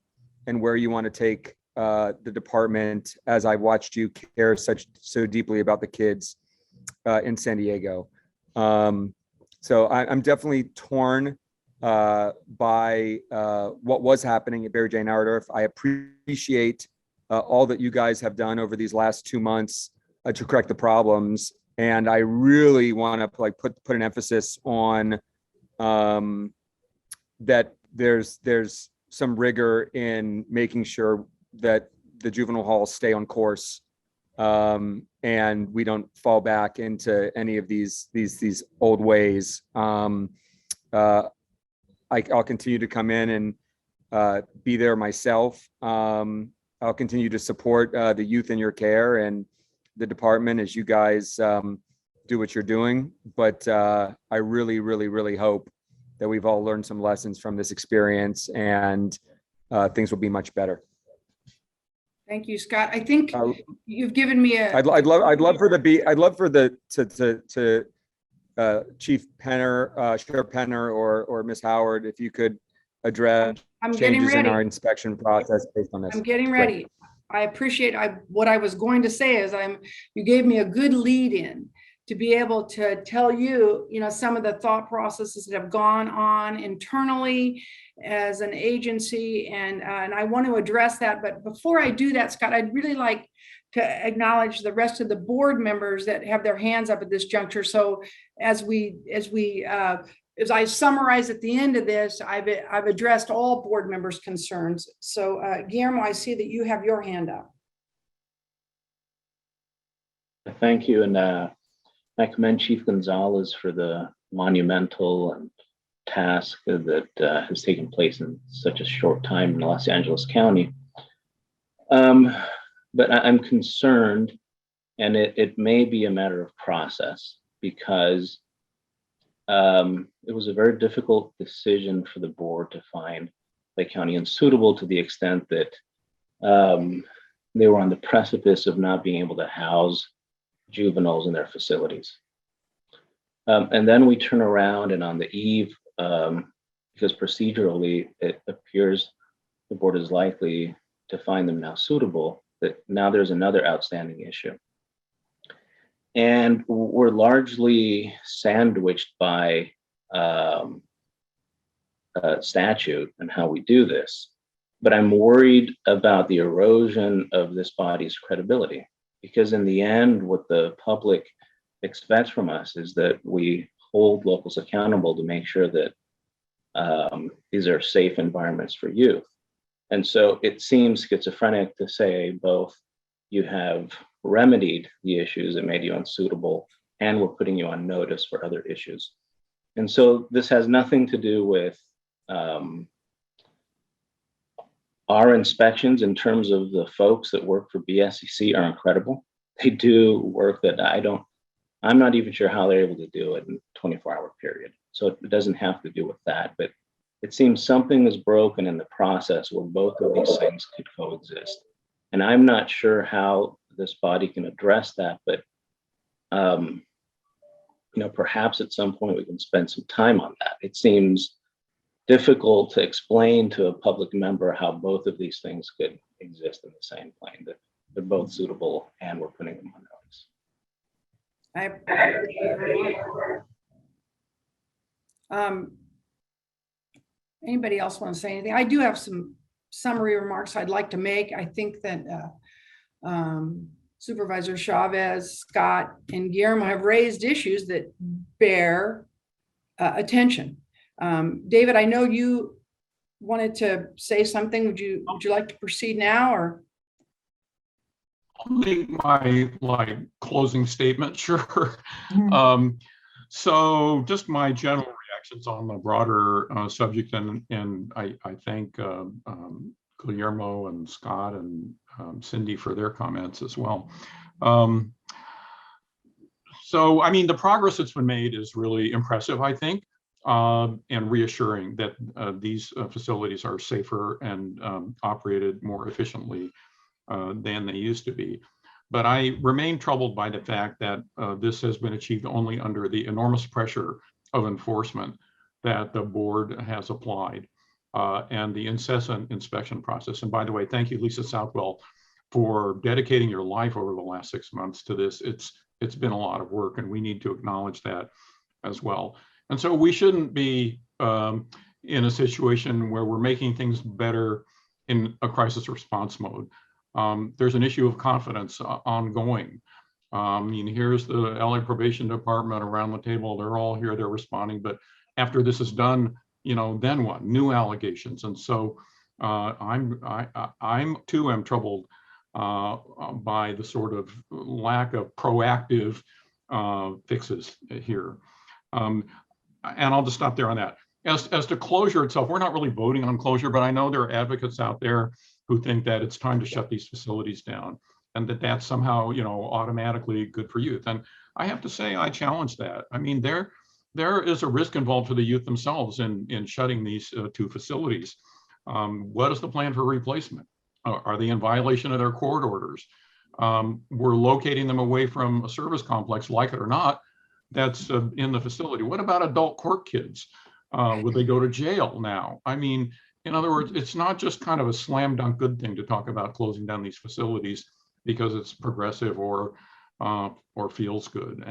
and where you want to take the department, as I've watched you care so deeply about the kids in San Diego. So I'm definitely torn by what was happening at Barry J. Najdorf. I appreciate all that you guys have done over these last 2 months to correct the problems, and I really want to put an emphasis on that there's some rigor in making sure that the juvenile halls stay on course, and we don't fall back into any of these old ways. I'll continue to come in and be there myself. I'll continue to support the youth in your care and the department as you guys do what you're doing. But I really, really, really hope that we've all learned some lessons from this experience, and things will be much better. Thank you, Scott. I think you've given me a. I'd love for Chief Penner, Sheriff Penner, or Ms. Howard, if you could address changes in our inspection process based on this. I'm getting ready. I appreciate what I was going to say is you gave me a good lead in to be able to tell you, some of the thought processes that have gone on internally as an agency, and I want to address that. But before I do that, Scott, I'd really like to acknowledge the rest of the board members that have their hands up at this juncture. So as I summarize at the end of this, I've addressed all board members' concerns. So Guillermo, I see that you have your hand up. Thank you, and I commend Chief Gonzalez for the monumental task that has taken place in such a short time in Los Angeles County. But I'm concerned, and it may be a matter of process, because it was a very difficult decision for the board to find Lake County unsuitable, to the extent that they were on the precipice of not being able to house juveniles in their facilities. And then we turn around, and on the eve, because procedurally it appears the board is likely to find them now suitable, that now there's another outstanding issue. And we're largely sandwiched by statute and how we do this. But I'm worried about the erosion of this body's credibility, because in the end, what the public expects from us is that we hold locals accountable to make sure that these are safe environments for youth. And so it seems schizophrenic to say both you have remedied the issues that made you unsuitable and we're putting you on notice for other issues. And so this has nothing to do with our inspections. In terms of the folks that work for BSCC are incredible. They do work that I'm not even sure how they're able to do it in a 24-hour period. So it doesn't have to do with that, but it seems something is broken in the process where both of these things could coexist. And I'm not sure how this body can address that, but perhaps at some point we can spend some time on that. It seems difficult to explain to a public member how both of these things could exist in the same plane, that they're both suitable and we're putting them on notice. I appreciate it. Anybody else want to say anything? I do have some summary remarks I'd like to make. I think that Supervisor Chavez, Scott, and Guillermo have raised issues that bear attention. David, I know you wanted to say something. Would you like to proceed now, or? I'll make my closing statement, sure. So just my general reactions on the broader subject, and I thank Guillermo and Scott and Cindy for their comments as well. So, I mean, the progress that's been made is really impressive, I think, and reassuring that these facilities are safer and operated more efficiently than they used to be. But I remain troubled by the fact that this has been achieved only under the enormous pressure of enforcement that the board has applied and the incessant inspection process. And by the way, thank you, Lisa Southwell, for dedicating your life over the last 6 months to this. It's been a lot of work, and we need to acknowledge that as well. And so we shouldn't be in a situation where we're making things better in a crisis response mode. There's an issue of confidence ongoing. I mean, here's the LA Probation Department around the table. They're all here, they're responding. But after this is done, then what? New allegations. And so I'm too am troubled by the sort of lack of proactive fixes here. And I'll just stop there on that. As to closure itself, we're not really voting on closure, but I know there are advocates out there who think that it's time to shut these facilities down and that that's somehow, automatically good for youth. And I have to say, I challenge that. I mean, there is a risk involved for the youth themselves in shutting these two facilities. What is the plan for replacement? Are they in violation of their court orders? We're locating them away from a service complex, like it or not, that's in the facility. What about adult court kids? Would they go to jail now? I mean, in other words, it's not just kind of a slam dunk good thing to talk about closing down these facilities because it's progressive or feels good.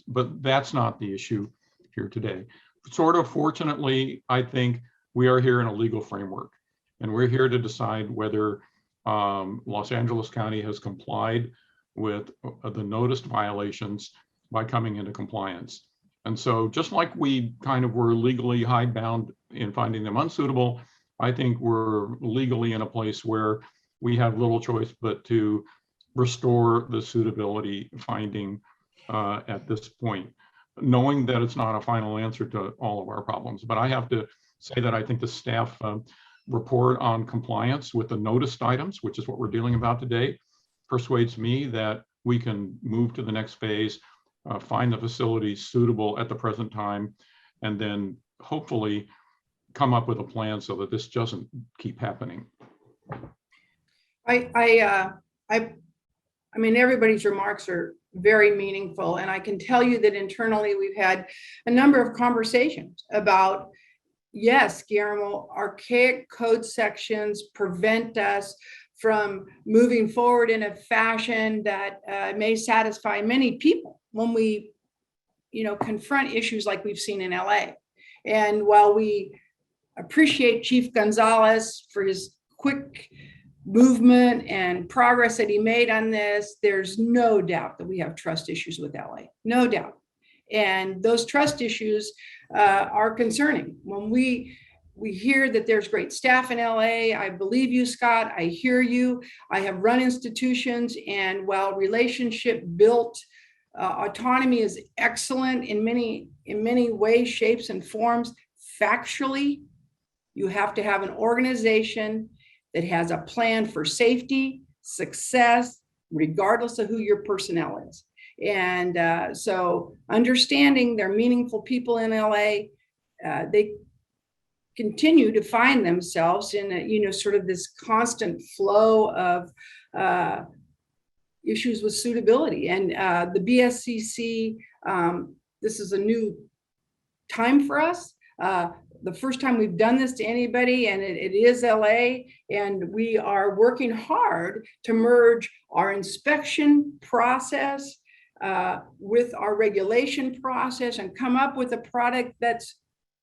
But that's not the issue here today. Sort of fortunately, I think we are here in a legal framework, and we're here to decide whether Los Angeles County has complied with the noticed violations by coming into compliance. And so just like we kind of were legally hidebound in finding them unsuitable, I think we're legally in a place where we have little choice but to restore the suitability finding at this point, knowing that it's not a final answer to all of our problems. But I have to say that I think the staff report on compliance with the noticed items, which is what we're dealing about today, persuades me that we can move to the next phase, find the facilities suitable at the present time, and then hopefully come up with a plan so that this doesn't keep happening. I mean, everybody's remarks are very meaningful, and I can tell you that internally we've had a number of conversations about, yes, Guillermo, archaic code sections prevent us from moving forward in a fashion that may satisfy many people when we, confront issues like we've seen in LA. And while we appreciate Chief Gonzalez for his quick movement and progress that he made on this, there's no doubt that we have trust issues with LA, no doubt. And those trust issues are concerning. When we we hear that there's great staff in LA. I believe you, Scott. I hear you. I have run institutions, and while relationship built autonomy is excellent in many ways, shapes, and forms, factually, you have to have an organization that has a plan for safety, success, regardless of who your personnel is. And so understanding they're meaningful people in LA, they continue to find themselves in a, sort of this constant flow of issues with suitability. And the BSCC, this is a new time for us. The first time we've done this to anybody, and it is LA, and we are working hard to merge our inspection process with our regulation process and come up with a product that's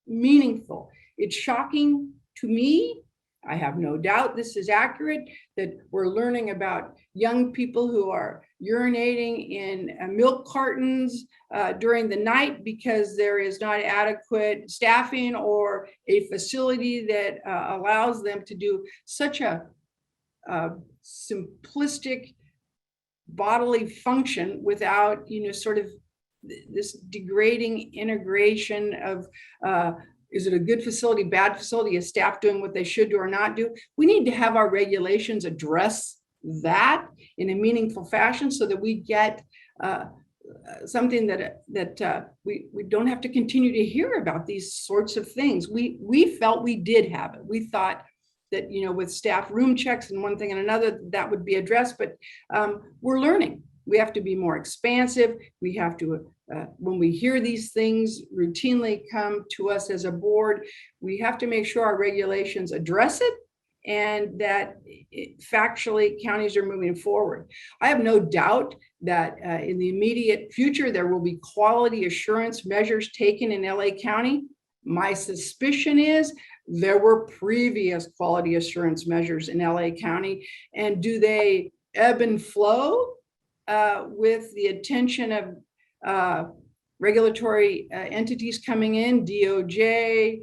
meaningful. It's shocking to me. I have no doubt this is accurate, that we're learning about young people who are urinating in milk cartons during the night because there is not adequate staffing or a facility that allows them to do such a simplistic bodily function without, sort of this degrading integration of is it a good facility, bad facility? Is staff doing what they should do or not do? We need to have our regulations address that in a meaningful fashion so that we get something that we don't have to continue to hear about these sorts of things. We felt we did have it. We thought that, with staff room checks and one thing and another, that would be addressed, but we're learning. We have to be more expansive. We have to, when we hear these things routinely come to us as a board, we have to make sure our regulations address it and that factually counties are moving forward. I have no doubt that in the immediate future, there will be quality assurance measures taken in LA County. My suspicion is there were previous quality assurance measures in LA County, and do they ebb and flow with the attention of regulatory entities coming in, DOJ,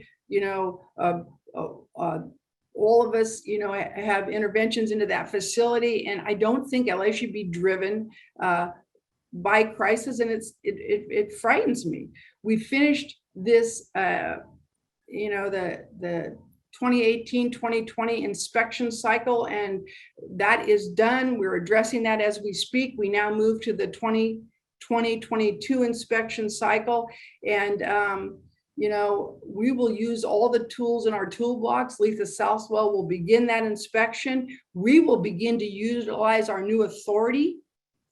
all of us, have interventions into that facility. And I don't think LA should be driven by crisis, and it frightens me. We finished this, the 2018-2020 inspection cycle, and that is done. We're addressing that as we speak. We now move to the 2020-22 inspection cycle, and we will use all the tools in our toolbox. Letha Southwell will begin that inspection. We will begin to utilize our new authority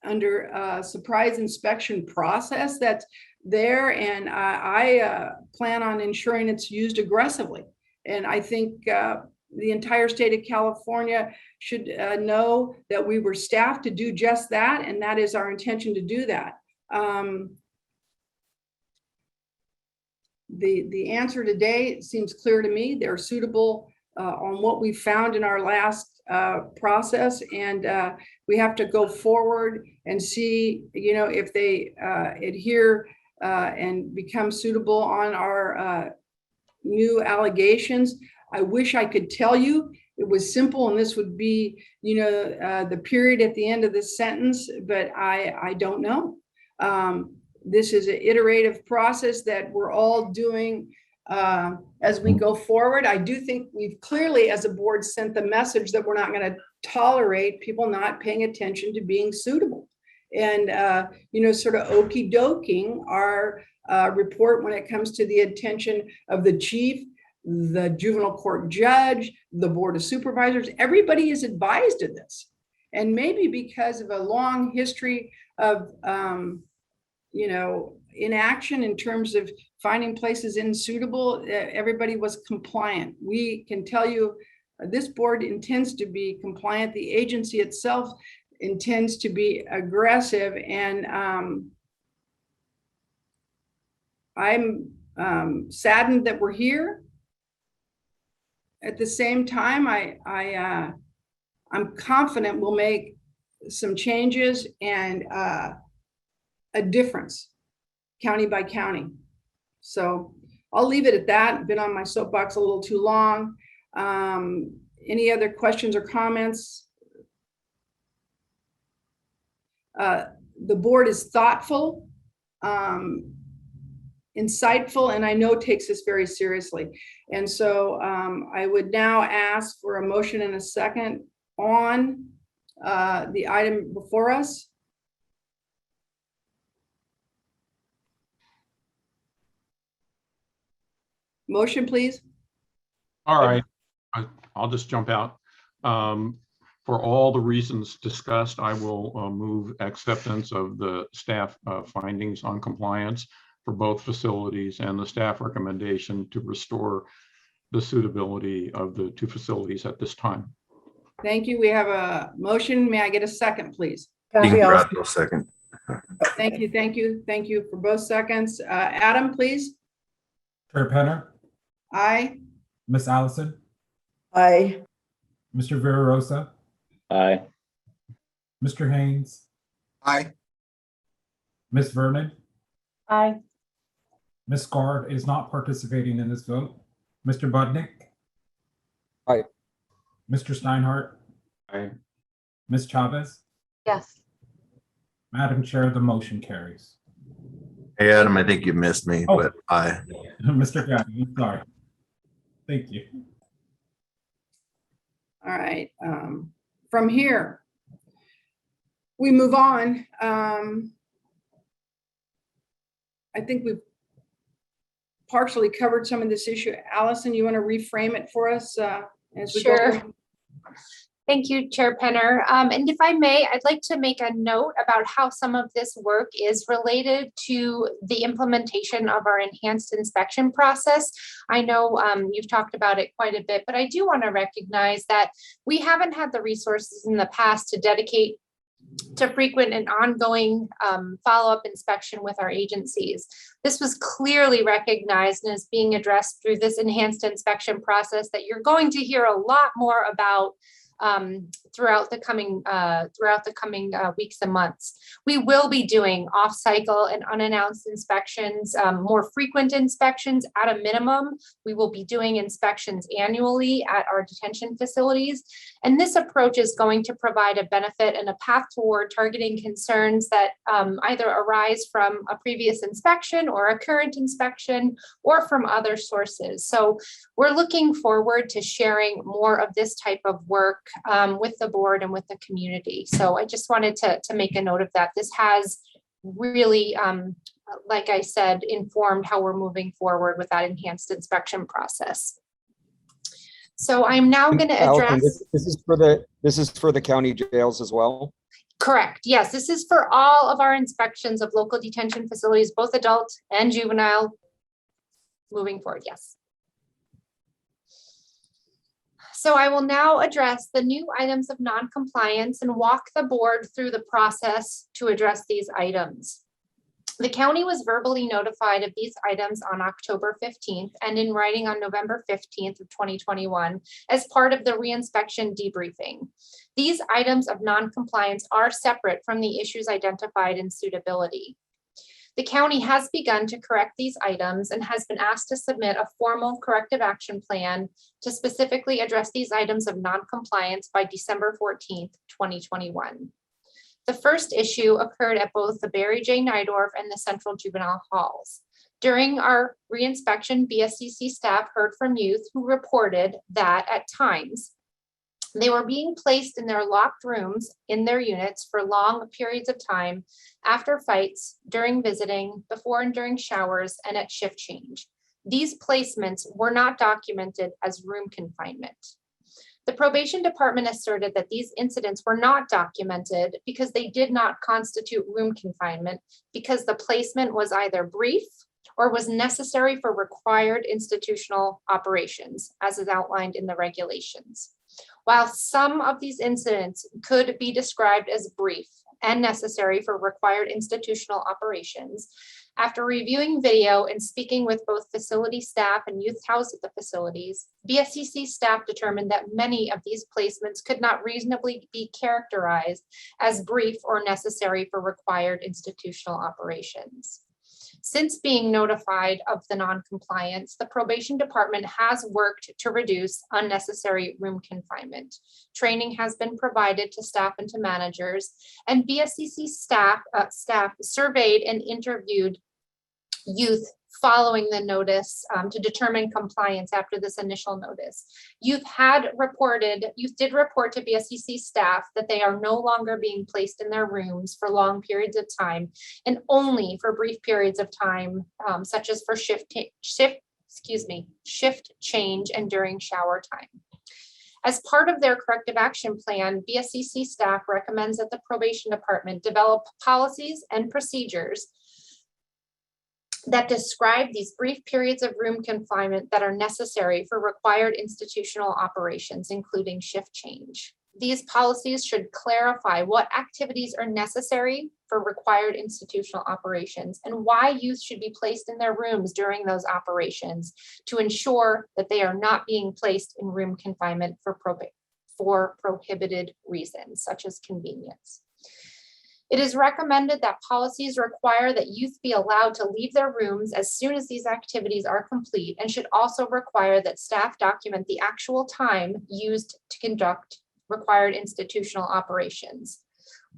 under a surprise inspection process that's there, and I plan on ensuring it's used aggressively. And I think the entire state of California should know that we were staffed to do just that, and that is our intention to do that. The answer today seems clear to me. They're suitable on what we found in our last process, and we have to go forward and see, if they adhere and become suitable on our new allegations. I wish I could tell you it was simple and this would be, the period at the end of this sentence, but I don't know. This is an iterative process that we're all doing as we go forward. I do think we've clearly, as a board, sent the message that we're not going to tolerate people not paying attention to being suitable. And, sort of okey doking our report when it comes to the attention of the chief, the juvenile court judge, the board of supervisors. Everybody is advised of this. And maybe because of a long history of, inaction in terms of finding places unsuitable, everybody was compliant. We can tell you this board intends to be compliant. The agency itself intends to be aggressive, and I'm saddened that we're here. At the same time, I'm confident we'll make some changes and a difference, county by county. So I'll leave it at that. Been on my soapbox a little too long. Any other questions or comments? The board is thoughtful, insightful, and I know takes this very seriously. And so I would now ask for a motion and a second on the item before us. Motion, please. All right, I'll just jump out. For all the reasons discussed, I will move acceptance of the staff findings on compliance for both facilities and the staff recommendation to restore the suitability of the two facilities at this time. Thank you. We have a motion. May I get a second, please? Second. Thank you, thank you, thank you for both seconds. Adam, please. Chair Penner, Aye. Miss Allison, Aye. Mr. Villarosa, Aye. Mr. Haynes, Aye. Miss Vernon, Aye. Miss Guard is not participating in this vote. Mr. Budnick, Aye. Mr. Steinhardt, Aye. Miss Chavez, Yes. Madam Chair, the motion carries. Hey, Adam, I think you missed me, Oh. but aye. Mr. Gavin, I'm sorry. Thank you. All right. From here, we move on. I think we've partially covered some of this issue. Allison, you want to reframe it for us as we go? Sure. Thank you, Chair Penner. And if I may, I'd like to make a note about how some of this work is related to the implementation of our enhanced inspection process. I know you've talked about it quite a bit, but I do want to recognize that we haven't had the resources in the past to dedicate to frequent and ongoing follow-up inspection with our agencies. This was clearly recognized and is being addressed through this enhanced inspection process that you're going to hear a lot more about throughout the coming weeks and months. We will be doing off-cycle and unannounced inspections, more frequent inspections at a minimum. We will be doing inspections annually at our detention facilities. And this approach is going to provide a benefit and a path toward targeting concerns that either arise from a previous inspection or a current inspection or from other sources. So we're looking forward to sharing more of this type of work with the board and with the community. So I just wanted to make a note of that. This has really, like I said, informed how we're moving forward with that enhanced inspection process. So I'm now going to address. This is for the county jails as well. Correct. Yes, this is for all of our inspections of local detention facilities, both adult and juvenile. Moving forward, yes. So I will now address the new items of non-compliance and walk the board through the process to address these items. The county was verbally notified of these items on October 15th and in writing on November 15th of 2021 as part of the reinspection debriefing. These items of non-compliance are separate from the issues identified in suitability. The county has begun to correct these items and has been asked to submit a formal corrective action plan to specifically address these items of non-compliance by December 14th, 2021. The first issue occurred at both the Barry J. Najdorf and the Central Juvenile Halls. During our reinspection, BSCC staff heard from youth who reported that at times they were being placed in their locked rooms in their units for long periods of time after fights, during visiting, before and during showers, and at shift change. These placements were not documented as room confinement. The probation department asserted that these incidents were not documented because they did not constitute room confinement because the placement was either brief or was necessary for required institutional operations, as is outlined in the regulations. While some of these incidents could be described as brief and necessary for required institutional operations, after reviewing video and speaking with both facility staff and youth housed at the facilities, BSCC staff determined that many of these placements could not reasonably be characterized as brief or necessary for required institutional operations. Since being notified of the non-compliance, the probation department has worked to reduce unnecessary room confinement. Training has been provided to staff and to managers, and BSCC staff surveyed and interviewed youth following the notice to determine compliance after this initial notice. Youth did report to BSCC staff that they are no longer being placed in their rooms for long periods of time and only for brief periods of time, such as for shift change and during shower time. As part of their corrective action plan, BSCC staff recommends that the probation department develop policies and procedures that describe these brief periods of room confinement that are necessary for required institutional operations, including shift change. These policies should clarify what activities are necessary for required institutional operations and why youth should be placed in their rooms during those operations to ensure that they are not being placed in room confinement for prohibited reasons, such as convenience. It is recommended that policies require that youth be allowed to leave their rooms as soon as these activities are complete, and should also require that staff document the actual time used to conduct required institutional operations.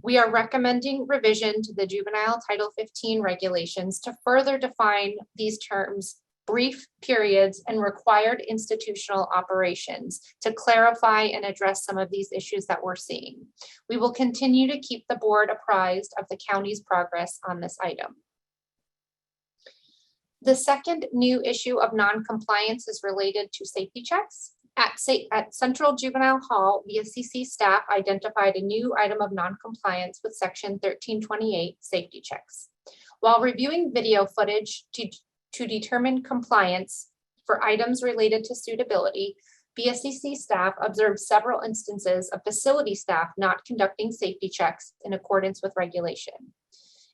We are recommending revision to the Juvenile Title 15 regulations to further define these terms, brief periods and required institutional operations, to clarify and address some of these issues that we're seeing. We will continue to keep the board apprised of the county's progress on this item. The second new issue of non-compliance is related to safety checks. At Central Juvenile Hall, BSCC staff identified a new item of non-compliance with Section 1328 safety checks. While reviewing video footage to determine compliance for items related to suitability, BSCC staff observed several instances of facility staff not conducting safety checks in accordance with regulation.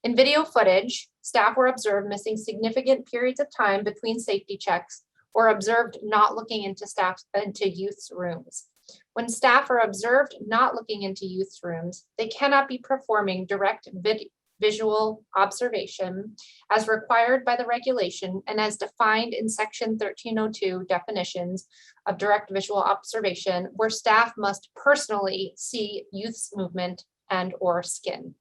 In video footage, staff were observed missing significant periods of time between safety checks or observed not looking into youth's rooms. When staff are observed not looking into youth's rooms, they cannot be performing direct visual observation as required by the regulation and as defined in Section 1302 definitions of direct visual observation, where staff must personally see youth's movement and or skin.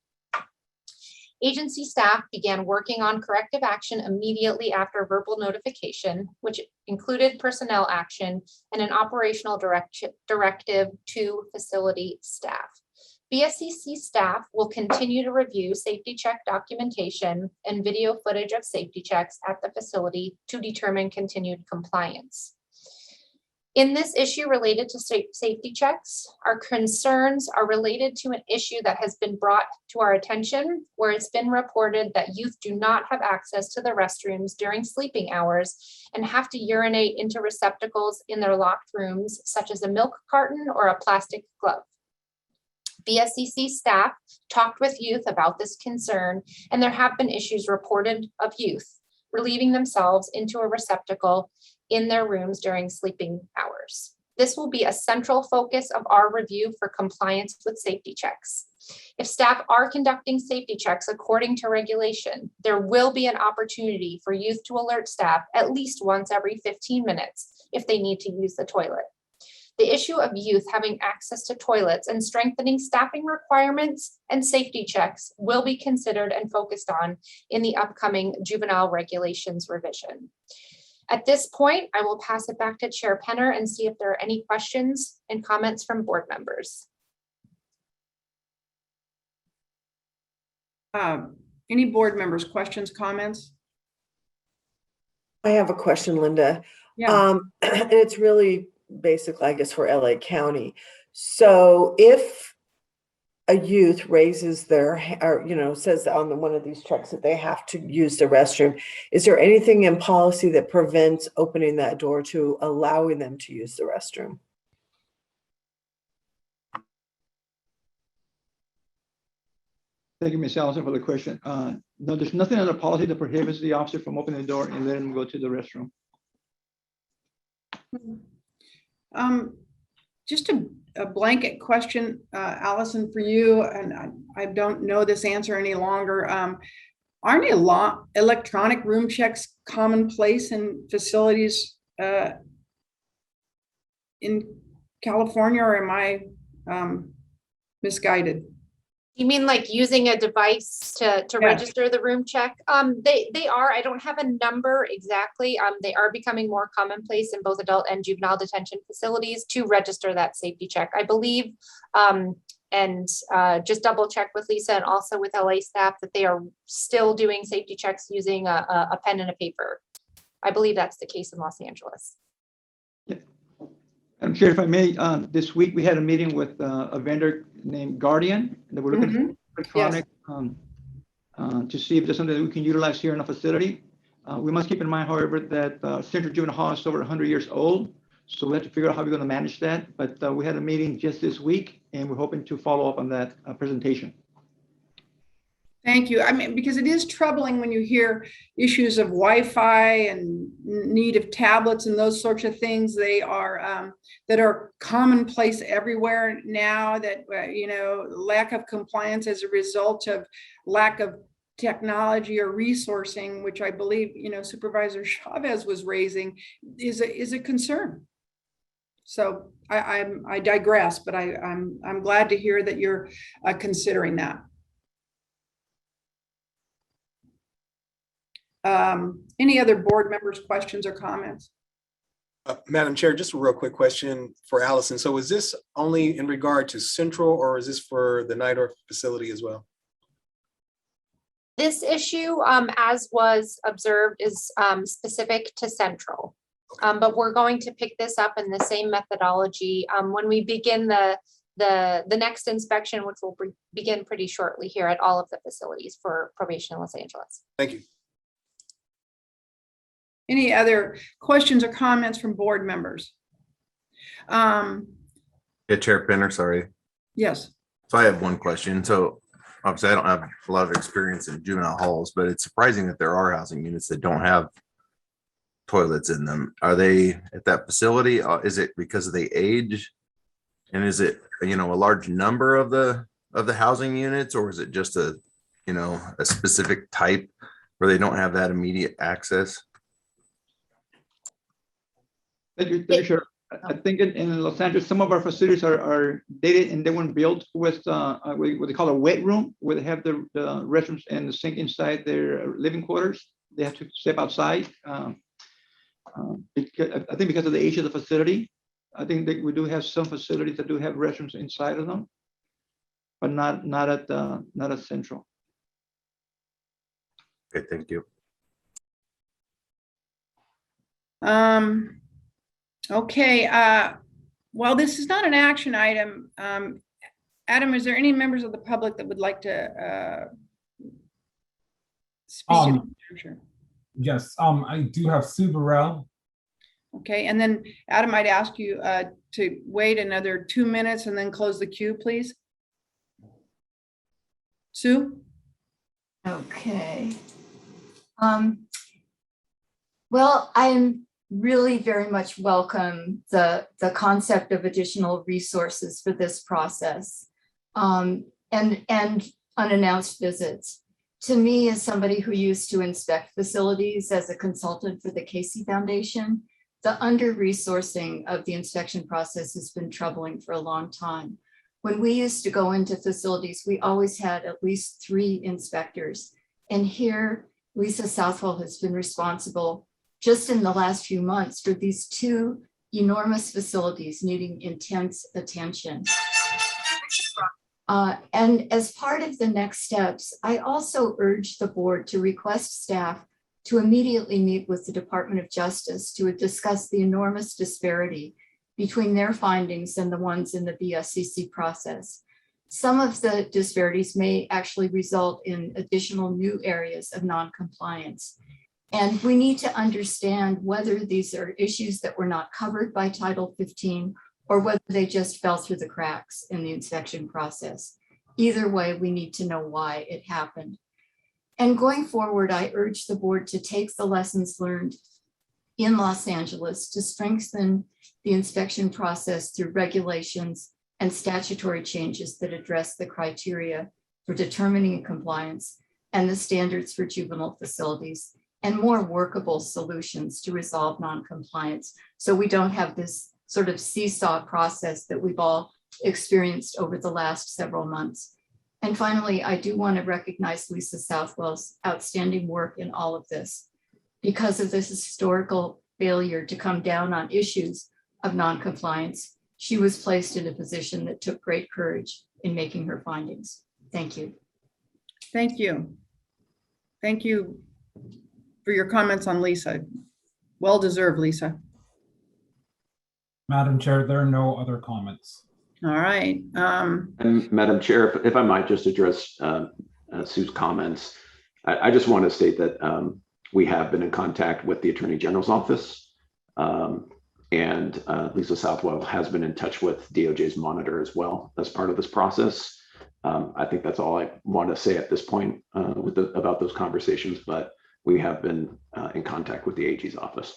Agency staff began working on corrective action immediately after verbal notification, which included personnel action and an operational directive to facility staff. BSCC staff will continue to review safety check documentation and video footage of safety checks at the facility to determine continued compliance. In this issue related to safety checks, our concerns are related to an issue that has been brought to our attention, where it's been reported that youth do not have access to the restrooms during sleeping hours and have to urinate into receptacles in their locked rooms, such as a milk carton or a plastic glove. BSCC staff talked with youth about this concern, and there have been issues reported of youth relieving themselves into a receptacle in their rooms during sleeping hours. This will be a central focus of our review for compliance with safety checks. If staff are conducting safety checks according to regulation, there will be an opportunity for youth to alert staff at least once every 15 minutes if they need to use the toilet. The issue of youth having access to toilets and strengthening staffing requirements and safety checks will be considered and focused on in the upcoming juvenile regulations revision. At this point, I will pass it back to Chair Penner and see if there are any questions and comments from board members. Any board members, questions, comments? I have a question, Linda. Yeah. And it's really basically, I guess, for LA County. So if a youth raises their, or, says on one of these checks that they have to use the restroom, is there anything in policy that prevents opening that door to allowing them to use the restroom? Thank you, Ms. Allison, for the question. No, there's nothing in the policy that prohibits the officer from opening the door and letting them go to the restroom. Just a blanket question, Allison, for you, and I don't know this answer any longer. aren't electronic room checks commonplace in facilities in California, or am I misguided? You mean like using a device to Yeah. register the room check? They are, I don't have a number exactly. They are becoming more commonplace in both adult and juvenile detention facilities to register that safety check, I believe. And just double check with Lisa and also with LA staff that they are still doing safety checks using a pen and a paper. I believe that's the case in Los Angeles. I'm sure if I may, this week we had a meeting with a vendor named Guardian that we're looking for electronic to see if there's something that we can utilize here in the facility. We must keep in mind, however, that Central Juvenile Hall is over 100 years old. So we have to figure out how we're going to manage that. But we had a meeting just this week and we're hoping to follow up on that presentation. Thank you. I mean, because it is troubling when you hear issues of Wi-Fi and need of tablets and those sorts of things. They are that are commonplace everywhere now, that, you know, lack of compliance as a result of lack of technology or resourcing, which I believe, you know, Supervisor Chavez was raising, is a concern. So I digress, but I'm glad to hear that you're considering that. Any other board members' questions or comments? Madam Chair, just a real quick question for Allison. So is this only in regard to Central, or is this for the Najdorf facility as well? This issue, as was observed, is specific to Central. But we're going to pick this up in the same methodology when we begin the next inspection, which will begin pretty shortly here at all of the facilities for probation in Los Angeles. Thank you. Any other questions or comments from board members? Yeah, Chair Penner, sorry. Yes. So I have one question. So obviously I don't have a lot of experience in juvenile halls, but it's surprising that there are housing units that don't have toilets in them. Are they at that facility? Is it because of the age? And is it, you know, a large number of the housing units, or is it just a, you know, a specific type where they don't have that immediate access? Thank you, sure. I think in Los Angeles, some of our facilities are dated and they weren't built with what they call a wet room, where they have the restrooms and the sink inside their living quarters. They have to step outside. Because, I think because of the age of the facility, I think that we do have some facilities that do have restrooms inside of them, but not at Central. Okay, thank you. Okay, well, this is not an action item. Adam, is there any members of the public that would like to speak? Yes, I do have Sue Burrell. Okay, and then Adam, I'd ask you to wait another 2 minutes and then close the queue, please. Sue? Okay. Well, I'm really very much welcome the concept of additional resources for this process and unannounced visits. To me, as somebody who used to inspect facilities as a consultant for the Casey Foundation, the under-resourcing of the inspection process has been troubling for a long time. When we used to go into facilities, we always had at least 3 inspectors. And here, Lisa Southwell has been responsible just in the last few months for these 2 enormous facilities needing intense attention. And as part of the next steps, I also urge the board to request staff to immediately meet with the Department of Justice to discuss the enormous disparity between their findings and the ones in the BSCC process. Some of the disparities may actually result in additional new areas of non-compliance. And we need to understand whether these are issues that were not covered by Title 15 or whether they just fell through the cracks in the inspection process. Either way, we need to know why it happened. And going forward, I urge the board to take the lessons learned in Los Angeles to strengthen the inspection process through regulations and statutory changes that address the criteria for determining compliance, and the standards for juvenile facilities, and more workable solutions to resolve noncompliance. So we don't have this sort of seesaw process that we've all experienced over the last several months. And finally, I do want to recognize Lisa Southwell's outstanding work in all of this. Because of this historical failure to come down on issues of noncompliance, she was placed in a position that took great courage in making her findings. Thank you. Thank you. Thank you for your comments on Lisa. Well deserved, Lisa. Madam Chair, there are no other comments. All right. And Madam Chair, if I might just address Sue's comments, I just want to state that we have been in contact with the Attorney General's office, and Lisa Southwell has been in touch with DOJ's monitor as well as part of this process. I think that's all I want to say at this point about those conversations, but we have been in contact with the AG's office.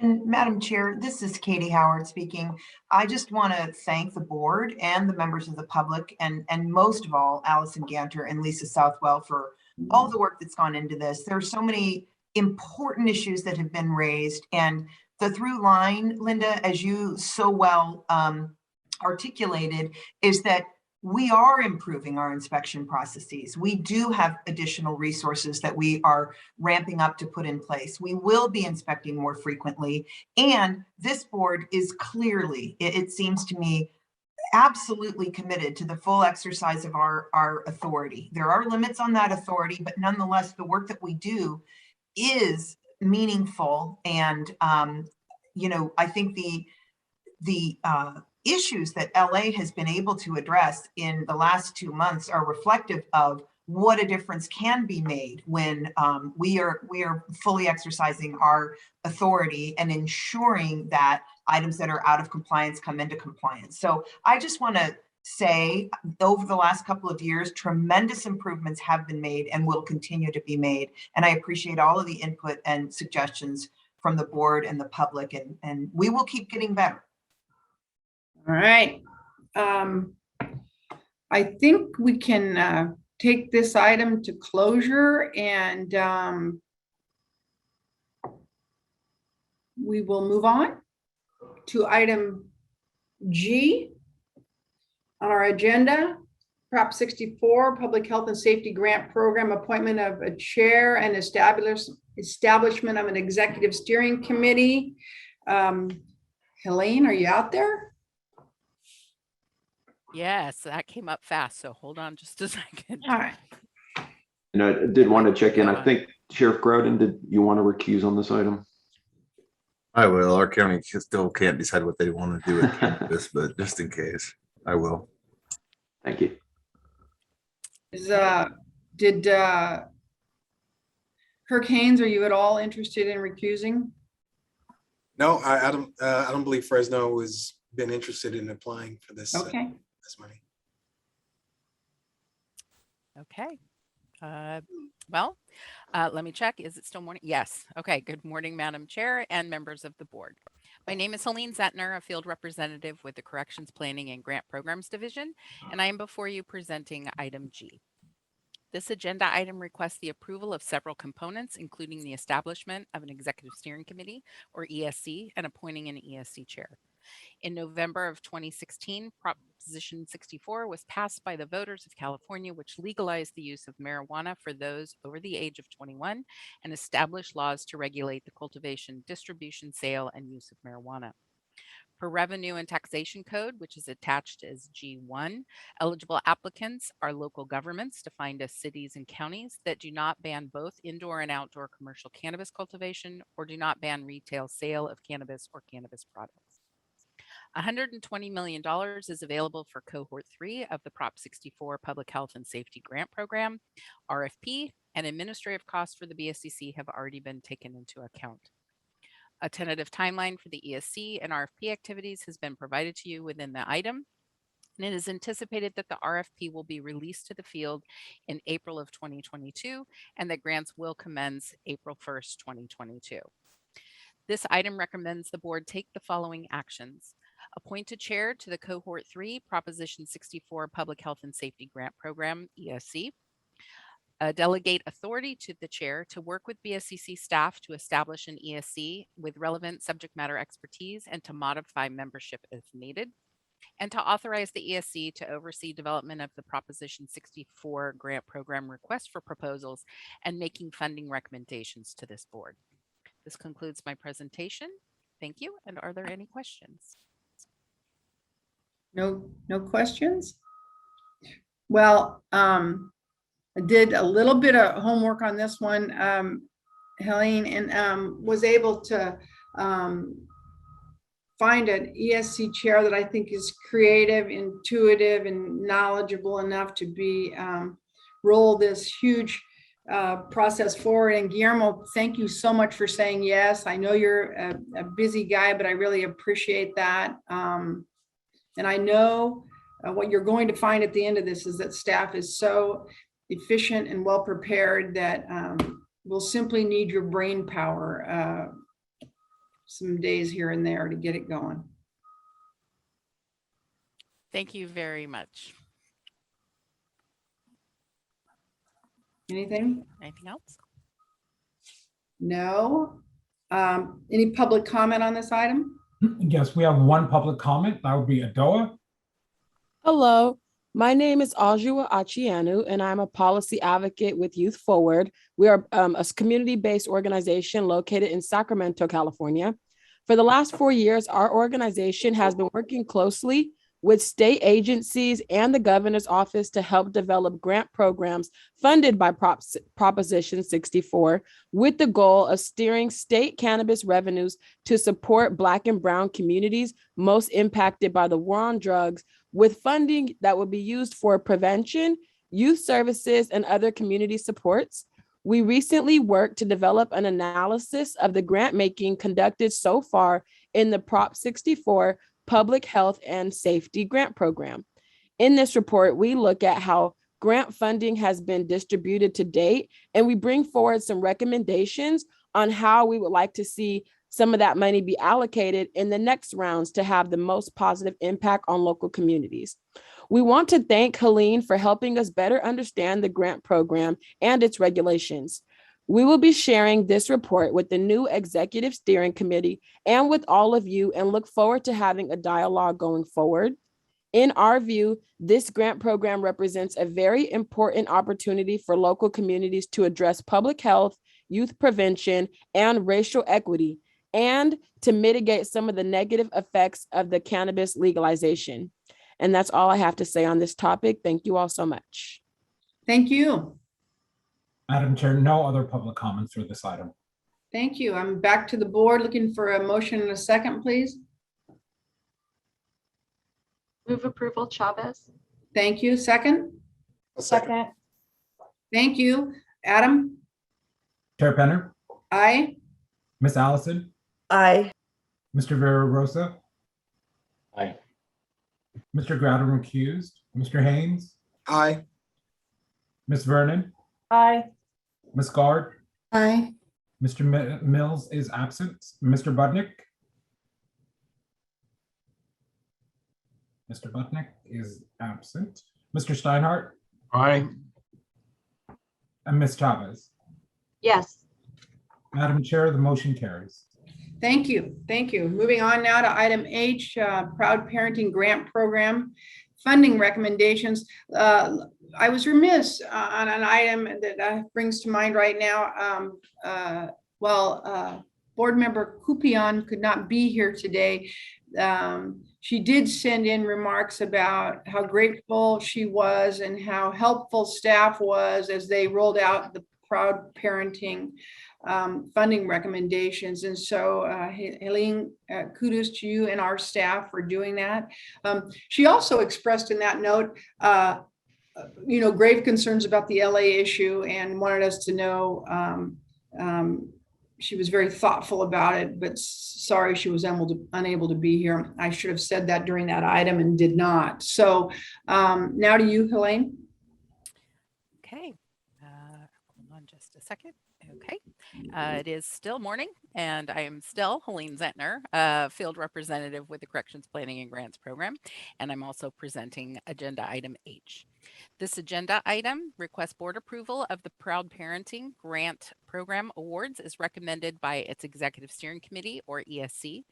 And Madam Chair, this is Katie Howard speaking. I just want to thank the board and the members of the public, and most of all, Allison Ganter and Lisa Southwell for all the work that's gone into this. There are so many important issues that have been raised, and the through line, Linda, as you so well articulated, is that we are improving our inspection processes. We do have additional resources that we are ramping up to put in place. We will be inspecting more frequently. And this board is clearly, it seems to me, absolutely committed to the full exercise of our authority. There are limits on that authority, but nonetheless, the work that we do is meaningful. And, I think the issues that LA has been able to address in the last 2 months are reflective of what a difference can be made when we are fully exercising our authority and ensuring that items that are out of compliance come into compliance. So I just want to say, over the last couple of years, tremendous improvements have been made and will continue to be made. And I appreciate all of the input and suggestions from the board and the public, and we will keep getting better. All right. I think we can take this item to closure, and we will move on to item G on our agenda. Prop 64, Public Health and Safety Grant Program, appointment of a chair and establishment of an executive steering committee. Helene, are you out there? Yes, that came up fast, so hold on just a second. All right. And I did want to check in. I think Sheriff Groden, did you want to recuse on this item? I will. Our county still can't decide what they want to do with cannabis, but just in case, I will. Thank you. Did Kirk Haynes, are you at all interested in recusing? No, I don't believe Fresno has been interested in applying for this. Okay. This money. Okay. Let me check. Is it still morning? Yes. Okay. Good morning, Madam Chair and members of the board. My name is Helene Zettner, a field representative with the Corrections Planning and Grant Programs Division, and I am before you presenting item G. This agenda item requests the approval of several components, including the establishment of an Executive Steering Committee, or ESC, and appointing an ESC chair. In November of 2016, Proposition 64 was passed by the voters of California, which legalized the use of marijuana for those over the age of 21 and established laws to regulate the cultivation, distribution, sale, and use of marijuana. Per Revenue and Taxation Code, which is attached as G1, eligible applicants are local governments defined as cities and counties that do not ban both indoor and outdoor commercial cannabis cultivation or do not ban retail sale of cannabis or cannabis products. $120 million is available for Cohort 3 of the Prop 64 Public Health and Safety Grant Program. RFP and administrative costs for the BSCC have already been taken into account. A tentative timeline for the ESC and RFP activities has been provided to you within the item, and it is anticipated that the RFP will be released to the field in April of 2022, and that grants will commence April 1st, 2022. This item recommends the board take the following actions. Appoint a chair to the Cohort 3 Proposition 64 Public Health and Safety Grant Program, ESC. Delegate authority to the chair to work with BSCC staff to establish an ESC with relevant subject matter expertise and to modify membership if needed. And to authorize the ESC to oversee development of the Proposition 64 grant program request for proposals and making funding recommendations to this board. This concludes my presentation. Thank you. And are there any questions? No questions? Well, I did a little bit of homework on this one, Helene, and was able to find an ESC chair that I think is creative, intuitive, and knowledgeable enough to be roll this huge process forward. And Guillermo, thank you so much for saying yes. I know you're a busy guy, but I really appreciate that. And I know what you're going to find at the end of this is that staff is so efficient and well prepared that we'll simply need your brain power some days here and there to get it going. Thank you very much. Anything else? No. Any public comment on this item? Yes, we have one public comment. That would be Adoa. Hello, my name is Ajua Achianu, and I'm a policy advocate with Youth Forward. We are a community-based organization located in Sacramento, California. For the last 4 years, our organization has been working closely with state agencies and the governor's office to help develop grant programs funded by Proposition 64 with the goal of steering state cannabis revenues to support Black and Brown communities most impacted by the war on drugs, with funding that will be used for prevention, youth services, and other community supports. We recently worked to develop an analysis of the grant making conducted so far in the Prop 64 Public Health and Safety Grant Program. In this report, we look at how grant funding has been distributed to date, and we bring forward some recommendations on how we would like to see some of that money be allocated in the next rounds to have the most positive impact on local communities. We want to thank Helene for helping us better understand the grant program and its regulations. We will be sharing this report with the new Executive Steering Committee and with all of you, and look forward to having a dialogue going forward. In our view, this grant program represents a very important opportunity for local communities to address public health, youth prevention, and racial equity, and to mitigate some of the negative effects of the cannabis legalization. And that's all I have to say on this topic. Thank you all so much. Thank you. Madam Chair, no other public comments for this item. Thank you. I'm back to the board looking for a motion and a second, please. Move approval, Chavez. Thank you. Second? Second. Thank you. Adam? Chair Penner? Aye. Miss Allison? Aye. Mr. Vera Rosa? Aye. Mr. Grouder recused. Mr. Haynes? Aye. Miss Vernon? Aye. Miss Guard? Aye. Mr. Mills is absent. Mr. Budnick? Mr. Budnick is absent. Mr. Steinhardt? Aye. And Miss Chavez? Yes. Madam Chair, the motion carries. Thank you. Thank you. Moving on now to item H, Proud Parenting Grant Program funding recommendations. I was remiss on an item that brings to mind right now. Board member Kupion could not be here today. She did send in remarks about how grateful she was and how helpful staff was as they rolled out the Proud Parenting funding recommendations. And so Helene, kudos to you and our staff for doing that. She also expressed in that note, grave concerns about the LA issue and wanted us to know she was very thoughtful about it, but sorry she was unable to be here. I should have said that during that item and did not. So now to you, Helene. Okay. Hold on just a second. Okay, it is still morning, and I am still Helene Zentner, field representative with the Corrections Planning and Grants Program, and I'm also presenting Agenda Item H. This agenda item requests board approval of the Proud Parenting Grant Program Awards is recommended by its Executive Steering Committee, or ESC,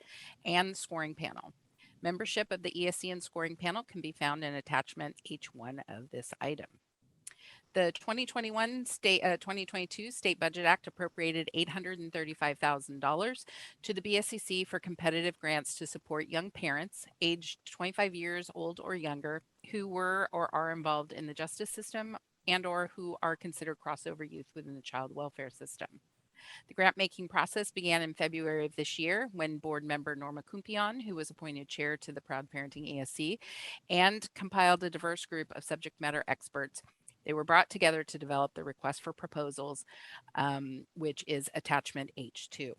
and the scoring panel. Membership of the ESC and scoring panel can be found in attachment H1 of this item. The 2022 State Budget Act appropriated $835,000 to the BSCC for competitive grants to support young parents aged 25 years old or younger who were or are involved in the justice system and or who are considered crossover youth within the child welfare system. The grant making process began in February of this year when board member Norma Kumpion, who was appointed chair to the Proud Parenting ESC, and compiled a diverse group of subject matter experts. They were brought together to develop the request for proposals, which is attachment H2,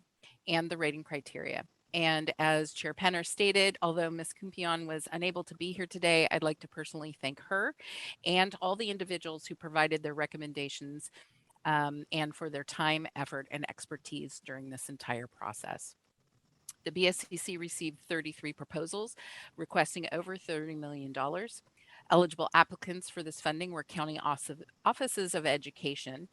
and the rating criteria. And as Chair Penner stated, although Ms. Kumpion was unable to be here today, I'd like to personally thank her and all the individuals who provided their recommendations and for their time, effort, and expertise during this entire process. The BSCC received 33 proposals requesting over $30 million. Eligible applicants for this funding were county offices of education,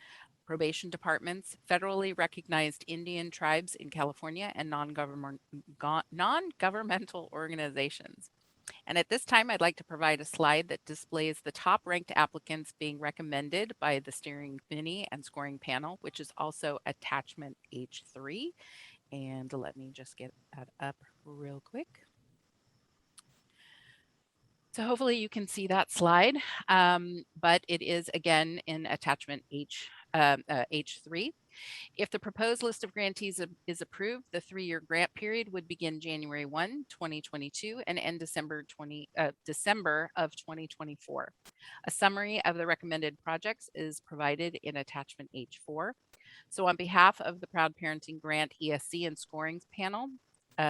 probation departments, federally recognized Indian tribes in California, and non-governmental organizations. And at this time, I'd like to provide a slide that displays the top ranked applicants being recommended by the steering committee and scoring panel, which is also attachment H3. And let me just get that up real quick. So hopefully you can see that slide, but it is again in attachment H3. If the proposed list of grantees is approved, the 3-year grant period would begin January 1, 2022 and end December of 2024. A summary of the recommended projects is provided in attachment H4. So on behalf of the Proud Parenting Grant ESC and Scoring Panel,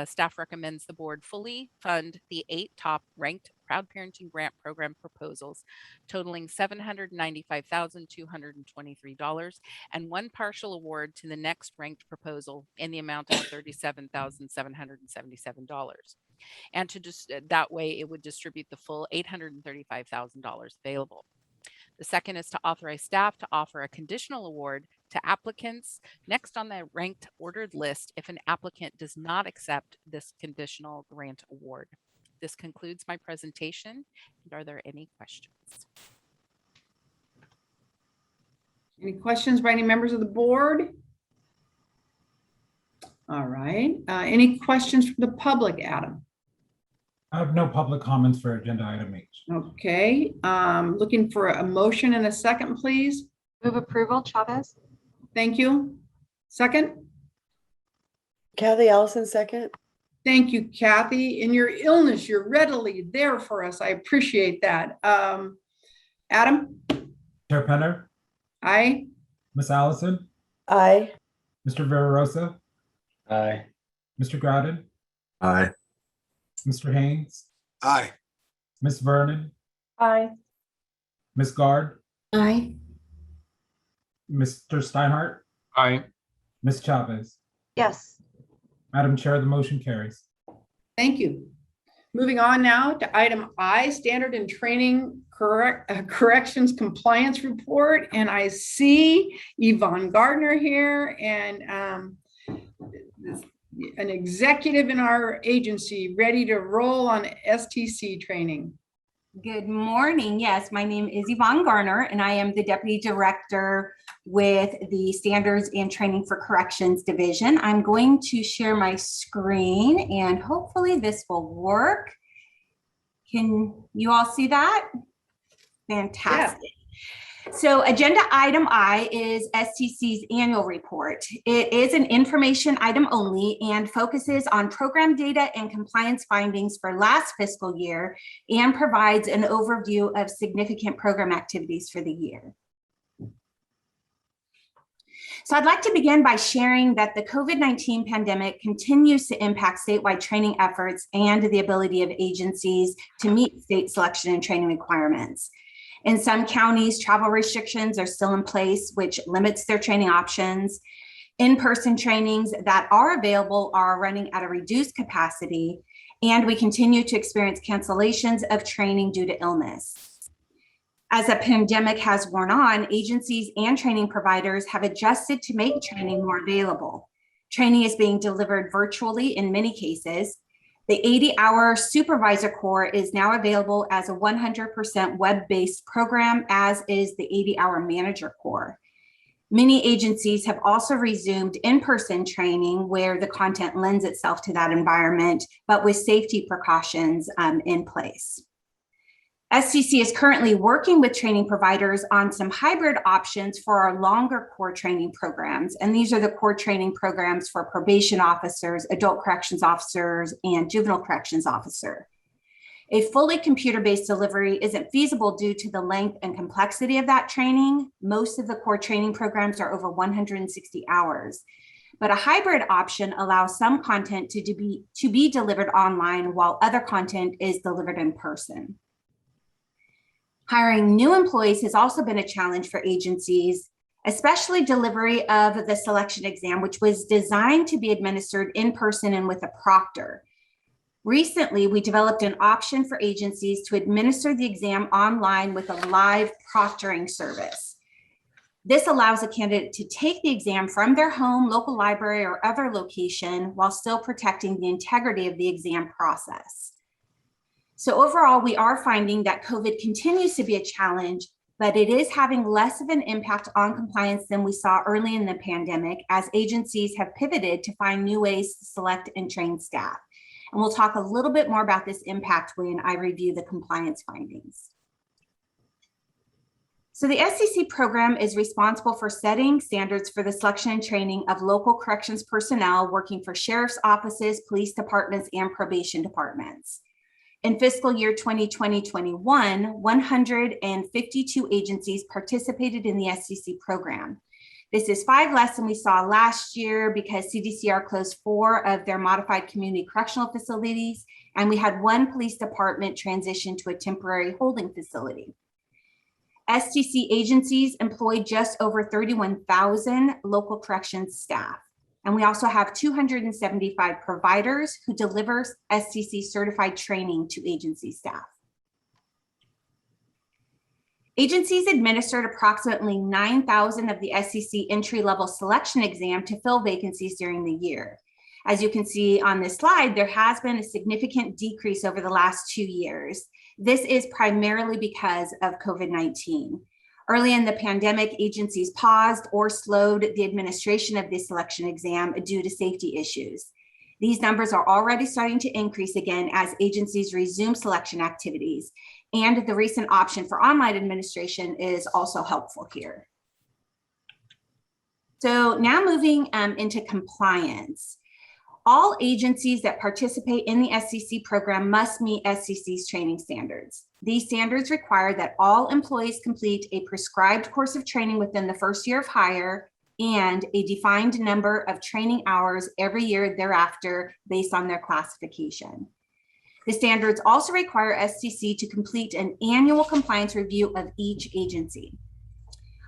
staff recommends the board fully fund the 8 top ranked Proud Parenting Grant Program proposals totaling $795,223 and 1 partial award to the next ranked proposal in the amount of $37,777. And to just that way it would distribute the full $835,000 available. The second is to authorize staff to offer a conditional award to applicants next on the ranked ordered list if an applicant does not accept this conditional grant award. This concludes my presentation. And are there any questions? Any questions by any members of the board? All right. Any questions from the public, Adam? I have no public comments for agenda item H. Okay, looking for a motion and a second, please. Move approval, Chavez. Thank you. Second? Kathy Ellison, second. Thank you, Kathy. In your illness, you're readily there for us. I appreciate that. Adam? Chair Penner? Aye. Ms. Allison? Aye. Mr. Villarosa? Aye. Mr. Groudon? Aye. Mr. Haynes? Aye. Ms. Vernon? Aye. Ms. Guard? Aye. Mr. Steinhardt? Aye. Ms. Chavez? Yes. Madam Chair, the motion carries. Thank you. Moving on now to item I, Standard and Training Corrections Compliance Report. And I see Yvonne Gardner here and an executive in our agency ready to roll on STC training. Good morning. Yes, my name is Yvonne Garner, and I am the Deputy Director with the Standards and Training for Corrections Division. I'm going to share my screen, and hopefully this will work. Can you all see that? Fantastic. Yeah. So agenda item I is STC's annual report. It is an information item only and focuses on program data and compliance findings for last fiscal year and provides an overview of significant program activities for the year. So I'd like to begin by sharing that the COVID-19 pandemic continues to impact statewide training efforts and the ability of agencies to meet state selection and training requirements. In some counties, travel restrictions are still in place, which limits their training options. In-person trainings that are available are running at a reduced capacity, and we continue to experience cancellations of training due to illness. As the pandemic has worn on, agencies and training providers have adjusted to make training more available. Training is being delivered virtually in many cases. The 80-hour supervisor core is now available as a 100% web-based program, as is the 80-hour manager core. Many agencies have also resumed in-person training where the content lends itself to that environment, but with safety precautions in place. SCC is currently working with training providers on some hybrid options for our longer core training programs. And these are the core training programs for probation officers, adult corrections officers, and juvenile corrections officer. A fully computer-based delivery isn't feasible due to the length and complexity of that training. Most of the core training programs are over 160 hours. But a hybrid option allows some content to be delivered online while other content is delivered in person. Hiring new employees has also been a challenge for agencies, especially delivery of the selection exam, which was designed to be administered in person and with a proctor. Recently, we developed an option for agencies to administer the exam online with a live proctoring service. This allows a candidate to take the exam from their home, local library, or other location while still protecting the integrity of the exam process. So overall, we are finding that COVID continues to be a challenge, but it is having less of an impact on compliance than we saw early in the pandemic as agencies have pivoted to find new ways to select and train staff. And we'll talk a little bit more about this impact when I review the compliance findings. So the SCC program is responsible for setting standards for the selection and training of local corrections personnel working for sheriff's offices, police departments, and probation departments. In fiscal year 2020-21, 152 agencies participated in the SCC program. This is 5 less than we saw last year because CDCR closed 4 of their modified community correctional facilities, and we had 1 police department transition to a temporary holding facility. STC agencies employed just over 31,000 local corrections staff. And we also have 275 providers who deliver SCC certified training to agency staff. Agencies administered approximately 9,000 of the SCC entry-level selection exam to fill vacancies during the year. As you can see on this slide, there has been a significant decrease over the last 2 years. This is primarily because of COVID-19. Early in the pandemic, agencies paused or slowed the administration of the selection exam due to safety issues. These numbers are already starting to increase again as agencies resume selection activities, and the recent option for online administration is also helpful here. So now moving into compliance. All agencies that participate in the SCC program must meet SCC's training standards. These standards require that all employees complete a prescribed course of training within the first year of hire and a defined number of training hours every year thereafter based on their classification. The standards also require SCC to complete an annual compliance review of each agency.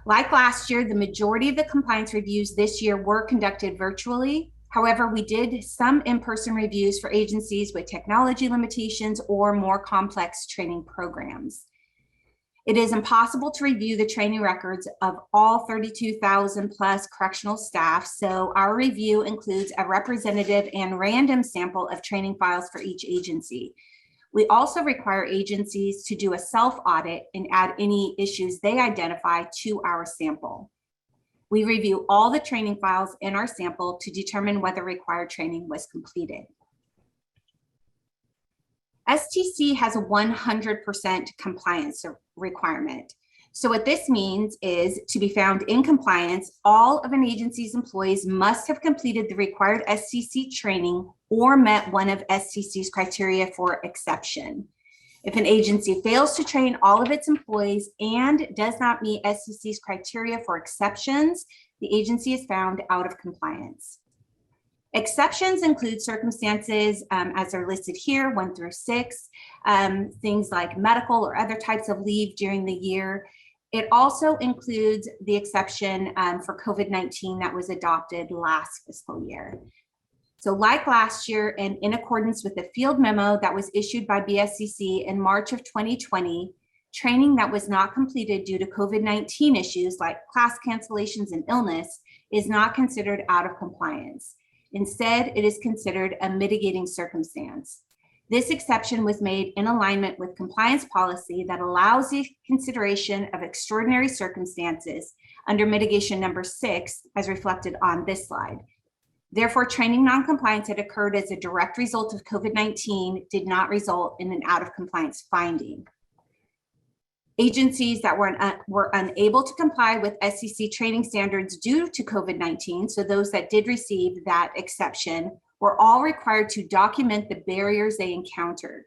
Like last year, the majority of the compliance reviews this year were conducted virtually. However, we did some in-person reviews for agencies with technology limitations or more complex training programs. It is impossible to review the training records of all 32,000 plus correctional staff, so our review includes a representative and random sample of training files for each agency. We also require agencies to do a self-audit and add any issues they identify to our sample. We review all the training files in our sample to determine whether required training was completed. STC has a 100% compliance requirement. So what this means is to be found in compliance, all of an agency's employees must have completed the required STC training or met one of STC's criteria for exception. If an agency fails to train all of its employees and does not meet SCC's criteria for exceptions, the agency is found out of compliance. Exceptions include circumstances as they're listed here, 1 through 6, things like medical or other types of leave during the year. It also includes the exception for COVID-19 that was adopted last fiscal year. So like last year, and in accordance with the field memo that was issued by BSCC in March of 2020, training that was not completed due to COVID-19 issues like class cancellations and illness is not considered out of compliance. Instead, it is considered a mitigating circumstance. This exception was made in alignment with compliance policy that allows the consideration of extraordinary circumstances under mitigation number 6, as reflected on this slide. Therefore, training noncompliance that occurred as a direct result of COVID-19 did not result in an out of compliance finding. Agencies that were unable to comply with SCC training standards due to COVID-19, so those that did receive that exception, were all required to document the barriers they encountered.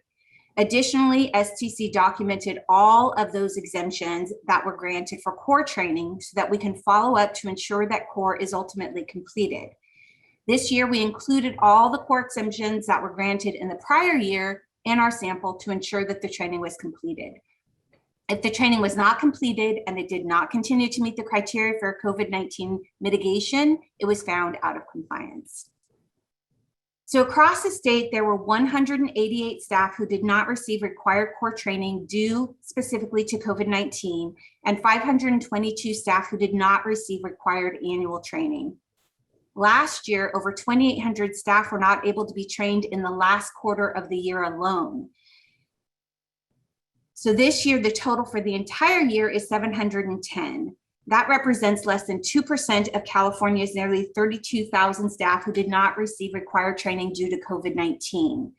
Additionally, STC documented all of those exemptions that were granted for core training so that we can follow up to ensure that core is ultimately completed. This year, we included all the core exemptions that were granted in the prior year in our sample to ensure that the training was completed. If the training was not completed and it did not continue to meet the criteria for COVID-19 mitigation, it was found out of compliance. So across the state, there were 188 staff who did not receive required core training due specifically to COVID-19, and 522 staff who did not receive required annual training. Last year, over 2,800 staff were not able to be trained in the last quarter of the year alone. So this year, the total for the entire year is 710. That represents less than 2% of California's nearly 32,000 staff who did not receive required training due to COVID-19.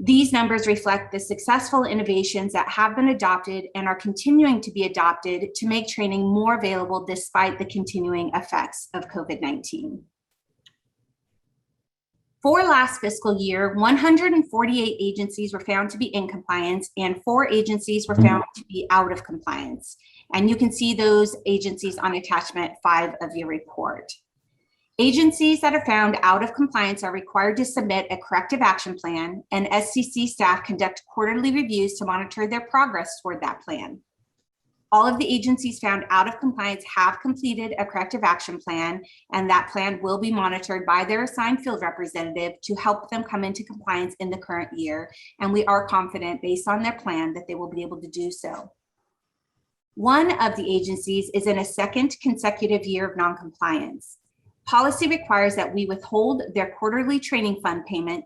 These numbers reflect the successful innovations that have been adopted and are continuing to be adopted to make training more available despite the continuing effects of COVID-19. For last fiscal year, 148 agencies were found to be in compliance and 4 agencies were found to be out of compliance. And you can see those agencies on attachment 5 of your report. Agencies that are found out of compliance are required to submit a corrective action plan, and SCC staff conduct quarterly reviews to monitor their progress toward that plan. All of the agencies found out of compliance have completed a corrective action plan, and that plan will be monitored by their assigned field representative to help them come into compliance in the current year. And we are confident based on their plan that they will be able to do so. One of the agencies is in a second consecutive year of noncompliance. Policy requires that we withhold their quarterly training fund payment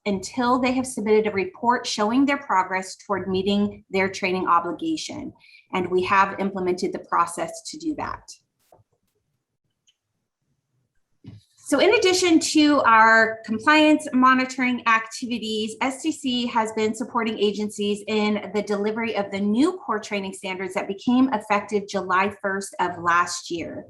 until they have submitted a report showing their progress toward meeting their training obligation. And we have implemented the process to do that. So in addition to our compliance monitoring activities, SCC has been supporting agencies in the delivery of the new core training standards that became effective July 1st of last year.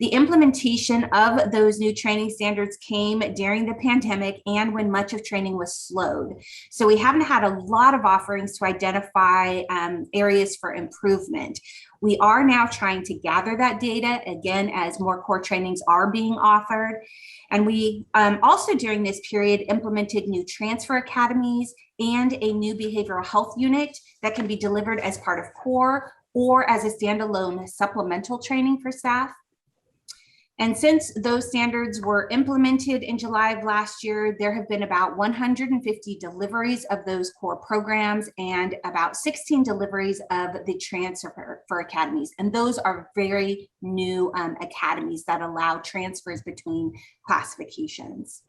The implementation of those new training standards came during the pandemic and when much of training was slowed. So we haven't had a lot of offerings to identify areas for improvement. We are now trying to gather that data again as more core trainings are being offered. And we also during this period implemented new transfer academies and a new behavioral health unit that can be delivered as part of core or as a standalone supplemental training for staff. And since those standards were implemented in July of last year, there have been about 150 deliveries of those core programs and about 16 deliveries of the transfer for academies. And those are very new academies that allow transfers between classifications.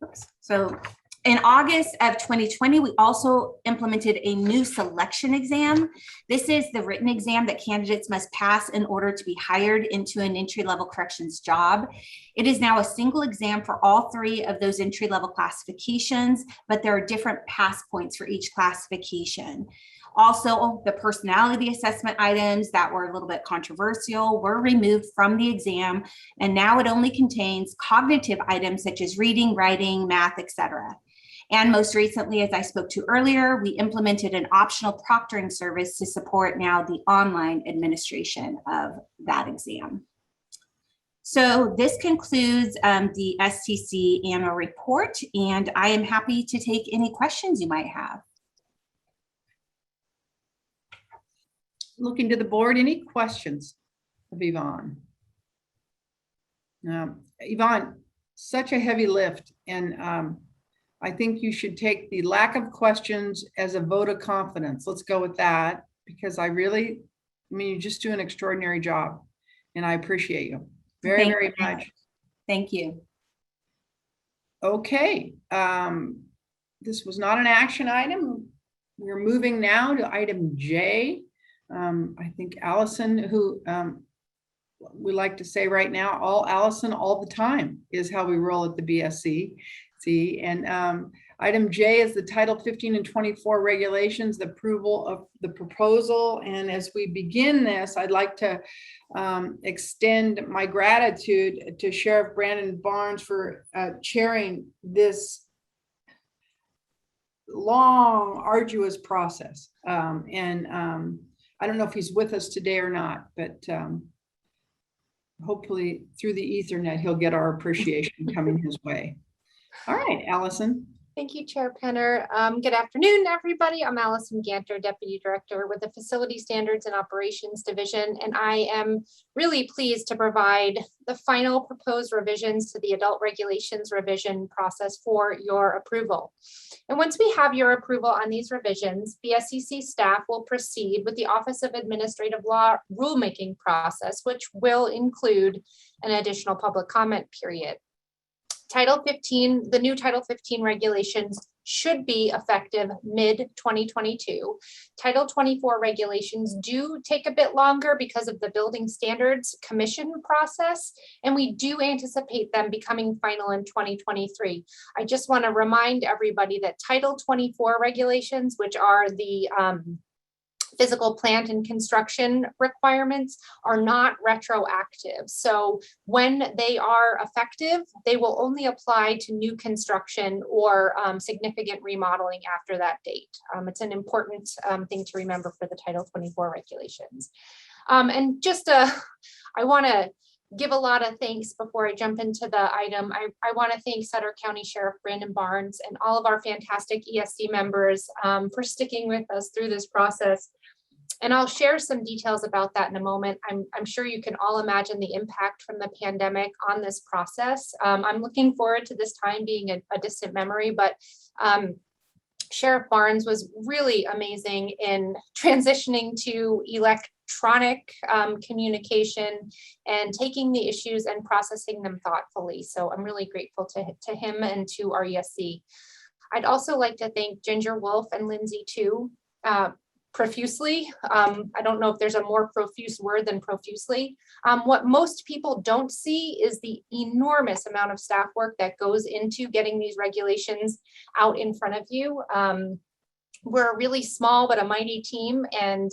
Oops. So in August of 2020, we also implemented a new selection exam. This is the written exam that candidates must pass in order to be hired into an entry-level corrections job. It is now a single exam for all 3 of those entry-level classifications, but there are different pass points for each classification. Also, the personality assessment items that were a little bit controversial were removed from the exam, and now it only contains cognitive items such as reading, writing, math, etc. And most recently, as I spoke to earlier, we implemented an optional proctoring service to support now the online administration of that exam. So this concludes the STC annual report, and I am happy to take any questions you might have. Looking to the board, any questions of Yvonne? Yvonne, such a heavy lift, and I think you should take the lack of questions as a vote of confidence. Let's go with that, because I mean, you just do an extraordinary job, and I appreciate you very much. Thank you. Okay, this was not an action item. We're moving now to item J. I think Allison, who we like to say right now, all Allison all the time is how we roll at the BSCC. And item J is the Title 15 and 24 regulations, the approval of the proposal. And as we begin this, I'd like to extend my gratitude to Sheriff Brandon Barnes for chairing this long, arduous process. I don't know if he's with us today or not, but hopefully through the Ethernet, he'll get our appreciation coming his way. All right, Allison. Thank you, Chair Penner. Good afternoon, everybody. I'm Allison Ganter, Deputy Director with the Facility Standards and Operations Division, and I am really pleased to provide the final proposed revisions to the Adult Regulations revision process for your approval. And once we have your approval on these revisions, BSCC staff will proceed with the Office of Administrative Law rulemaking process, which will include an additional public comment period. Title 15, the new Title 15 regulations should be effective mid-2022. Title 24 regulations do take a bit longer because of the Building Standards Commission process, and we do anticipate them becoming final in 2023. I just want to remind everybody that Title 24 regulations, which are the physical plant and construction requirements, are not retroactive. So when they are effective, they will only apply to new construction or significant remodeling after that date. It's an important thing to remember for the Title 24 regulations. And just I want to give a lot of thanks before I jump into the item. I want to thank Sutter County Sheriff Brandon Barnes and all of our fantastic ESC members for sticking with us through this process. And I'll share some details about that in a moment. I'm sure you can all imagine the impact from the pandemic on this process. I'm looking forward to this time being a distant memory, but Sheriff Barnes was really amazing in transitioning to electronic communication and taking the issues and processing them thoughtfully. So I'm really grateful to him and to our ESC. I'd also like to thank Ginger Wolf and Lindsay too, profusely. I don't know if there's a more profuse word than profusely. What most people don't see is the enormous amount of staff work that goes into getting these regulations out in front of you. We're a really small but a mighty team, and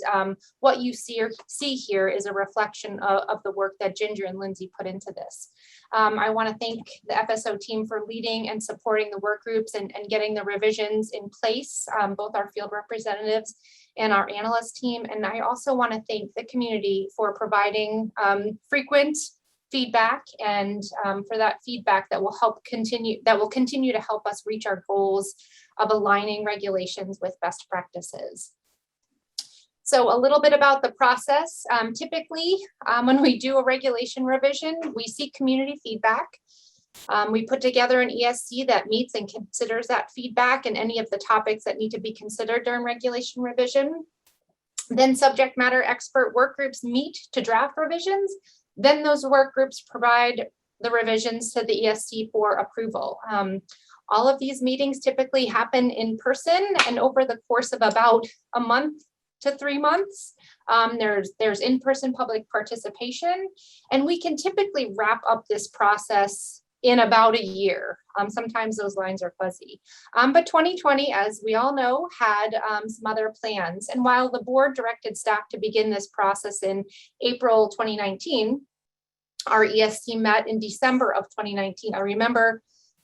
what you see here is a reflection of the work that Ginger and Lindsay put into this. I want to thank the FSO team for leading and supporting the work groups and getting the revisions in place, both our field representatives and our analyst team. And I also want to thank the community for providing frequent feedback and for that feedback that will continue to help us reach our goals of aligning regulations with best practices. So a little bit about the process. Typically, when we do a regulation revision, we seek community feedback. We put together an ESC that meets and considers that feedback and any of the topics that need to be considered during regulation revision. Then subject matter expert work groups meet to draft revisions. Then those work groups provide the revisions to the ESC for approval. All of these meetings typically happen in person and over the course of about a month to 3 months. There's in-person public participation, and we can typically wrap up this process in about a year. Sometimes those lines are fuzzy. But 2020, as we all know, had some other plans. And while the board directed staff to begin this process in April 2019, our ESC met in December of 2019. I remember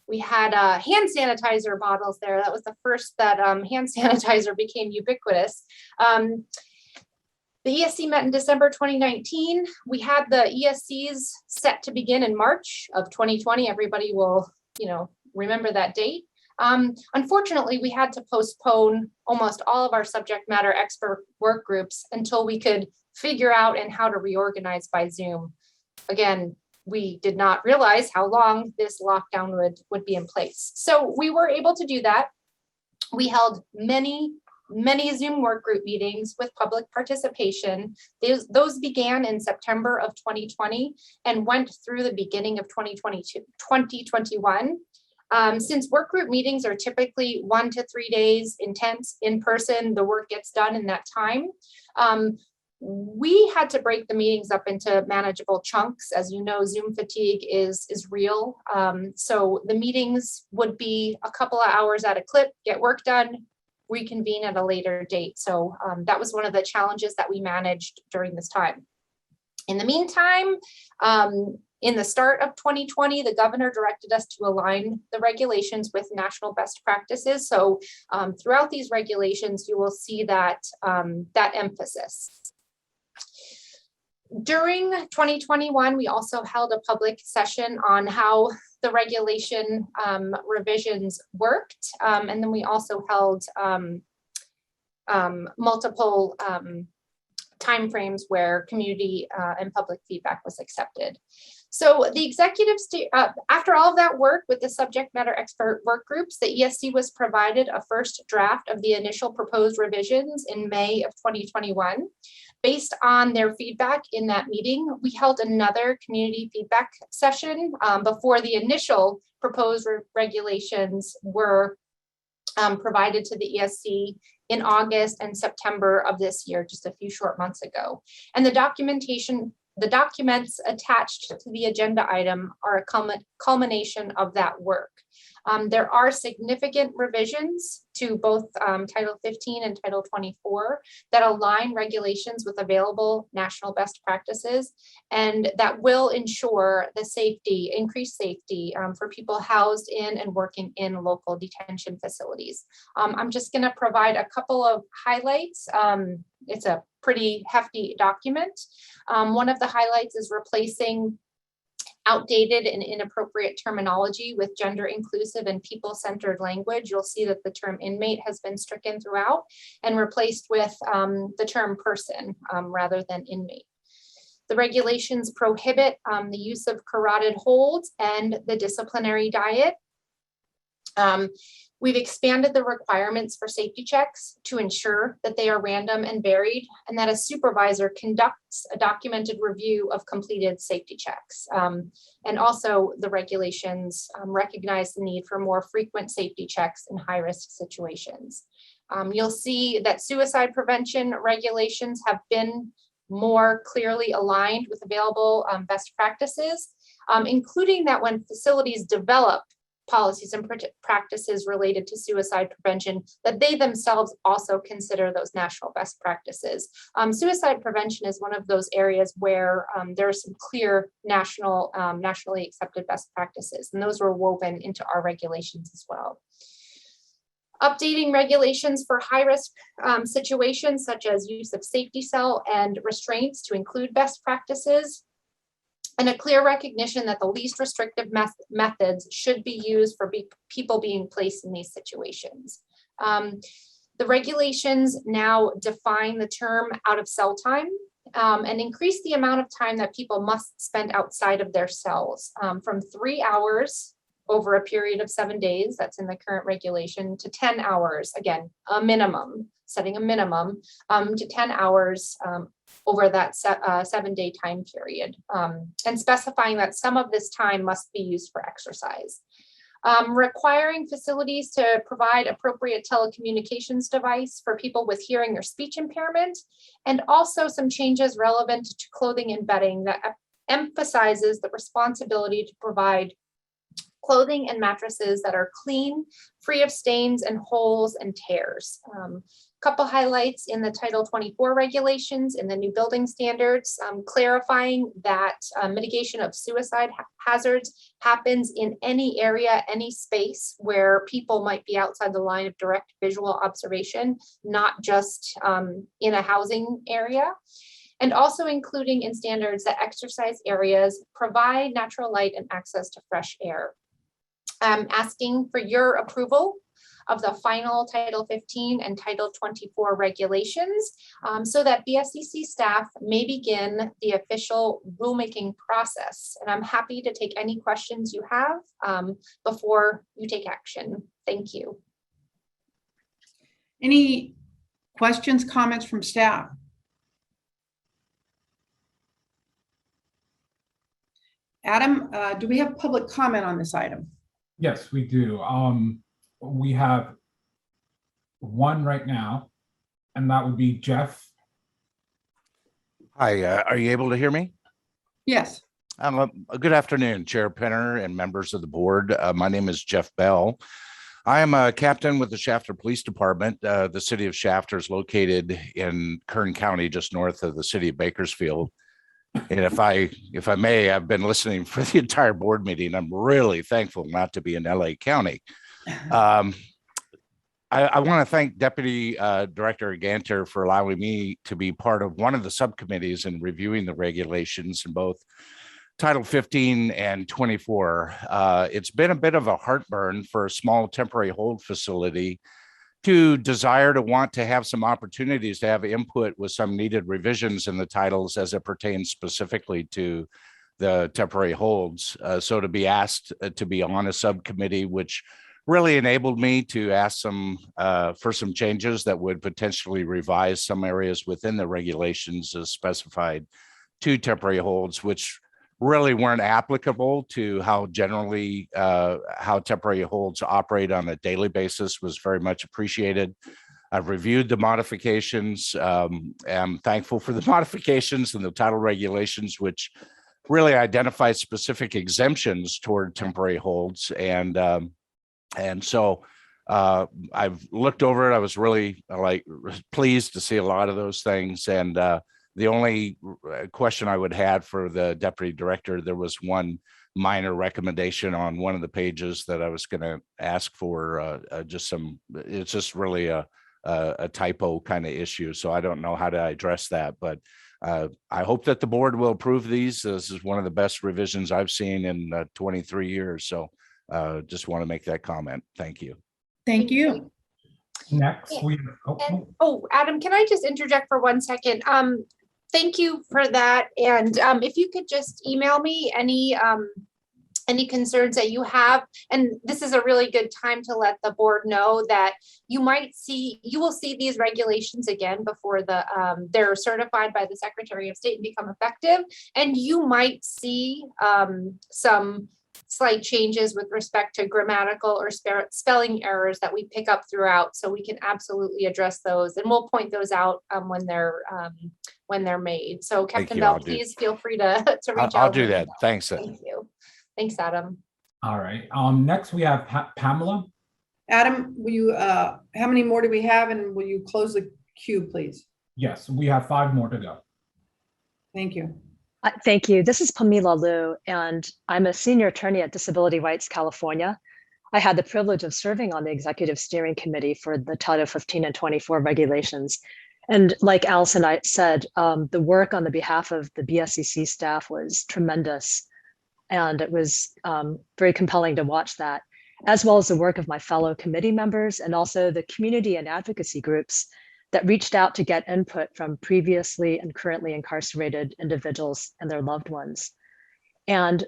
we had hand sanitizer bottles there. That was the first that hand sanitizer became ubiquitous. The The ESC met in December 2019. We had the ESCs set to begin in March of 2020. Everybody will, remember that date. Unfortunately, we had to postpone almost all of our subject matter expert work groups until we could figure out and how to reorganize by Zoom. Again, we did not realize how long this lockdown would be in place. So we were able to do that. We held many Zoom work group meetings with public participation. Those began in September of 2020 and went through the beginning of 2021. Since work group meetings are typically 1 to 3 days intense in person, the work gets done in that time. We had to break the meetings up into manageable chunks. As you know, Zoom fatigue is real. So the meetings would be a couple of hours at a clip, get work done, reconvene at a later date. So that was one of the challenges that we managed during this time. In the meantime, in the start of 2020, the governor directed us to align the regulations with national best practices. So throughout these regulations, you will see that, that emphasis. During 2021, we also held a public session on how the regulation revisions worked. And then we also held multiple timeframes where community and public feedback was accepted. So the executives, after all of that work with the subject matter expert work groups, the ESC was provided a first draft of the initial proposed revisions in May of 2021. Based on their feedback in that meeting, we held another community feedback session before the initial proposed regulations were provided to the ESC in August and September of this year, just a few short months ago. And the documents attached to the agenda item are a culmination of that work. There are significant revisions to both Title 15 and Title 24 that align regulations with available national best practices, and that will ensure the safety, increased safety for people housed in and working in local detention facilities. I'm just going to provide a couple of highlights. It's a pretty hefty document. One of the highlights is replacing outdated and inappropriate terminology with gender inclusive and people-centered language. You'll see that the term inmate has been stricken throughout and replaced with the term person rather than inmate. The regulations prohibit the use of carotid holds and the disciplinary diet. We've expanded the requirements for safety checks to ensure that they are random and varied, and that a supervisor conducts a documented review of completed safety checks. And also the regulations recognize the need for more frequent safety checks in high-risk situations. You'll see that suicide prevention regulations have been more clearly aligned with available best practices, including that when facilities develop policies and practices related to suicide prevention, that they themselves also consider those national best practices. Suicide prevention is one of those areas where there are some clear nationally accepted best practices, and those were woven into our regulations as well. Updating regulations for high-risk situations such as use of safety cell and restraints to include best practices, and a clear recognition that the least restrictive methods should be used for people being placed in these situations. The regulations now define the term out of cell time and increase the amount of time that people must spend outside of their cells from 3 hours over a period of 7 days, that's in the current regulation, to 10 hours, again, a minimum, setting a minimum, to 10 hours over that 7-day time period, and specifying that some of this time must be used for exercise. Requiring facilities to provide appropriate telecommunications device for people with hearing or speech impairment, and also some changes relevant to clothing and bedding that emphasizes the responsibility to provide clothing and mattresses that are clean, free of stains and holes and tears. Couple highlights in the Title 24 regulations in the new building standards, clarifying that mitigation of suicide hazards happens in any area, any space where people might be outside the line of direct visual observation, not just in a housing area. And also including in standards that exercise areas provide natural light and access to fresh air. Asking for your approval of the final Title 15 and Title 24 regulations so that BSCC staff may begin the official rulemaking process. And I'm happy to take any questions you have before you take action. Thank you. Any questions, comments from staff? Adam, do we have public comment on this item? Yes, we do. We have one right now, and that would be Jeff. Hi, are you able to hear me? Yes. Good afternoon, Chair Penner and members of the board. My name is Jeff Bell. I am a captain with the Shafter Police Department. The city of Shafter is located in Kern County, just north of the city of Bakersfield. And if I may, I've been listening for the entire board meeting. I'm really thankful not to be in LA County. I want to thank Deputy Director Ganter for allowing me to be part of one of the subcommittees in reviewing the regulations in both Title 15 and 24. It's been a bit of a heartburn for a small temporary hold facility to desire to want to have some opportunities to have input with some needed revisions in the titles as it pertains specifically to the temporary holds. So to be asked to be on a subcommittee, which really enabled me to ask for some changes that would potentially revise some areas within the regulations as specified to temporary holds, which really weren't applicable to how generally how temporary holds operate on a daily basis was very much appreciated. I've reviewed the modifications. I'm thankful for the modifications and the title regulations, which really identify specific exemptions toward temporary holds. And so I've looked over it. I was really pleased to see a lot of those things. And the only question I would have for the deputy director, there was one minor recommendation on one of the pages that I was going to ask for it's just really a typo kind of issue. So I don't know how to address that, but I hope that the board will approve these. This is one of the best revisions I've seen in 23 years. So just want to make that comment. Thank you. Thank you. Next, Adam, can I just interject for 1 second? Thank you for that. And if you could just email me any concerns that you have, and this is a really good time to let the board know that you will see these regulations again before they're certified by the Secretary of State and become effective. And you might see some slight changes with respect to grammatical or spelling errors that we pick up throughout. So we can absolutely address those, and we'll point those out when they're made. So Captain Bell, please feel free to reach out. I'll do that. Thanks. Thank you. Thanks, Adam. All right. Next we have Pamela. Adam, will you, how many more do we have, and will you close the queue, please? Yes, we have 5 more to go. Thank you. Thank you. This is Pamela Liu, and I'm a senior attorney at Disability Rights California. I had the privilege of serving on the executive steering committee for the Title 15 and 24 regulations. And like Allison said, the work on the behalf of the BSCC staff was tremendous. And it was very compelling to watch that, as well as the work of my fellow committee members and also the community and advocacy groups that reached out to get input from previously and currently incarcerated individuals and their loved ones. And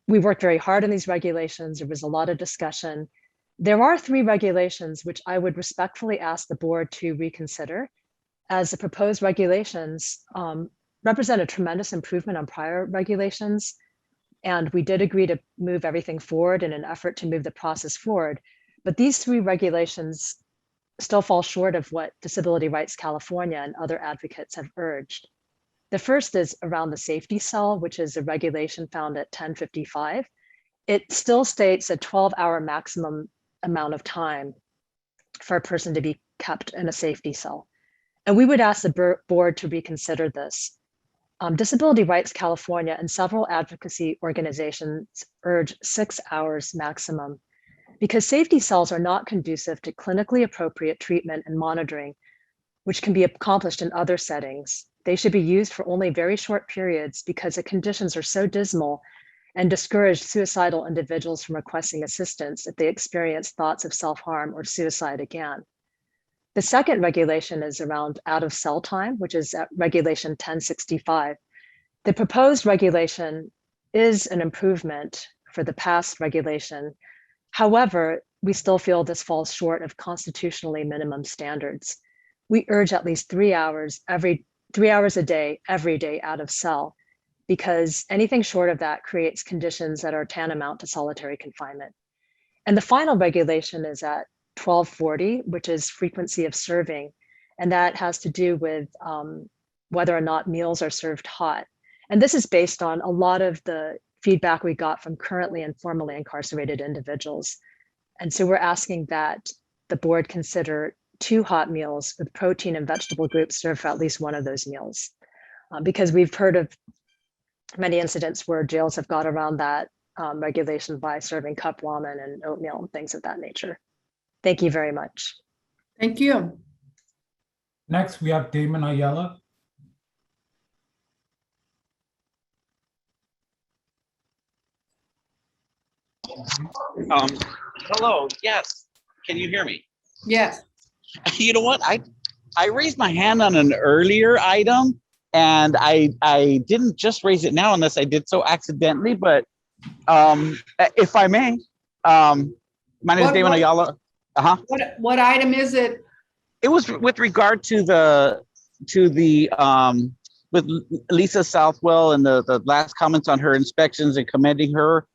we worked very hard on these regulations. There was a lot of discussion. There are 3 regulations which I would respectfully ask the board to reconsider, as the proposed regulations represent a tremendous improvement on prior regulations. And we did agree to move everything forward in an effort to move the process forward. But these 3 regulations still fall short of what Disability Rights California and other advocates have urged. The first is around the safety cell, which is a regulation found at 1055. It still states a 12-hour maximum amount of time for a person to be kept in a safety cell. And we would ask the board to reconsider this. Disability Rights California and several advocacy organizations urge 6 hours maximum because safety cells are not conducive to clinically appropriate treatment and monitoring, which can be accomplished in other settings. They should be used for only very short periods because the conditions are so dismal and discourage suicidal individuals from requesting assistance if they experience thoughts of self-harm or suicide again. The second regulation is around out of cell time, which is at regulation 1065. The proposed regulation is an improvement for the past regulation. However, we still feel this falls short of constitutionally minimum standards. We urge at least 3 hours a day, every day out of cell, because anything short of that creates conditions that are tantamount to solitary confinement. And the final regulation is at 1240, which is frequency of serving. And that has to do with whether or not meals are served hot. And this is based on a lot of the feedback we got from currently and formerly incarcerated individuals. And so we're asking that the board consider 2 hot meals with protein and vegetable groups served for at least one of those meals. Because we've heard of many incidents where jails have got around that regulation by serving cup ramen and oatmeal and things of that nature. Thank you very much. Thank you. Next, we have Damon Ayala. Hello, yes. Can you hear me? Yes. You know what? I raised my hand on an earlier item and I didn't just raise it now unless I did so accidentally, but if I may, my name is Damon Ayala. What item is it? It was with regard to with Lisa Southwell and the last comments on her inspections and commending her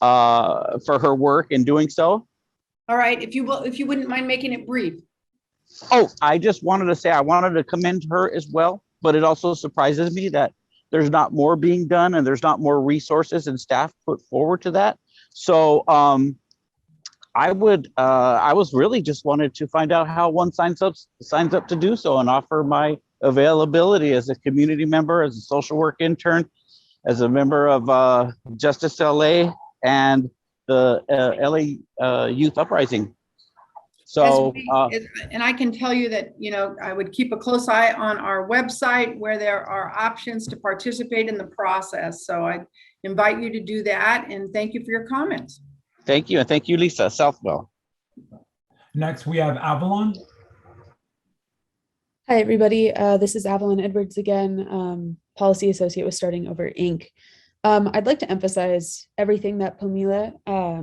for her work in doing so. All right, if you wouldn't mind making it brief. Oh, I just wanted to say I wanted to commend her as well, but it also surprises me that there's not more being done and there's not more resources and staff put forward to that. So I was really just wanted to find out how one signs up to do so and offer my availability as a community member, as a social work intern, as a member of Justice LA and the LA Youth Uprising. So, and I can tell you that, I would keep a close eye on our website where there are options to participate in the process. So I invite you to do that, and thank you for your comments. Thank you, and thank you, Lisa Southwell. Next, we have Avalon. Hi, everybody. This is Avalon Edwards again, Policy Associate with Starting Over Inc. I'd like to emphasize everything that Pamela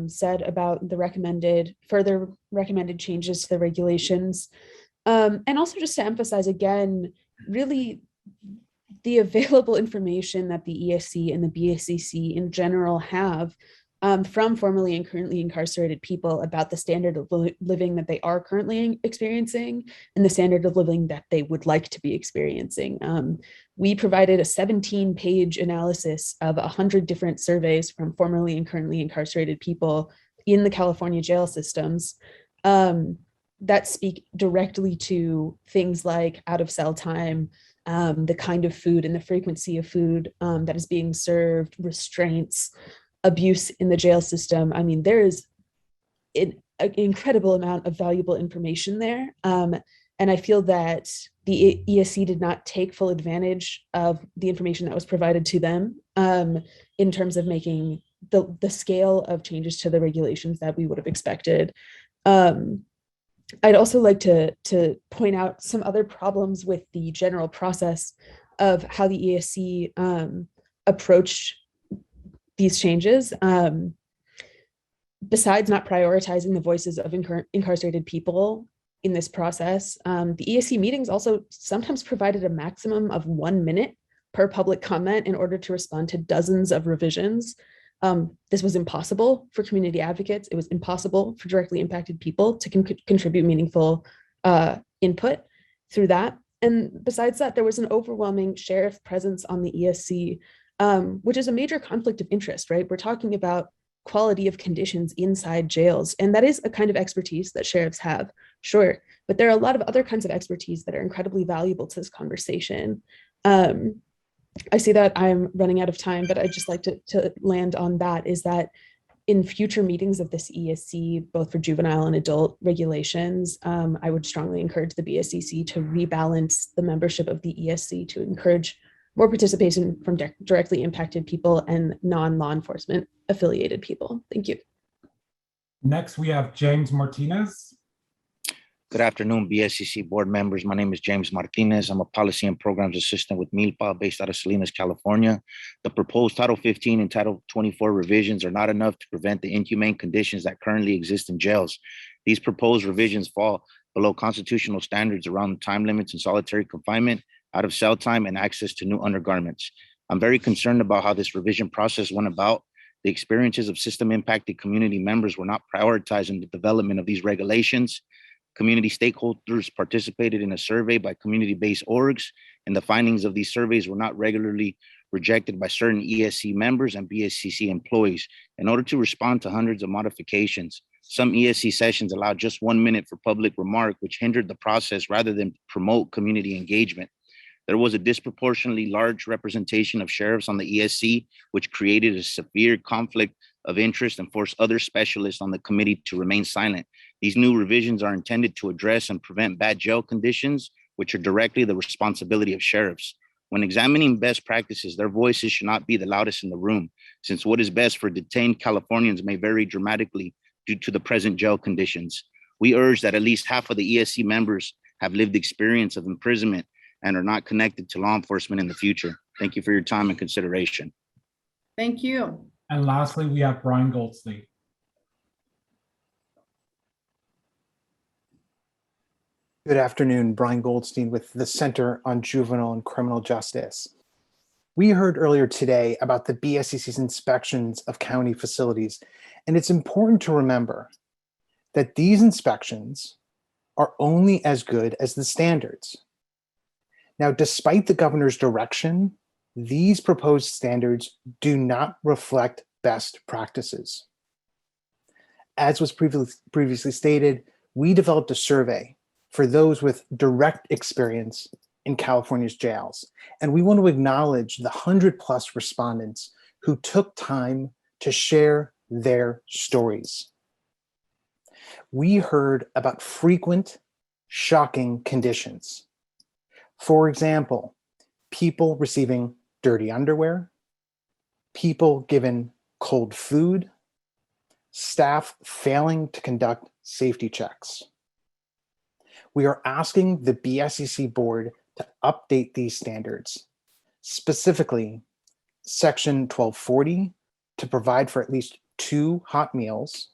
said about the further recommended changes to the regulations. And also just to emphasize again, really the available information that the ESC and the BSCC in general have from formerly and currently incarcerated people about the standard of living that they are currently experiencing and the standard of living that they would like to be experiencing. We provided a 17-page analysis of 100 different surveys from formerly and currently incarcerated people in the California jail systems that speak directly to things like out of cell time, the kind of food and the frequency of food that is being served, restraints, abuse in the jail system. I mean, there is an incredible amount of valuable information there. And I feel that the ESC did not take full advantage of the information that was provided to them in terms of making the scale of changes to the regulations that we would have expected. I'd also like to point out some other problems with the general process of how the ESC approached these changes. Besides not prioritizing the voices of incarcerated people in this process, the ESC meetings also sometimes provided a maximum of 1 minute per public comment in order to respond to dozens of revisions. This was impossible for community advocates. It was impossible for directly impacted people to contribute meaningful input through that. And besides that, there was an overwhelming sheriff presence on the ESC, which is a major conflict of interest, right? We're talking about quality of conditions inside jails. And that is a kind of expertise that sheriffs have, sure. But there are a lot of other kinds of expertise that are incredibly valuable to this conversation. I see that I'm running out of time, but I'd just like to land on that, is that in future meetings of this ESC, both for juvenile and adult regulations, I would strongly encourage the BSCC to rebalance the membership of the ESC to encourage more participation from directly impacted people and non-law enforcement affiliated people. Thank you. Next, we have James Martinez. Good afternoon, BSCC board members. My name is James Martinez. I'm a policy and programs assistant with MILPA based out of Salinas, California. The proposed Title 15 and Title 24 revisions are not enough to prevent the inhumane conditions that currently exist in jails. These proposed revisions fall below constitutional standards around time limits in solitary confinement, out of cell time, and access to new undergarments. I'm very concerned about how this revision process went about. The experiences of system impacted community members were not prioritized in the development of these regulations. Community stakeholders participated in a survey by community-based orgs, and the findings of these surveys were not regularly rejected by certain ESC members and BSCC employees. In order to respond to hundreds of modifications, some ESC sessions allowed just 1 minute for public remark, which hindered the process rather than promote community engagement. There was a disproportionately large representation of sheriffs on the ESC, which created a severe conflict of interest and forced other specialists on the committee to remain silent. These new revisions are intended to address and prevent bad jail conditions, which are directly the responsibility of sheriffs. When examining best practices, their voices should not be the loudest in the room, since what is best for detained Californians may vary dramatically due to the present jail conditions. We urge that at least half of the ESC members have lived experience of imprisonment and are not connected to law enforcement in the future. Thank you for your time and consideration. Thank you. And lastly, we have Brian Goldstein. Good afternoon, Brian Goldstein with the Center on Juvenile and Criminal Justice. We heard earlier today about the BSCC's inspections of county facilities, and it's important to remember that these inspections are only as good as the standards. Now, despite the governor's direction, these proposed standards do not reflect best practices. As was previously stated, we developed a survey for those with direct experience in California's jails. And we want to acknowledge the 100+ respondents who took time to share their stories. We heard about frequent, shocking conditions. For example, people receiving dirty underwear, people given cold food, staff failing to conduct safety checks. We are asking the BSCC board to update these standards, specifically Section 1240 to provide for at least 2 hot meals,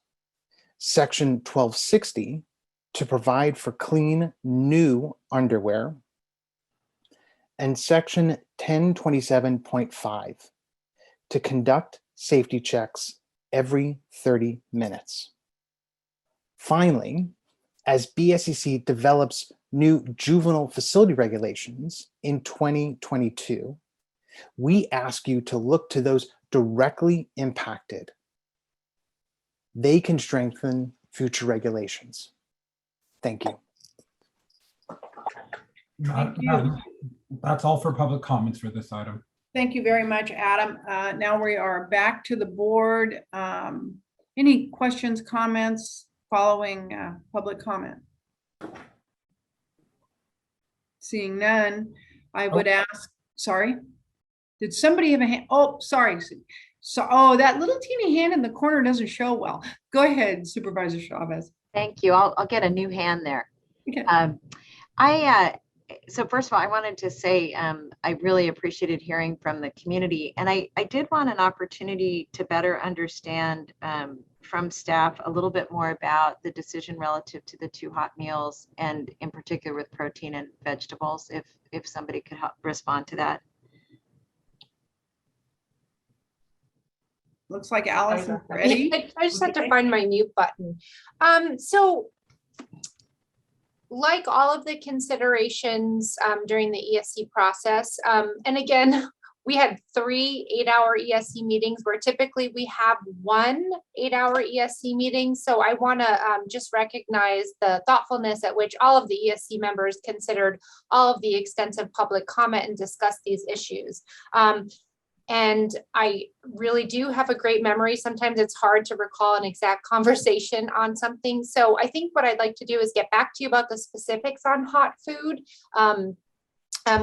Section 1260 to provide for clean, new underwear, and Section 1027.5 to conduct safety checks every 30 minutes. Finally, as BSCC develops new juvenile facility regulations in 2022, we ask you to look to those directly impacted. They can strengthen future regulations. Thank you. Thank you. That's all for public comments for this item. Thank you very much, Adam. Now we are back to the board. Any questions, comments following public comment? Seeing none, I would ask, sorry, did somebody have a hand? Oh, sorry. So, oh, that little teeny hand in the corner doesn't show well. Go ahead, Supervisor Chavez. Thank you. I'll get a new hand there. Okay. So first of all, I wanted to say I really appreciated hearing from the community, and I did want an opportunity to better understand from staff a little bit more about the decision relative to the 2 hot meals, and in particular with protein and vegetables, if somebody could help respond to that. Looks like Allison's ready. I just have to find my mute button. So like all of the considerations during the ESC process, and again, We had 3 8-hour ESC meetings where typically we have 1 8-hour ESC meeting. So I want to just recognize the thoughtfulness at which all of the ESC members considered all of the extensive public comment and discussed these issues. And I really do have a great memory. Sometimes it's hard to recall an exact conversation on something. So I think what I'd like to do is get back to you about the specifics on hot food.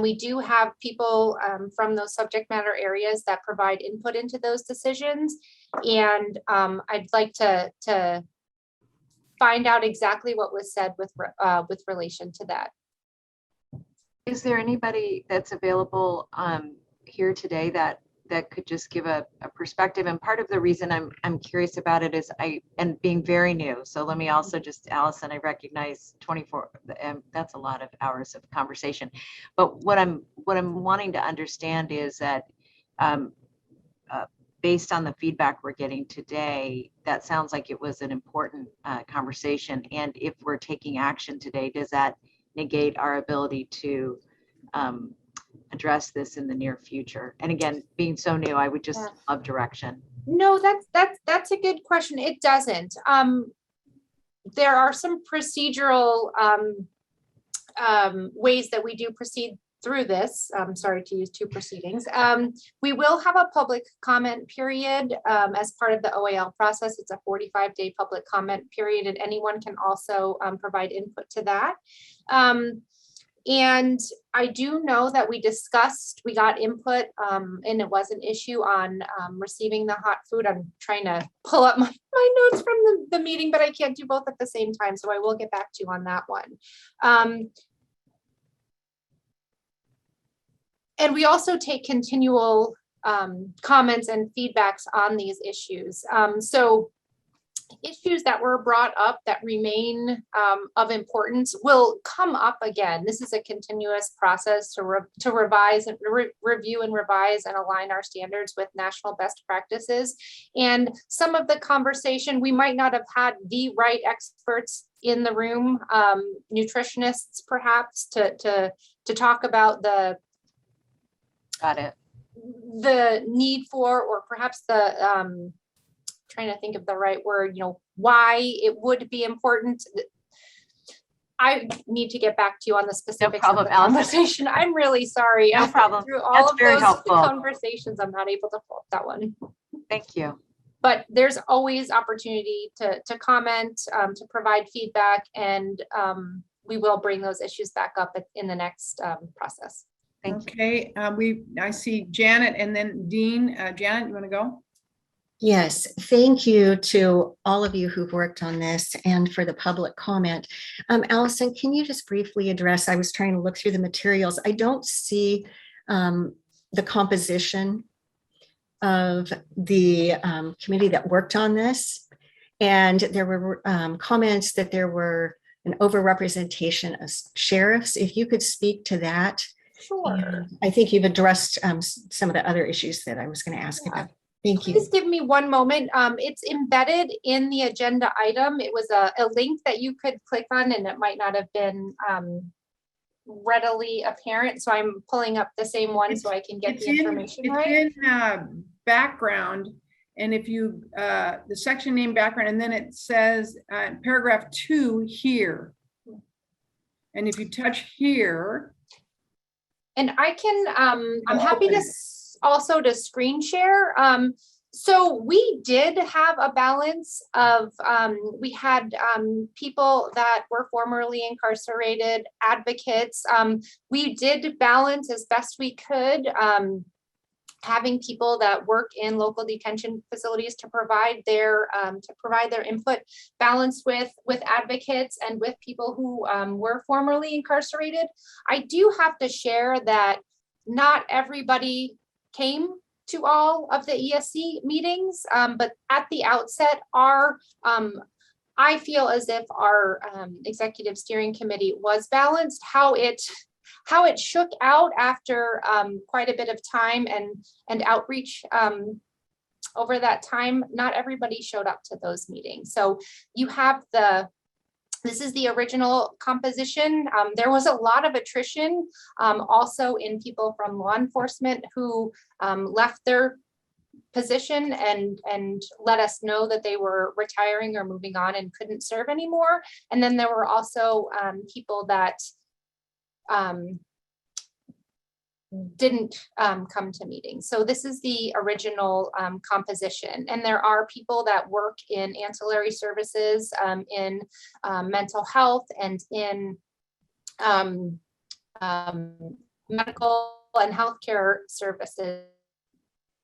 We do have people from those subject matter areas that provide input into those decisions. And I'd like to find out exactly what was said with relation to that. Is there anybody that's available here today that could just give a perspective? And part of the reason I'm curious about it is and being very new. So let me also just, Allison, I recognize 24, that's a lot of hours of conversation. But what I'm wanting to understand is that based on the feedback we're getting today, that sounds like it was an important conversation. And if we're taking action today, does that negate our ability to address this in the near future? And again, being so new, I would just love direction. No, that's a good question. It doesn't. There are some procedural ways that we do proceed through this. I'm sorry to use 2 proceedings. We will have a public comment period as part of the OAL process. It's a 45-day public comment period, and anyone can also provide input to that. And I do know that we got input, and it was an issue on receiving the hot food. I'm trying to pull up my notes from the meeting, but I can't do both at the same time. So I will get back to you on that one. And we also take continual comments and feedbacks on these issues. So issues that were brought up that remain of importance will come up again. This is a continuous process to revise and review and revise and align our standards with national best practices. And some of the conversation, we might not have had the right experts in the room, nutritionists perhaps, to talk about the need for, or perhaps the trying to think of the right word, why it would be important. I need to get back to you on the specifics of the conversation. I'm really sorry. No problem. Through all That's of very those helpful. conversations, I'm not able to pull up that one. Thank you. But there's always opportunity to comment, to provide feedback, and we will bring those issues back up in the next process. Okay, I see Janet and then Dean. Janet, you want to go? Yes, thank you to all of you who've worked on this and for the public comment. Allison, can you just briefly address, I was trying to look through the materials. I don't see the composition of the committee that worked on this. And there were comments that there were an overrepresentation of sheriffs. If you could speak to that. Sure. I think you've addressed some of the other issues that I was going to ask about. Thank you. Please give me one moment. It's embedded in the agenda item. It was a link that you could click on, and it might not have been readily apparent. So I'm pulling up the same one so I can get the information right. It's in background, and if you, the section name background, and then it says paragraph 2 here. And if you touch here. And I can, I'm happy to also to screen share. So we did have a balance of, we had people that were formerly incarcerated, advocates. We did balance as best we could, having people that work in local detention facilities to provide their input, balanced with advocates and with people who were formerly incarcerated. I do have to share that not everybody came to all of the ESC meetings, but at the outset, I feel as if our executive steering committee was balanced. How it shook out after quite a bit of time and outreach over that time, not everybody showed up to those meetings. So you have the This is the original composition. There was a lot of attrition also in people from law enforcement who left their position and let us know that they were retiring or moving on and couldn't serve anymore. And then there were also people that didn't come to meetings. So this is the original composition. And there are people that work in ancillary services, in mental health and in medical and healthcare services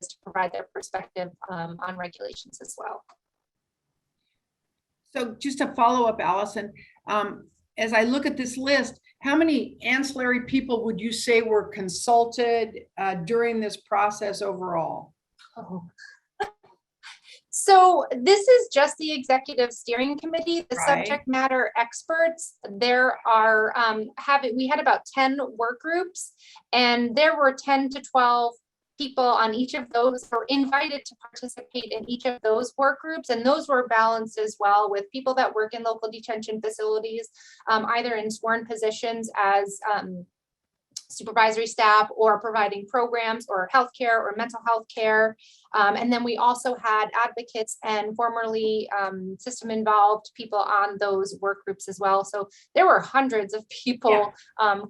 to provide their perspective on regulations as well. So just to follow up, Allison, as I look at this list, how many ancillary people would you say were consulted during this process overall? Oh. So this is just the executive steering committee, the subject matter experts. There are, we had about 10 work groups, and there were 10 to 12 people on each of those were invited to participate in each of those work groups. And those were balanced as well with people that work in local detention facilities, either in sworn positions as supervisory staff or providing programs or healthcare or mental health care. And then we also had advocates and formerly system involved people on those work groups as well. So there were hundreds of people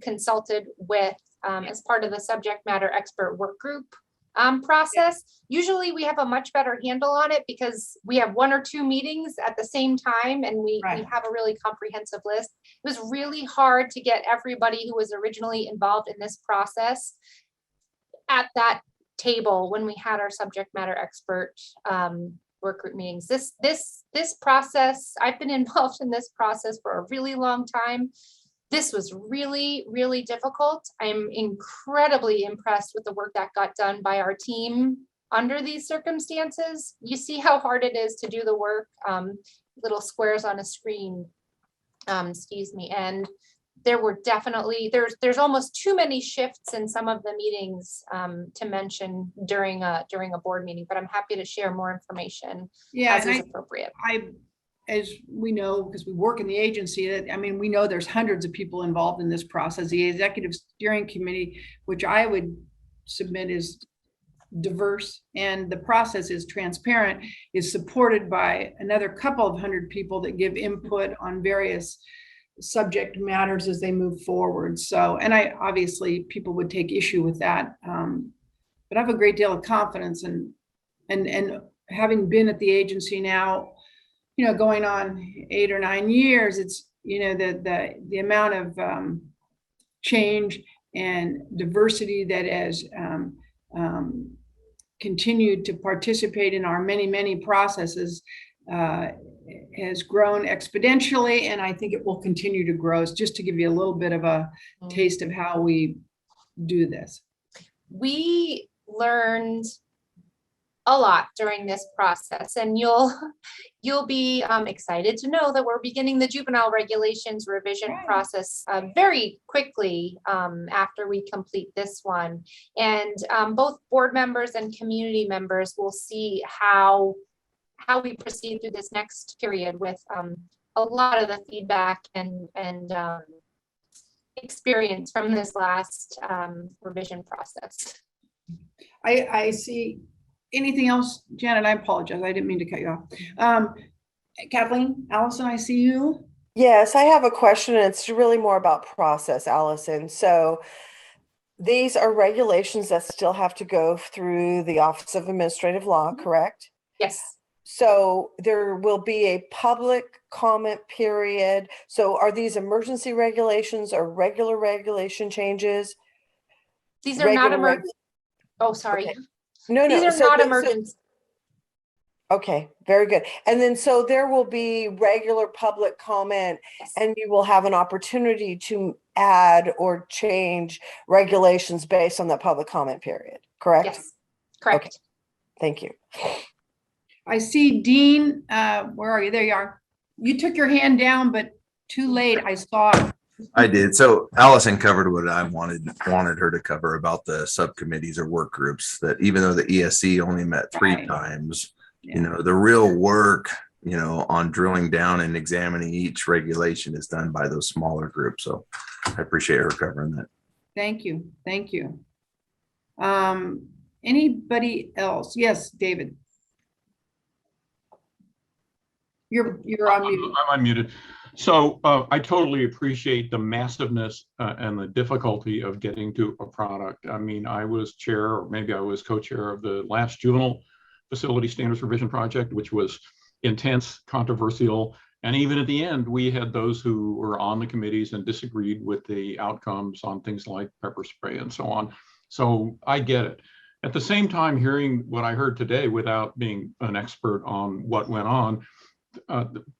consulted with as part of the subject matter expert work group process. Usually we have a much better handle on it because we have 1 or 2 meetings at the same time and we have a really comprehensive list. It was really hard to get everybody who was originally involved in this process at that table when we had our subject matter expert work group meetings. This process, I've been involved in this process for a really long time. This was really, really difficult. I'm incredibly impressed with the work that got done by our team under these circumstances. You see how hard it is to do the work, little squares on a screen, excuse me. And there were definitely, there's almost too many shifts in some of the meetings to mention during a board meeting, but I'm happy to share more information as is appropriate. As we know, because we work in the agency, I mean, we know there's hundreds of people involved in this process. The executive steering committee, which I would submit is diverse and the process is transparent, is supported by another couple of hundred people that give input on various subject matters as they move forward. So, and obviously people would take issue with that, but I have a great deal of confidence and having been at the agency now, going on 8 or 9 years, it's, the amount of change and diversity that has continued to participate in our many, many processes has grown exponentially, and I think it will continue to grow. It's just to give you a little bit of a taste of how we do this. We learned a lot during this process, and you'll be excited to know that we're beginning the juvenile regulations revision process very quickly after we complete this one. And both board members and community members will see how we proceed through this next period with a lot of the feedback and experience from this last revision process. I see. Anything else, Janet? I apologize. I didn't mean to cut you off. Kathleen, Allison, I see you. Yes, I have a question, and it's really more about process, Allison. So these are regulations that still have to go through the Office of Administrative Law, correct? Yes. So there will be a public comment period. So are these emergency regulations or regular regulation changes? These are not emergency. Oh, sorry. Okay. No, these are not emergency. Okay, very good. And then so there will be regular public comment, and you will have an opportunity to add or change regulations based on that public comment period, correct? Yes, correct. Okay. Thank you. I see Dean. Where are you? There you are. You took your hand down, but too late. I saw it. I did. So Allison covered what I wanted her to cover about the subcommittees or work groups, that even though the ESC only met 3 times, the real work on drilling down and examining each regulation is done by those smaller groups. So I appreciate her covering that. Thank you. Thank you. Anybody else? Yes, David. You're unmuted. I'm unmuted. So I totally appreciate the massiveness and the difficulty of getting to a product. I mean, I was chair, or maybe I was co-chair of the last Juvenile Facility Standards Revision Project, which was intense, controversial. And even at the end, we had those who were on the committees and disagreed with the outcomes on things like pepper spray and so on. So I get it. At the same time, hearing what I heard today without being an expert on what went on,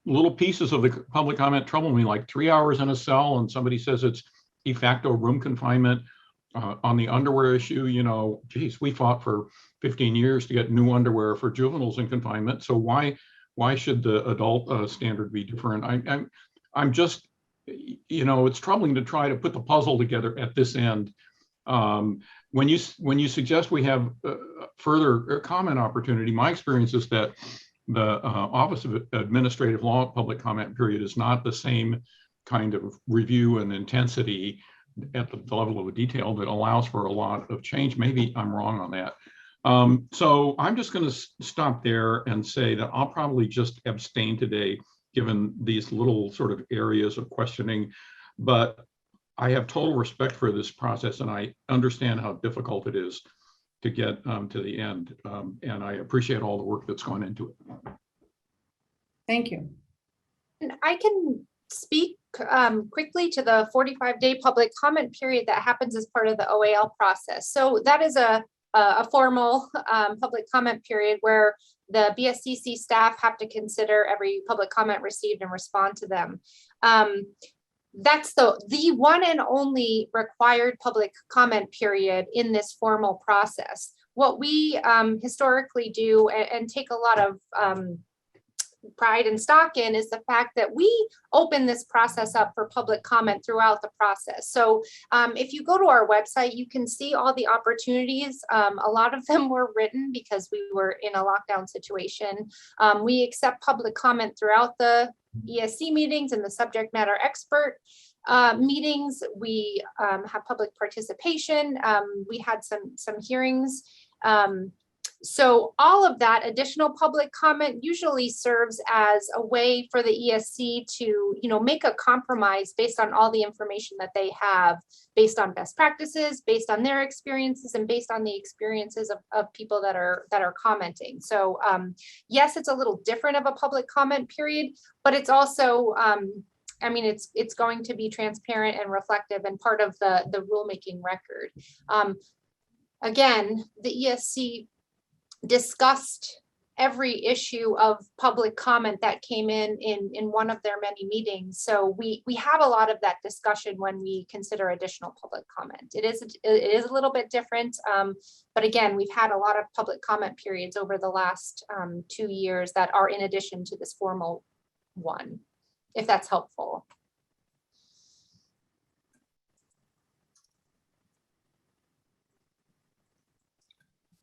little pieces of the public comment trouble me, like 3 hours in a cell and somebody says it's de facto room confinement. On the underwear issue, geez, we fought for 15 years to get new underwear for juveniles in confinement. So why should the adult standard be different? I'm just, it's troubling to try to put the puzzle together at this end. When you suggest we have further comment opportunity, my experience is that the Office of Administrative Law public comment period is not the same kind of review and intensity at the level of detail that allows for a lot of change. Maybe I'm wrong on that. So I'm just going to stop there and say that I'll probably just abstain today, given these little sort of areas of questioning. But I have total respect for this process, and I understand how difficult it is to get to the end. And I appreciate all the work that's gone into it. Thank you. And I can speak quickly to the 45-day public comment period that happens as part of the OAL process. So that is a formal public comment period where the BSCC staff have to consider every public comment received and respond to them. That's the one and only required public comment period in this formal process. What we historically do and take a lot of pride and stock in is the fact that we open this process up for public comment throughout the process. So if you go to our website, you can see all the opportunities. A lot of them were written because we were in a lockdown situation. We accept public comment throughout the ESC meetings and the subject matter expert meetings. We have public participation. We had some hearings. So all of that additional public comment usually serves as a way for the ESC to, make a compromise based on all the information that they have, based on best practices, based on their experiences, and based on the experiences of people that are commenting. So yes, it's a little different of a public comment period, but it's also, it's going to be transparent and reflective and part of the rulemaking record. Again, the ESC discussed every issue of public comment that came in one of their many meetings. So we have a lot of that discussion when we consider additional public comment. It is a little bit different, but again, we've had a lot of public comment periods over the last 2 years that are in addition to this formal one, if that's helpful.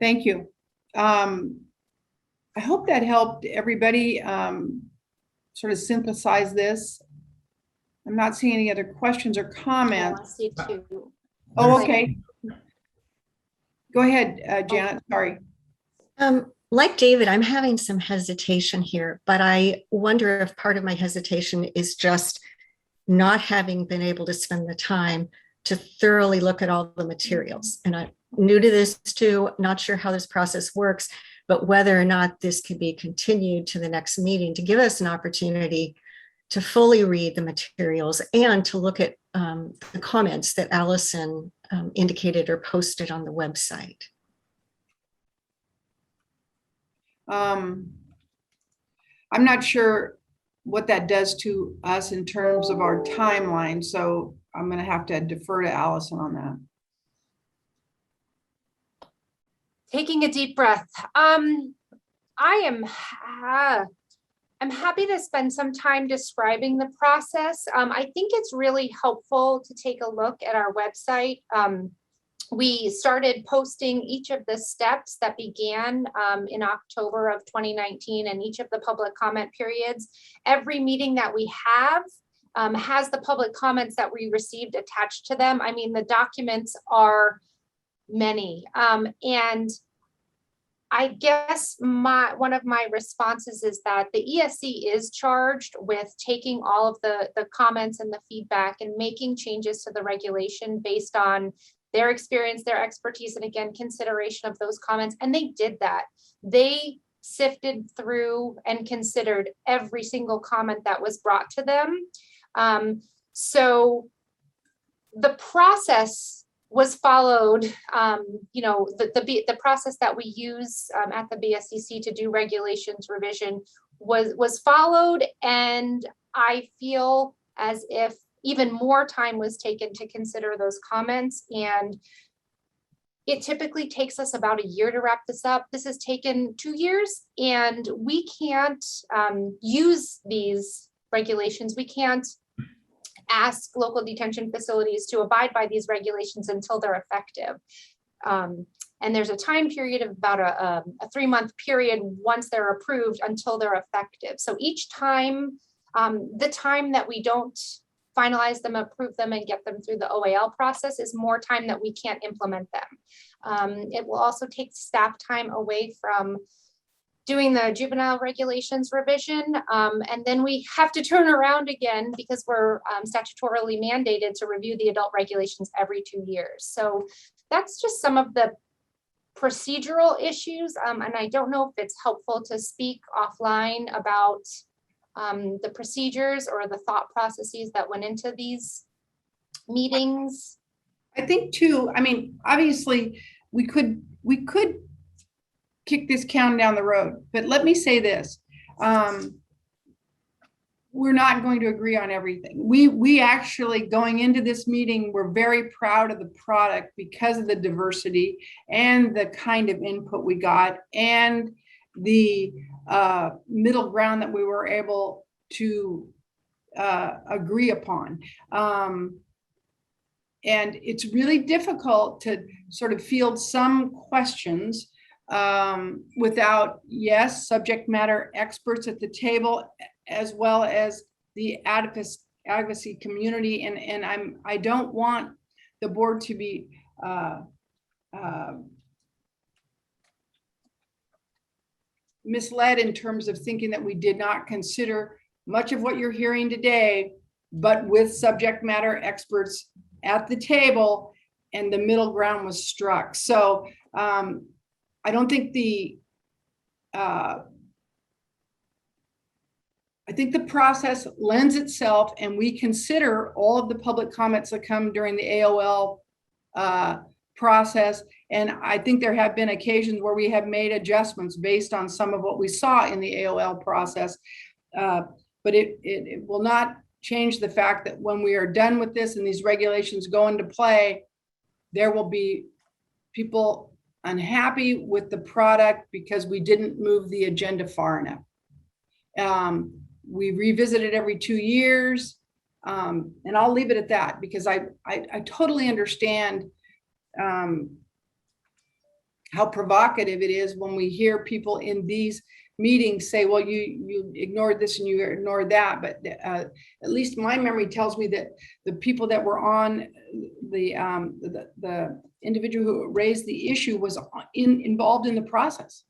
Thank you. I hope that helped everybody sort of synthesize this. I'm not seeing any other questions or comments. Oh, okay. Go ahead, Janet, sorry. Like David, I'm having some hesitation here, but I wonder if part of my hesitation is just not having been able to spend the time to thoroughly look at all the materials. And I'm new to this too, not sure how this process works, but whether or not this could be continued to the next meeting to give us an opportunity to fully read the materials and to look at the comments that Allison indicated or posted on the website. I'm not sure what that does to us in terms of our timeline, so I'm going to have to defer to Allison on that. Taking a deep breath. I'm happy to spend some time describing the process. I think it's really helpful to take a look at our website. We started posting each of the steps that began in October of 2019 and each of the public comment periods. Every meeting that we have has the public comments that we received attached to them. I mean, the documents are many. And I guess one of my responses is that the ESC is charged with taking all of the comments and the feedback and making changes to the regulation based on their experience, their expertise, and again, consideration of those comments. And they did that. They sifted through and considered every single comment that was brought to them. So the process was followed, the process that we use at the BSCC to do regulations revision was followed. And I feel as if even more time was taken to consider those comments. And it typically takes us about a year to wrap this up. This has taken 2 years, and we can't use these regulations. We can't ask local detention facilities to abide by these regulations until they're effective. And there's a time period of about a 3-month period once they're approved until they're effective. So each time, the time that we don't finalize them, approve them, and get them through the OAL process is more time that we can't implement them. It will also take staff time away from doing the juvenile regulations revision. And then we have to turn around again because we're statutorily mandated to review the adult regulations every 2 years. So that's just some of the procedural issues. And I don't know if it's helpful to speak offline about the procedures or the thought processes that went into these meetings. I think too, I mean, obviously we could kick this can down the road, but let me say this. We're not going to agree on everything. We actually, going into this meeting, we're very proud of the product because of the diversity and the kind of input we got and the middle ground that we were able to agree upon. And it's really difficult to sort of field some questions without, yes, subject matter experts at the table, as well as the advocacy community. And I don't want the board to be misled in terms of thinking that we did not consider much of what you're hearing today, but with subject matter experts at the table, and the middle ground was struck. So I don't think I think the process lends itself, and we consider all of the public comments that come during the AOL process. And I think there have been occasions where we have made adjustments based on some of what we saw in the AOL process. But it will not change the fact that when we are done with this and these regulations go into play, there will be people unhappy with the product because we didn't move the agenda far enough. We revisit it every 2 years, and I'll leave it at that because I totally understand how provocative it is when we hear people in these meetings say, well, you ignored this and you ignored that. But at least my memory tells me that the people that were on the individual who raised the issue was involved in the process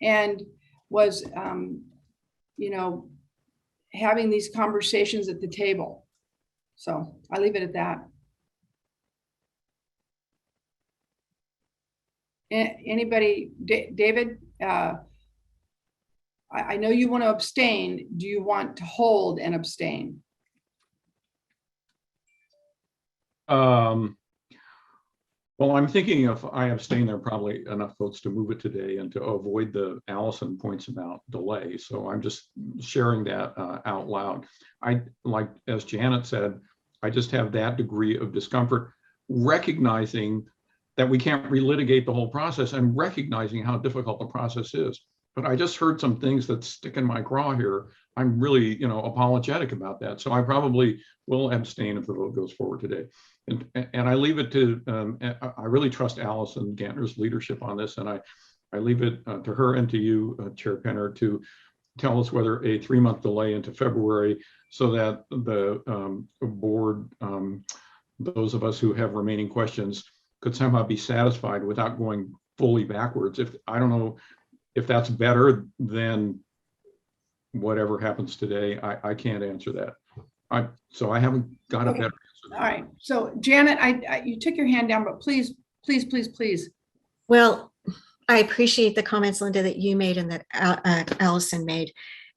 and was, having these conversations at the table. So I leave it at that. Anybody, David, I know you want to abstain. Do you want to hold and abstain? Well, I'm thinking if I abstain, there are probably enough votes to move it today and to avoid the Allison points about delay. So I'm just sharing that out loud. Like as Janet said, I just have that degree of discomfort, recognizing that we can't relitigate the whole process and recognizing how difficult the process is. But I just heard some things that stick in my craw here I'm really, apologetic about that. So I probably will abstain if the vote goes forward today. And I leave it to, I really trust Allison Gantner's leadership on this, and I leave it to her and to you, Chair Penner, to tell us whether a 3-month delay into February so that the board, those of us who have remaining questions, could somehow be satisfied without going fully backwards. I don't know if that's better than whatever happens today. I can't answer that. So I haven't got a better answer. All right. So Janet, you took your hand down, but please. Well, I appreciate the comments, Linda, that you made and that Allison made.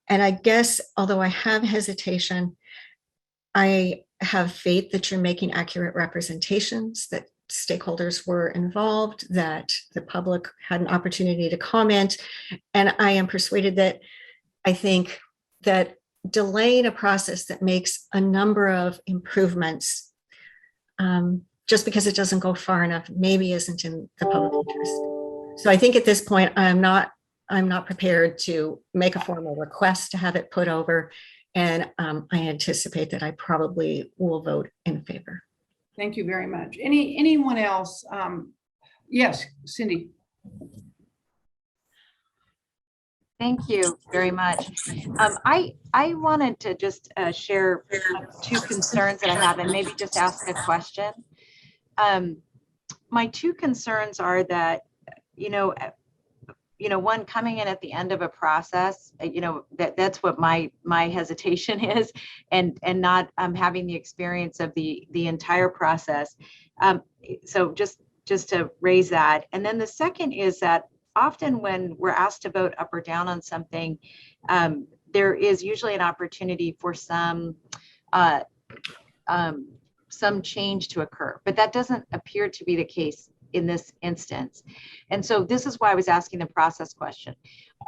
And I guess, although I have hesitation, I have faith that you're making accurate representations, that stakeholders were involved, that the public had an opportunity to comment. And I am persuaded that I think that delaying a process that makes a number of improvements just because it doesn't go far enough maybe isn't in the public interest. So I think at this point, I'm not prepared to make a formal request to have it put over. And I anticipate that I probably will vote in favor. Thank you very much. Anyone else? Yes, Cindy. Thank you very much. I wanted to just share 2 concerns that I have and maybe just ask a question. My 2 concerns are that, one, coming in at the end of a process, that's what my hesitation is, and not having the experience of the entire process. So just to raise that. And then the second is that often when we're asked to vote up or down on something, there is usually an opportunity for some change to occur, but that doesn't appear to be the case in this instance. And so this is why I was asking the process question.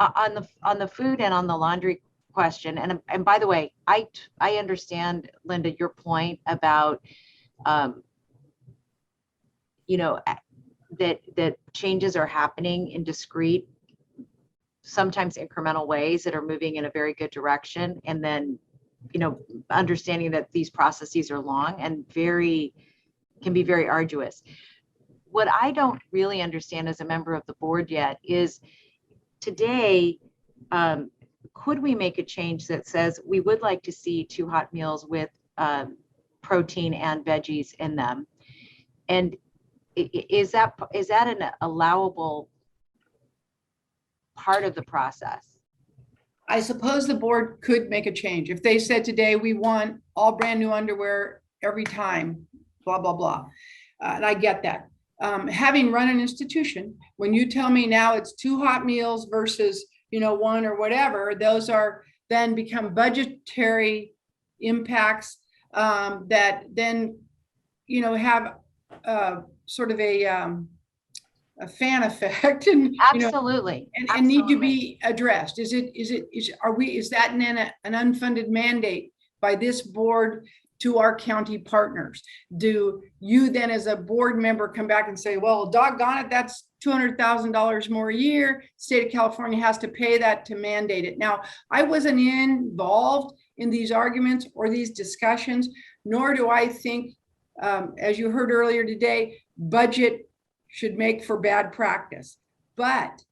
On the food and on the laundry question, and by the way, I understand, Linda, your point about that changes are happening in discrete, sometimes incremental ways that are moving in a very good direction. And then, understanding that these processes are long and can be very arduous. What I don't really understand as a member of the board yet is today, could we make a change that says we would like to see 2 hot meals with protein and veggies in them? And is that an allowable part of the process? I suppose the board could make a change. If they said today, we want all brand new underwear every time, blah, blah, blah. And I get that. Having run an institution, when you tell me now it's 2 hot meals versus, 1 or whatever, those are then become budgetary impacts that then, have sort of a fan effect and absolutely and need to be addressed. Is that an unfunded mandate by this board to our county partners? Do you then as a board member come back and say, well, doggone it, that's $200,000 more a year. State of California has to pay that to mandate it. Now, I wasn't involved in these arguments or these discussions, nor do I think, as you heard earlier today, budget should make for bad practice. But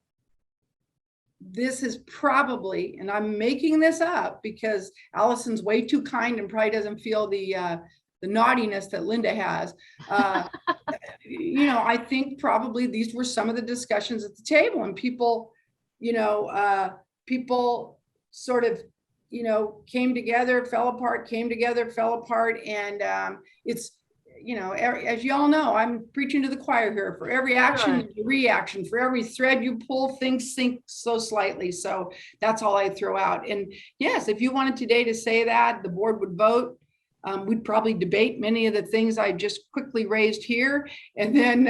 this is probably, and I'm making this up because Allison's way too kind and probably doesn't feel the naughtiness that Linda has. I think probably these were some of the discussions at the table, and people, people sort of, came together, fell apart, and it's, as you all know, I'm preaching to the choir here. For every action, there's a reaction. For every thread you pull, things sink so slightly. So that's all I throw out. And yes, if you wanted today to say that, the board would vote. We'd probably debate many of the things I just quickly raised here. And then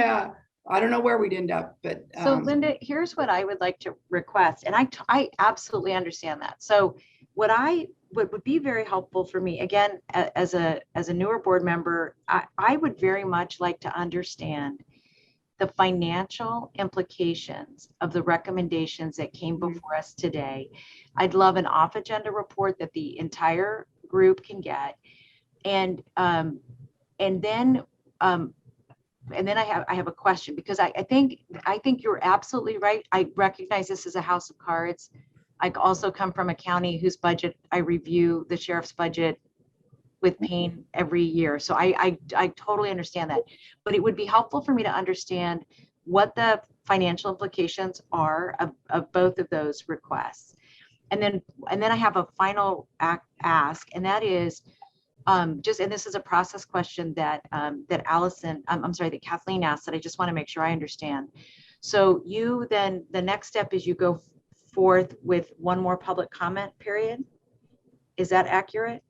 I don't know where we'd end up. But so Linda, here's what I would like to request. And I absolutely understand that. So what would be very helpful for me, again, as a newer board member, I would very much like to understand the financial implications of the recommendations that came before us today. I'd love an off-agenda report that the entire group can get. And then I have a question, because I think you're absolutely right. I recognize this as a house of cards. I also come from a county whose budget, I review the sheriff's budget with pain every year. So I totally understand that. But it would be helpful for me to understand what the financial implications are of both of those requests. And then I have a final ask, and that is, and this is a process question that that Kathleen asked, that I just want to make sure I understand. So the next step is you go forth with one more public comment period. Is that accurate?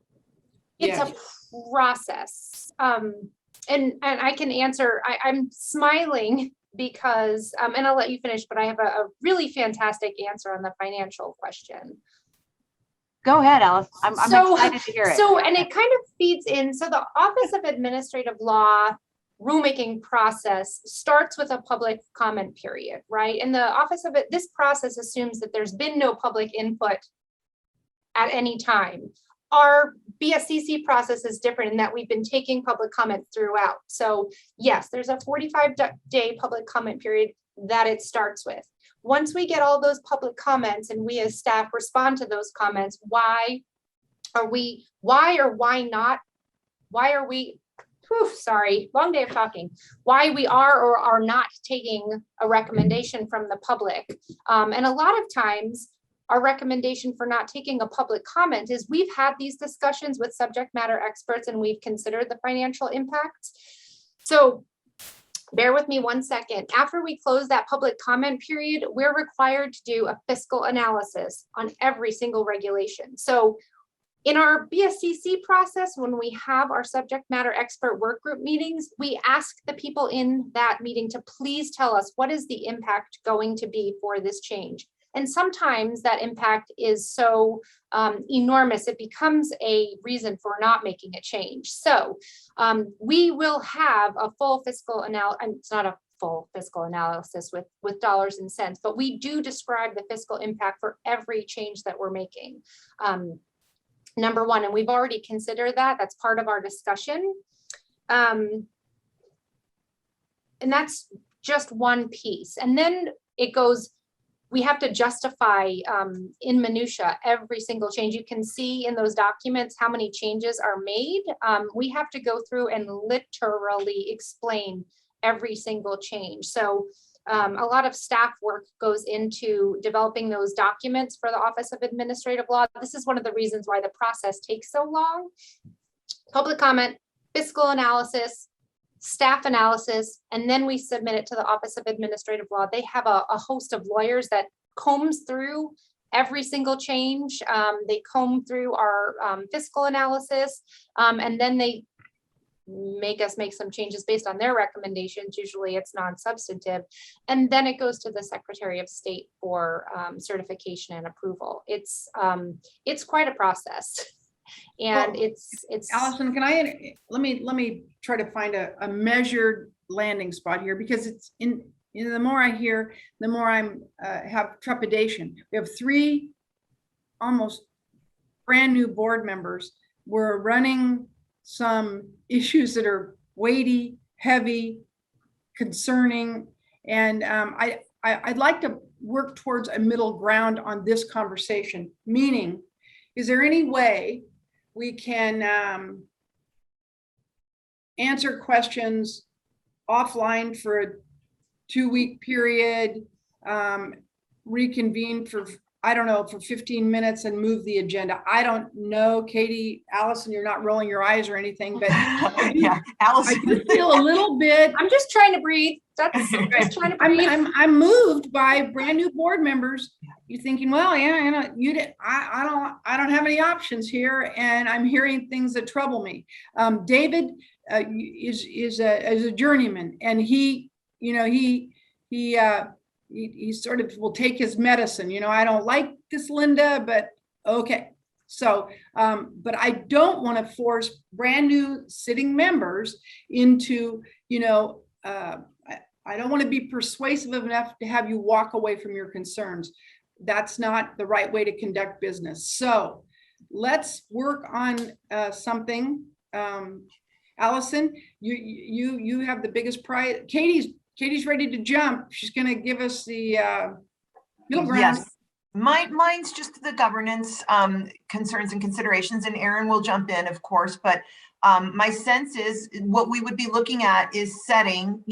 It's a process. And I can answer, I'm smiling because, and I'll let you finish, but I have a really fantastic answer on the financial question. Go ahead, Alice. I'm excited to hear it. So, and it kind of feeds in. So the Office of Administrative Law rulemaking process starts with a public comment period, right? And this process assumes that there's been no public input at any time. Our BSCC process is different in that we've been taking public comment throughout. So yes, there's a 45-day public comment period that it starts with. Once we get all those public comments and we as staff respond to those comments, why or why not, sorry, long day of talking, why we are or are not taking a recommendation from the public. And a lot of times, our recommendation for not taking a public comment is we've had these discussions with subject matter experts and we've considered the financial impacts. So bear with me 1 second. After we close that public comment period, we're required to do a fiscal analysis on every single regulation. So in our BSCC process, when we have our subject matter expert work group meetings, we ask the people in that meeting to please tell us what is the impact going to be for this change. And sometimes that impact is so enormous, it becomes a reason for not making a change. So we will have a full fiscal analysis. It's not a full fiscal analysis with dollars and cents, but we do describe the fiscal impact for every change that we're making. Number one, and we've already considered that. That's part of our discussion. And that's just one piece. And then it goes, we have to justify in minutia every single change. You can see in those documents how many changes are made. We have to go through and literally explain every single change. So a lot of staff work goes into developing those documents for the Office of Administrative Law. This is one of the reasons why the process takes so long. Public comment, fiscal analysis, staff analysis, and then we submit it to the Office of Administrative Law. They have a host of lawyers that combs through every single change. They comb through our fiscal analysis, and then they make us make some changes based on their recommendations. Usually it's non-substantive. And then it goes to the Secretary of State for certification and approval. It's quite a process. And well, it's Allison, can I let me try to find a measured landing spot here, because it's the more I hear, the more I'm have trepidation. We have 3 almost brand new board members. We're running some issues that are weighty, heavy, concerning, and I'd like to work towards a middle ground on this conversation. Meaning, is there any way we can answer questions offline for a 2-week period, reconvene for, I don't know, for 15 minutes and move the agenda? I don't know, Katie, Allison, you're not rolling your eyes or anything, but yeah, Allison. I just feel a little bit. I'm just trying to breathe. That's just trying to breathe. I'm moved by brand new board members. You're thinking, well, yeah, you know, I don't have any options here, and I'm hearing things that trouble me. David is a journeyman, and he sort of will take his medicine. You know, I don't like this, Linda, but okay. So, but I don't want to force brand new sitting members into, you know, I don't want to be persuasive enough to have you walk away from your concerns. That's not the right way to conduct business. So let's work on something. Allison, you have the biggest prize. Katie's ready to jump. She's going to give us the middle ground. Yes. Mine's just the governance concerns and considerations, and Aaron will jump in, of course, but my sense is what we would be looking at is setting,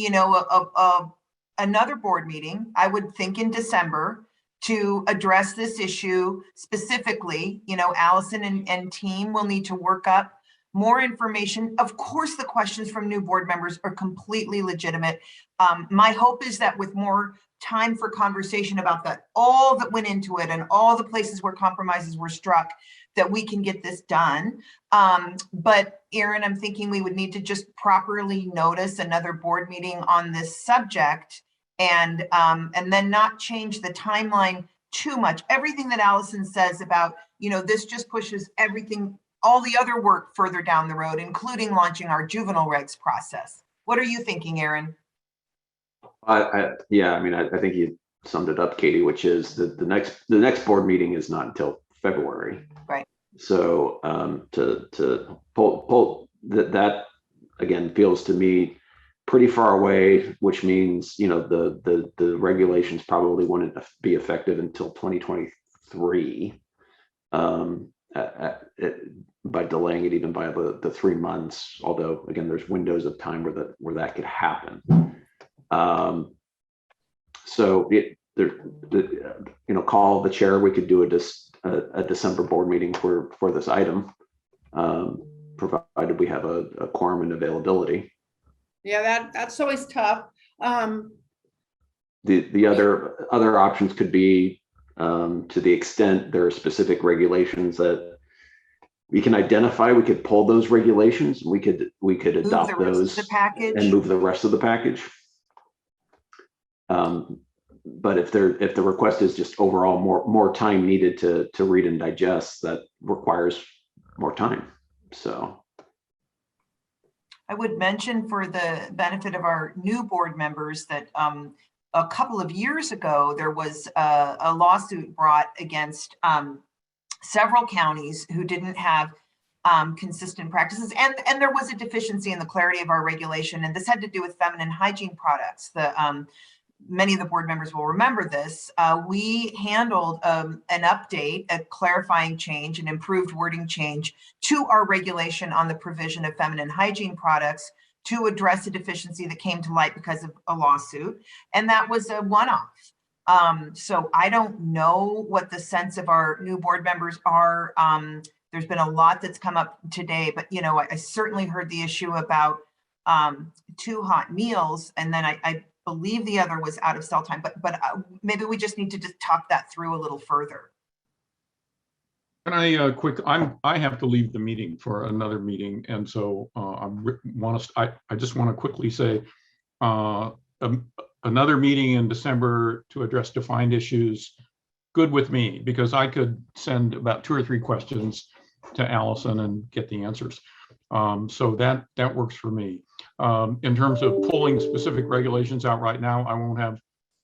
another board meeting, I would think in December, to address this issue specifically. Allison and team will need to work up more information. Of course, the questions from new board members are completely legitimate. My hope is that with more time for conversation about all that went into it and all the places where compromises were struck, that we can get this done. But Aaron, I'm thinking we would need to just properly notice another board meeting on this subject, and then not change the timeline too much. Everything that Allison says about, this just pushes everything, all the other work further down the road, including launching our juvenile regs process. What are you thinking, Aaron? Yeah, I think you summed it up, Katie, which is that the next board meeting is not until February. Right. So to pull that again feels to me pretty far away, which means the regulations probably wouldn't be effective until 2023. By delaying it even by the 3 months, although again there's windows of time where that could happen. So call the chair. We could do a December board meeting for this item, provided we have a quorum and availability. Yeah, that's always tough. The other options could be, to the extent there are specific regulations that we can identify, we could pull those regulations. We could adopt those and move the rest of the package. But if the request is just overall more time needed to read and digest, that requires more time. So I would mention, for the benefit of our new board members, that a couple of years ago, there was a lawsuit brought against several counties who didn't have consistent practices, and there was a deficiency in the clarity of our regulation, and this had to do with feminine hygiene products. Many of the board members will remember this. We handled an update, a clarifying change, an improved wording change to our regulation on the provision of feminine hygiene products to address a deficiency that came to light because of a lawsuit, and that was a one-off. So I don't know what the sense of our new board members are. There's been a lot that's come up today, but I certainly heard the issue about 2 hot meals, and then I believe the other was out of cell time, but maybe we just need to just talk that through a little further. Can I have to leave the meeting for another meeting, and so I just want to quickly say another meeting in December to address defined issues, good with me, because I could send about 2 or 3 questions to Allison and get the answers. So that works for me. In terms of pulling specific regulations out right now, I won't have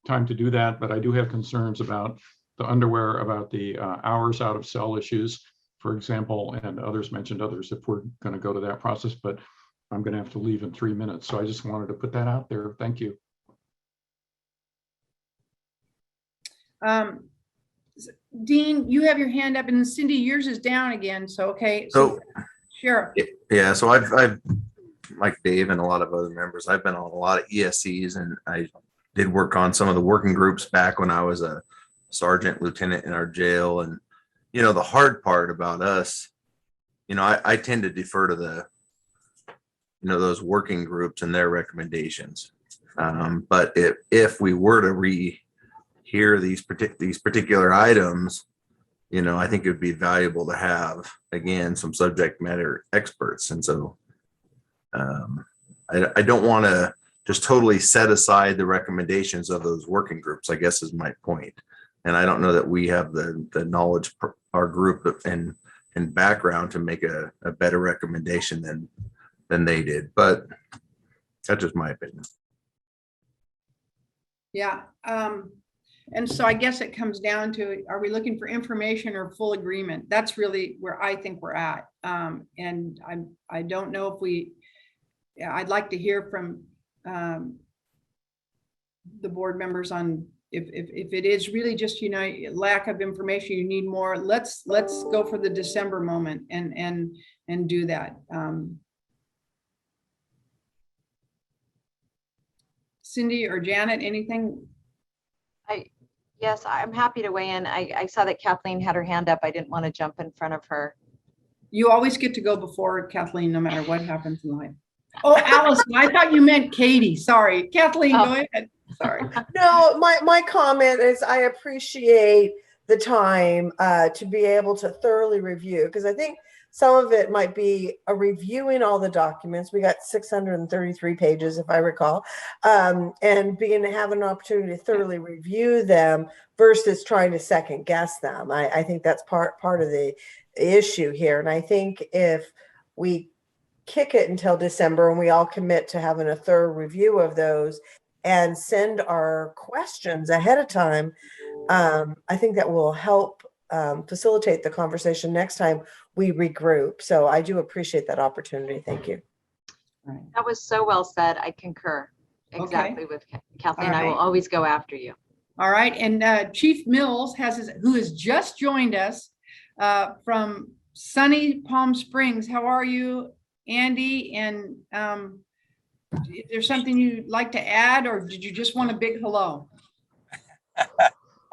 time to do that, but I do have concerns about the underwear, about the hours out of cell issues, for example, and others mentioned others if we're going to go to that process, but I'm going to have to leave in 3 minutes. So I just wanted to put that out there. Thank you. Dean, you have your hand up, and Cindy, yours is down again. So, okay. So sure. Yeah. So I've like Dave and a lot of other members, I've been on a lot of ESCs, and I did work on some of the working groups back when I was a sergeant lieutenant in our jail. And, the hard part about us, I tend to defer to those working groups and their recommendations. But if we were to rehear these particular items, I think it would be valuable to have, again, some subject matter experts. And so I don't want to just totally set aside the recommendations of those working groups, I guess is my point. And I don't know that we have the knowledge, our group and background to make a better recommendation than they did, but that's just my opinion. Yeah. And so I guess it comes down to, are we looking for information or full agreement? That's really where I think we're at. And I don't know if I'd like to hear from the board members on if it is really just, lack of information, you need more, let's go for the December moment and do that. Cindy or Janet, anything? Yes, I'm happy to weigh in. I saw that Kathleen had her hand up. I didn't want to jump in front of her. You always get to go before Kathleen, no matter what happens in life. Oh, Allison, I thought you meant Katie. Sorry. Kathleen, go ahead. Sorry. No, my comment is I appreciate the time to be able to thoroughly review, because I think some of it might be a reviewing all the documents. We got 633 pages, if I recall, and being to have an opportunity to thoroughly review them versus trying to second guess them. I think that's part of the issue here. And I think if we kick it until December and we all commit to having a thorough review of those and send our questions ahead of time, I think that will help facilitate the conversation next time we regroup. So I do appreciate that opportunity. Thank you. That was so well said. I concur exactly with Kathleen. All I will right. always go after you. All right. And Chief Mills who has just joined us from sunny Palm Springs. How are you, Andy? And is there something you'd like to add, or did you just want a big hello?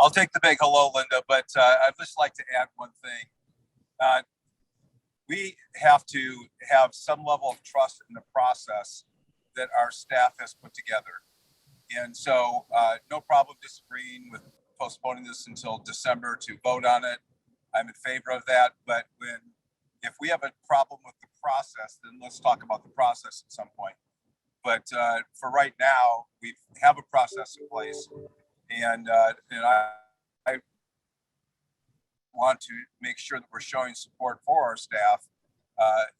I'll take the big hello, Linda, but I'd just like to add one thing. We have to have some level of trust in the process that our staff has put together. And so no problem disagreeing with postponing this until December to vote on it. I'm in favor of that. But if we have a problem with the process, then let's talk about the process at some point. But for right now, we have a process in place, and I want to make sure that we're showing support for our staff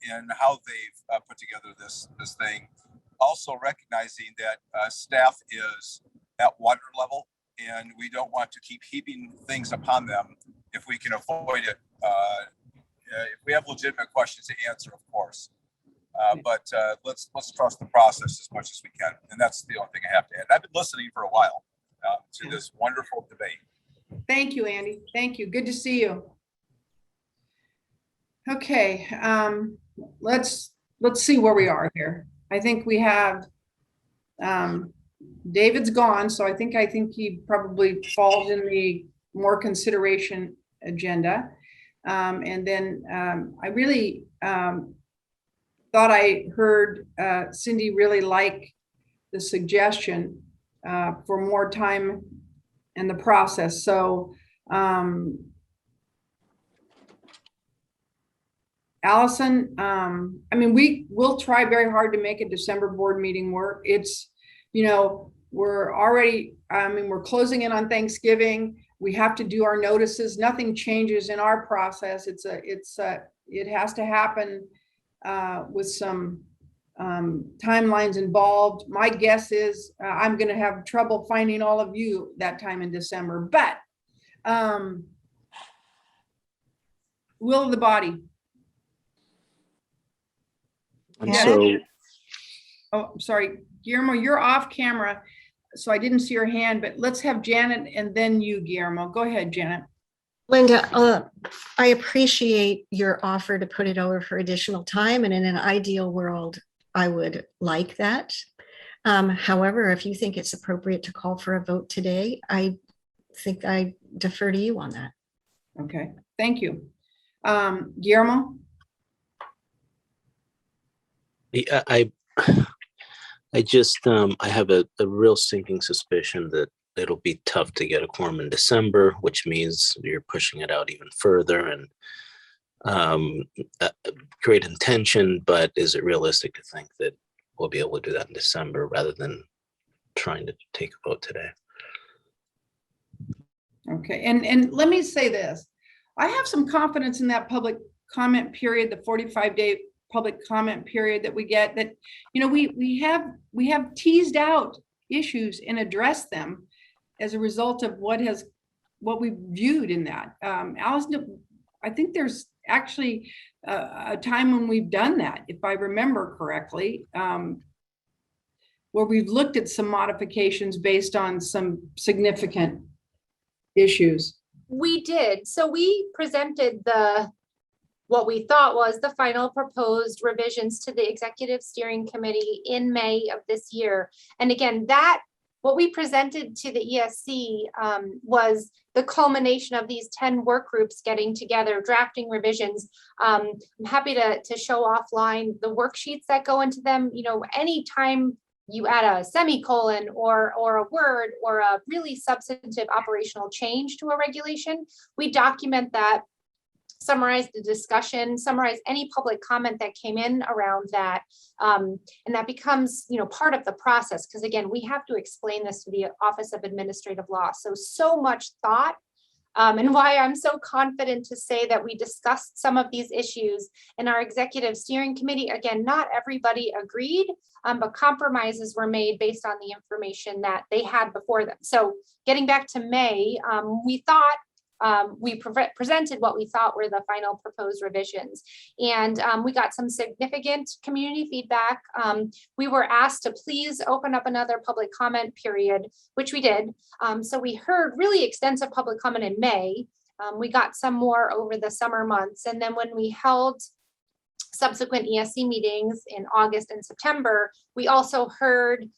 in how they've put together this thing. Also recognizing that staff is at water level, and we don't want to keep heaping things upon them if we can avoid it. If we have legitimate questions to answer, of course. But let's trust the process as much as we can. And that's the only thing I have to add. I've been listening for a while to this wonderful debate. Thank you, Andy. Thank you. Good to see you. Okay, let's see where we are here. I think we have David's gone, so I think he probably falls in the more consideration agenda. And then I really thought I heard Cindy really like the suggestion for more time in the process. So Allison, I mean, we'll try very hard to make a December board meeting work. It's, we're already, we're closing in on Thanksgiving. We have to do our notices. Nothing changes in our process. It has to happen with some timelines involved. My guess is I'm going to have trouble finding all of you that time in December, but will of the body. And so, oh, sorry, Guillermo, you're off camera, so I didn't see your hand, but let's have Janet and then you, Guillermo. Go ahead, Janet. Linda, I appreciate your offer to put it over for additional time, and in an ideal world, I would like that. However, if you think it's appropriate to call for a vote today, I think I defer to you on that. Okay, thank you. Guillermo? I just I have a real sinking suspicion that it'll be tough to get a quorum in December, which means you're pushing it out even further, and great intention, but is it realistic to think that we'll be able to do that in December rather than trying to take a vote today? Okay, and let me say this. I have some confidence in that public comment period, the 45-day public comment period that we get, that we have teased out issues and addressed them. as a result of what we viewed in that. Allison, I think there's actually a time when we've done that, if I remember correctly, where we've looked at some modifications based on some significant issues. We did. So we presented what we thought was the final proposed revisions to the Executive Steering Committee in May of this year. And again, what we presented to the ESC was the culmination of these 10 work groups getting together, drafting revisions. I'm happy to show offline the worksheets that go into them. You know, anytime you add a semicolon or a word or a really substantive operational change to a regulation, we document that, summarize the discussion, summarize any public comment that came in around that. And that becomes, you know, part of the process. Because again, we have to explain this to the Office of Administrative Law. So much thought, and why I'm so confident to say that we discussed some of these issues in our Executive Steering Committee. Again, not everybody agreed, but compromises were made based on the information that they had before them. So getting back to May, we thought we presented what we thought were the final proposed revisions. And we got some significant community feedback. We were asked to please open up another public comment period, which we did. So we heard really extensive public comment in May. We got some more over the summer months. And then when we held subsequent ESC meetings in August and September, we also heard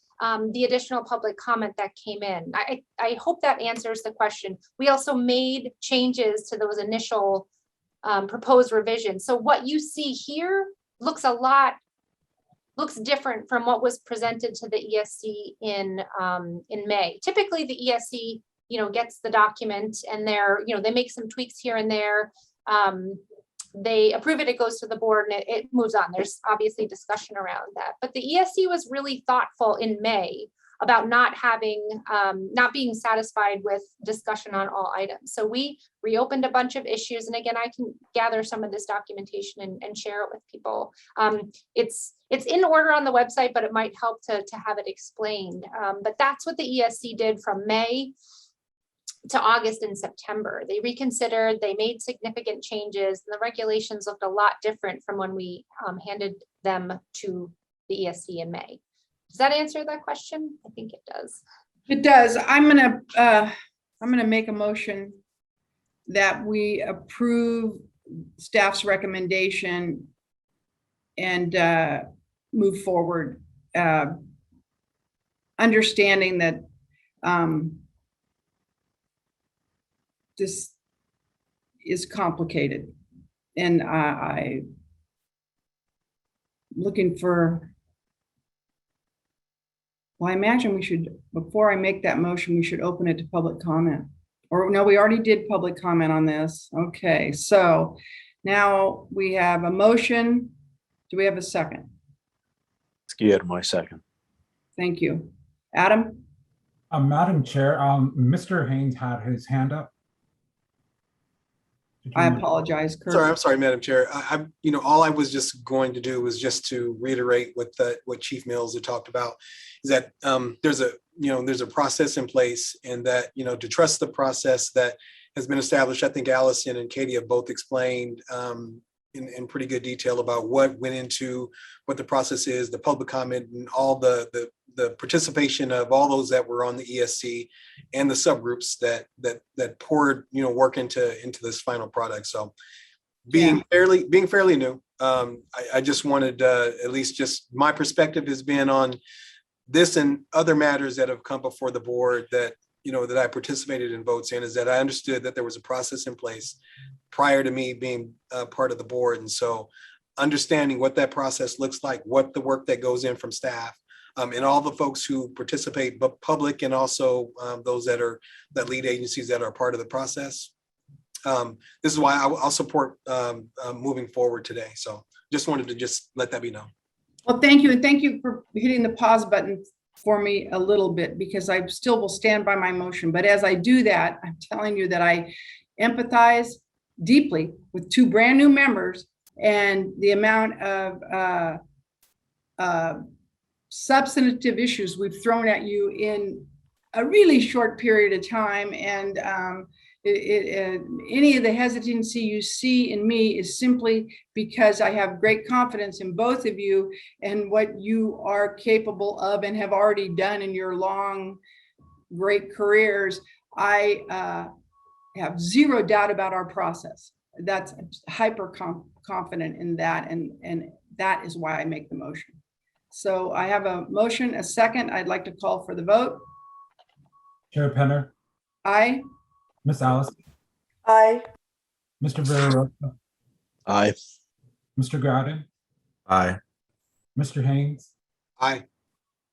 the additional public comment that came in. I hope that answers the question. We also made changes to those initial proposed revisions. So what you see here looks different from what was presented to the ESC in May. Typically the ESC, you know, gets the document and they make some tweaks here and there. They approve it, it goes to the board and it moves on. There's obviously discussion around that. But the ESC was really thoughtful in May about not being satisfied with discussion on all items. So we reopened a bunch of issues. And again, I can gather some of this documentation and share it with people. It's in order on the website, but it might help to have it explained. But that's what the ESC did from May to August and September. They reconsidered, they made significant changes, and the regulations looked a lot different from when we handed them to the ESC in May. Does that answer that question? I think it does. It does. I'm gonna make a motion that we approve staff's recommendation and move forward, understanding that this is complicated, and I'm looking for, well, I imagine we should, before I make that motion, we should open it to public comment. Or no, we already did public comment on this. Okay, so now we have a motion. Do we have a second? It's Guillermo, I second. Thank you. Adam? Madam Chair, Mr. Haynes had his hand up. I apologize, Kurt. I'm sorry, Madam Chair. All I was just going to do was just to reiterate what Chief Mills had talked about, is that there's a process in place, and that, to trust the process that has been established. I think Allison and Katie have both explained in pretty good detail about what went into what the process is, the public comment, and all the participation of all those that were on the ESC and the subgroups that poured work into this final product. So being fairly new, I just wanted at least just my perspective has been on this and other matters that have come before the board that I participated in votes in, is that I understood that there was a process in place prior to me being part of the board. And so understanding what that process looks like, what the work that goes in from staff, and all the folks who participate, but public, and also those that lead agencies that are part of the process. This is why I'll support moving forward today. So just wanted to just let that be known. Well, thank you. And thank you for hitting the pause button for me a little bit, because I still will stand by my motion. But as I do that, I'm telling you that I empathize deeply with two brand new members and the amount of substantive issues we've thrown at you in a really short period of time. And any of the hesitancy you see in me is simply because I have great confidence in both of you and what you are capable of and have already done in your long, great careers. I have zero doubt about our process. That's hyper confident in that. And that is why I make the motion. So I have a motion, a second. I'd like to call for the vote. Chair Penner, Aye. Miss Alice, Aye. Mr. Villarosa, Aye. Mr. Groudon, Aye. Mr. Haynes, Aye.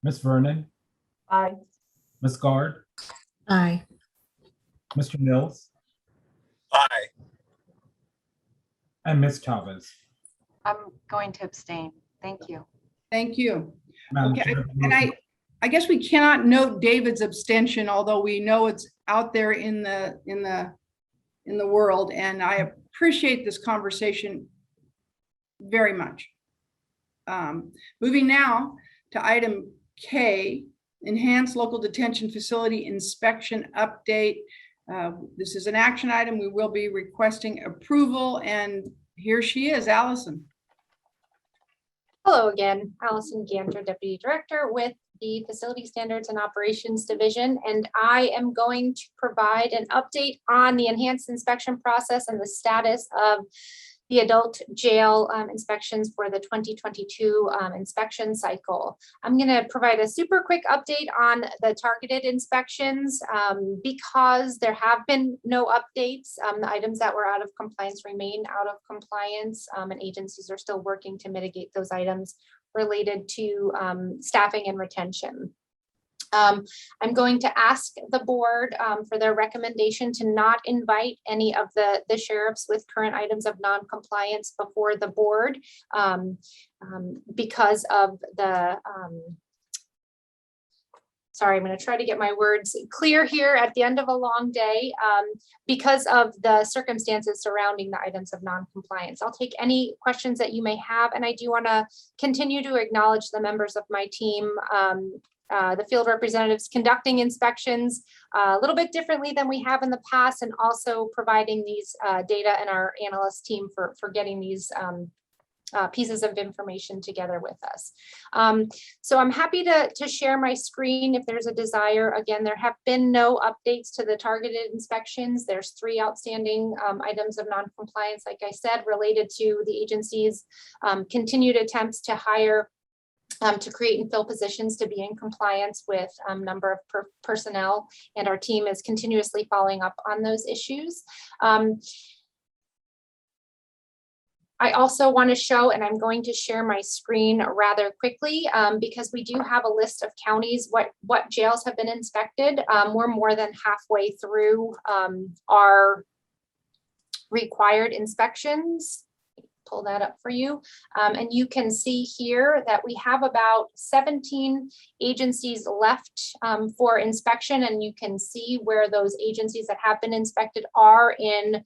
Miss Vernon, Aye. Miss Guard, Aye. Mr. Mills, Aye. and Miss Chavez. I'm going to abstain. Thank you. Thank you. Madam Okay, Chair, and I guess we cannot note David's abstention, although we know it's out there in the world, and I appreciate this conversation very much. Moving now to item K, enhanced local detention facility inspection update. This is an action item. We will be requesting approval, and here she is, Allison. Hello again, Allison Ganter, Deputy Director with the Facility Standards and Operations Division, and I am going to provide an update on the enhanced inspection process and the status of the adult jail inspections for the 2022 inspection cycle. I'm going to provide a super quick update on the targeted inspections because there have been no updates. The items that were out of compliance remain out of compliance, and agencies are still working to mitigate those items related to staffing and retention. I'm going to ask the board for their recommendation to not invite any of the sheriffs with current items of non-compliance before the board because of the, sorry, I'm going to try to get my words clear here at the end of a long day because of the circumstances surrounding the items of non-compliance. I'll take any questions that you may have, and I do want to continue to acknowledge the members of my team, the field representatives conducting inspections a little bit differently than we have in the past, and also providing these data and our analyst team for getting these pieces of information together with us. So I'm happy to share my screen if there's a desire. Again, there have been no updates to the targeted inspections. There's 3 outstanding items of non-compliance, like I said, related to the agency's continued attempts to hire to create and fill positions to be in compliance with number of personnel, and our team is continuously following up on those issues. I also want to show, and I'm going to share my screen rather quickly because we do have a list of counties, what jails have been inspected. We're more than halfway through our required inspections. Pull that up for you. And you can see here that we have about 17 agencies left for inspection, and you can see where those agencies that have been inspected are in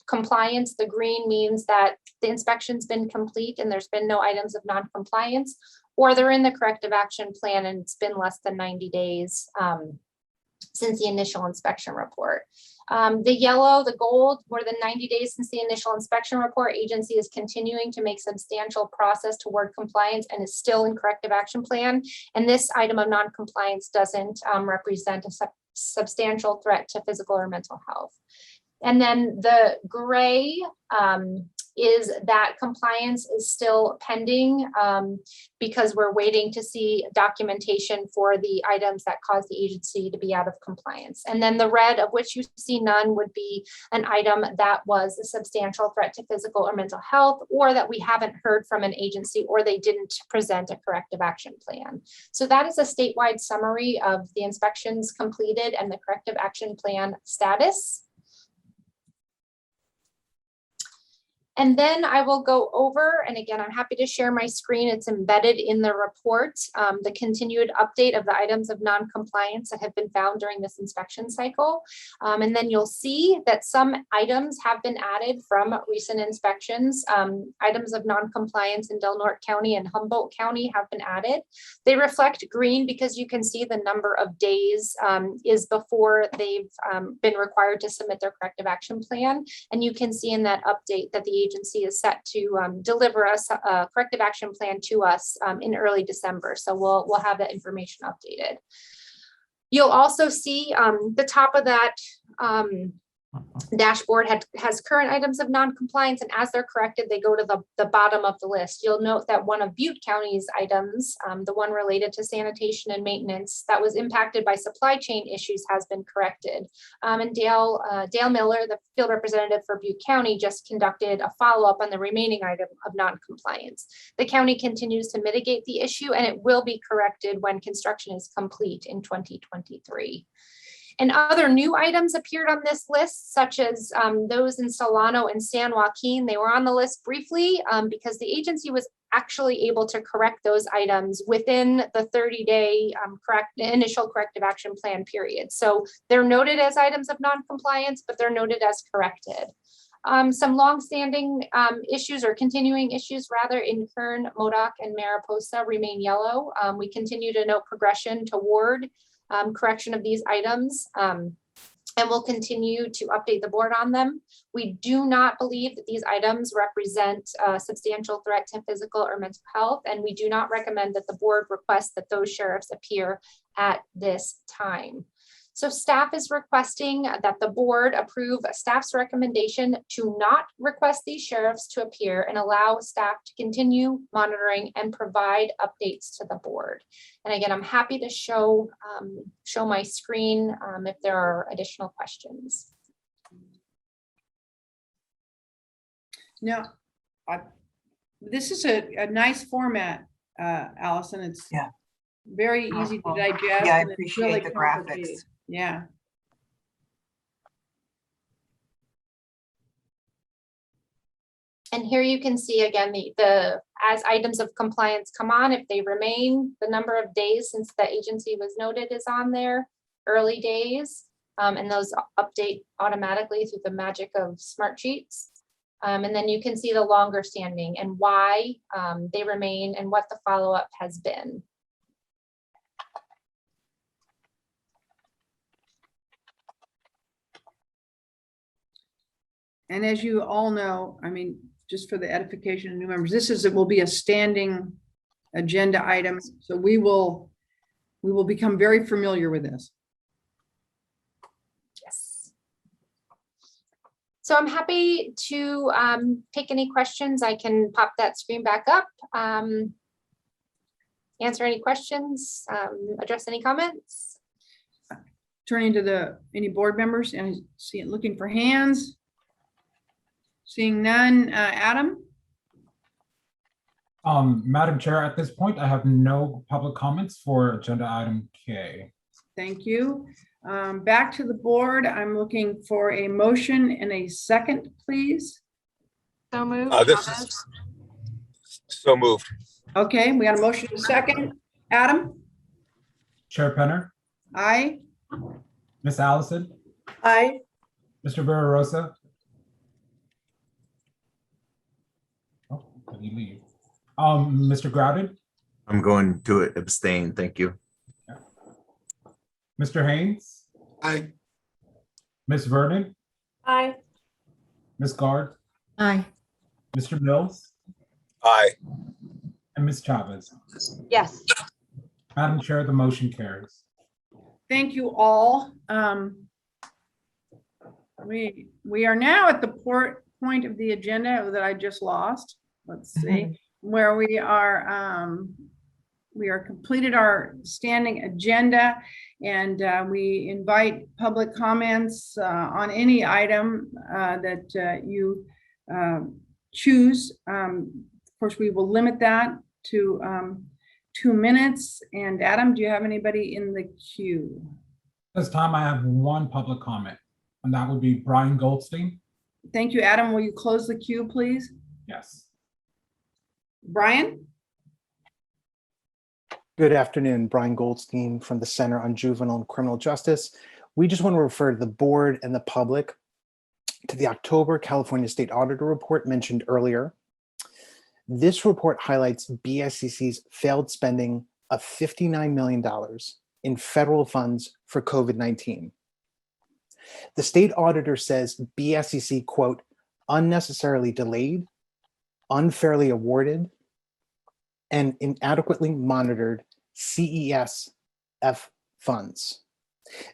compliance. The green means that the inspection's been complete and there's been no items of non-compliance, or they're in the corrective action plan and it's been less than 90 days since the initial inspection report. The yellow, the gold, more than 90 days since the initial inspection report, agency is continuing to make substantial progress toward compliance and is still in corrective action plan. And this item of non-compliance doesn't represent a substantial threat to physical or mental health. And then the gray is that compliance is still pending because we're waiting to see documentation for the items that cause the agency to be out of compliance. And then the red, of which you see none, would be an item that was a substantial threat to physical or mental health, or that we haven't heard from an agency, or they didn't present a corrective action plan. So that is a statewide summary of the inspections completed and the corrective action plan status. And then I will go over, and again, I'm happy to share my screen. It's embedded in the report, the continued update of the items of non-compliance that have been found during this inspection cycle. And then you'll see that some items have been added from recent inspections. Items of non-compliance in Del Norte County and Humboldt County have been added. They reflect green because you can see the number of days is before they've been required to submit their corrective action plan. And you can see in that update that the agency is set to deliver us a corrective action plan to us in early December. So we'll have that information updated. You'll also see the top of that dashboard has current items of non-compliance, and as they're corrected, they go to the bottom of the list. You'll note that one of Butte County's items, the one related to sanitation and maintenance that was impacted by supply chain issues, has been corrected. And Dale Miller, the field representative for Butte County, just conducted a follow-up on the remaining item of non-compliance. The county continues to mitigate the issue, and it will be corrected when construction is complete in 2023. And other new items appeared on this list, such as those in Solano and San Joaquin. They were on the list briefly because the agency was actually able to correct those items within the 30-day initial corrective action plan period. So they're noted as items of non-compliance, but they're noted as corrected. Some longstanding issues, or continuing issues rather, in Kern, Modoc, and Mariposa remain yellow. We continue to note progression toward correction of these items, and we'll continue to update the board on them. We do not believe that these items represent a substantial threat to physical or mental health, and we do not recommend that the board request that those sheriffs appear at this time. So staff is requesting that the board approve staff's recommendation to not request these sheriffs to appear and allow staff to continue monitoring and provide updates to the board. And again, I'm happy to show my screen if there are additional questions. Now, this is a nice format, Allison. It's very easy to digest. Yeah, I and it's appreciate really the complicated. graphics. Yeah. And here you can see again, as items of compliance come on, if they remain, the number of days since the agency was noted is on there, early days, and those update automatically through the magic of smart sheets. And then you can see the longer standing and why they remain and what the follow-up has been. And as you all know, I mean, just for the edification of new members, it will be a standing agenda item. So we will become very familiar with this. Yes. So I'm happy to take any questions. I can pop that screen back up, answer any questions, address any comments. Turning to any board members, and looking for hands. Seeing none, Adam? Madam Chair, at this point, I have no public comments for agenda item K. Thank you. Back to the board. I'm looking for a motion and a second, please. So moved. So moved. Okay, we got a motion and a second. Adam? Chair Penner, Aye. Miss Allison, Aye. Mr. Vera Rosa. Oh, did he leave? Mr. Groudon, I'm going to abstain. Thank you. Mr. Haynes, Aye. Miss Vernon, Aye. Miss Guard, Aye. Mr. Mills, Aye. and Miss Chavez. Yes. Madam Chair, the motion carries. Thank you all. We are now at the point of the agenda that I just lost. Let's see, where we are completed our standing agenda, and we invite public comments on any item that you choose. Of course, we will limit that to 2 minutes. And Adam, do you have anybody in the queue? This time I have one public comment, and that would be Brian Goldstein. Thank you, Adam. Will you close the queue, please? Yes. Brian? Good afternoon, Brian Goldstein from the Center on Juvenile and Criminal Justice. We just want to refer the board and the public to the October California State Auditor report mentioned earlier. This report highlights BSCC's failed spending of $59 million in federal funds for COVID-19. The state auditor says BSCC, quote, unnecessarily delayed, unfairly awarded, and inadequately monitored CESF funds.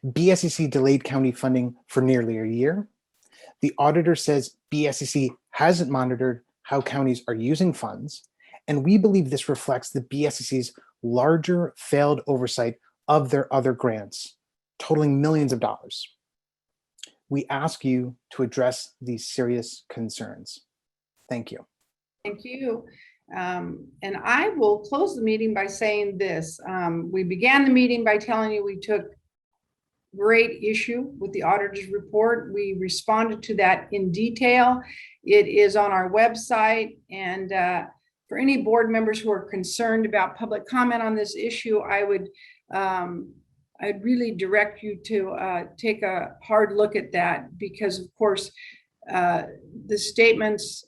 BSCC delayed county funding for nearly a year. The auditor says BSCC hasn't monitored how counties are using funds, and we believe this reflects the BSCC's larger failed oversight of their other grants, totaling millions of dollars. We ask you to address these serious concerns. Thank you. Thank you. And I will close the meeting by saying this. We began the meeting by telling you we took great issue with the auditor's report. We responded to that in detail. It is on our website. And for any board members who are concerned about public comment on this issue, I'd really direct you to take a hard look at that, because of course, the statements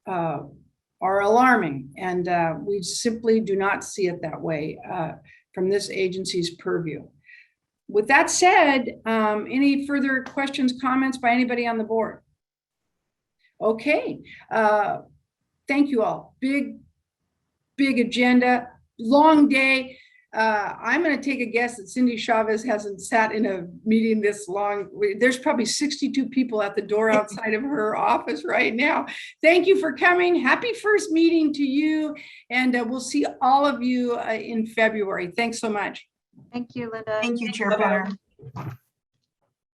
are alarming, and we simply do not see it that way from this agency's purview. With that said, any further questions, comments by anybody on the board? Okay, thank you all. Big agenda, long day. I'm going to take a guess that Cindy Chavez hasn't sat in a meeting this long. There's probably 62 people at the door outside of her office right now. Thank you for coming. Happy first meeting to you. And we'll see all of you in February. Thanks so much. Thank you, Linda. Thank you, Chair Penner.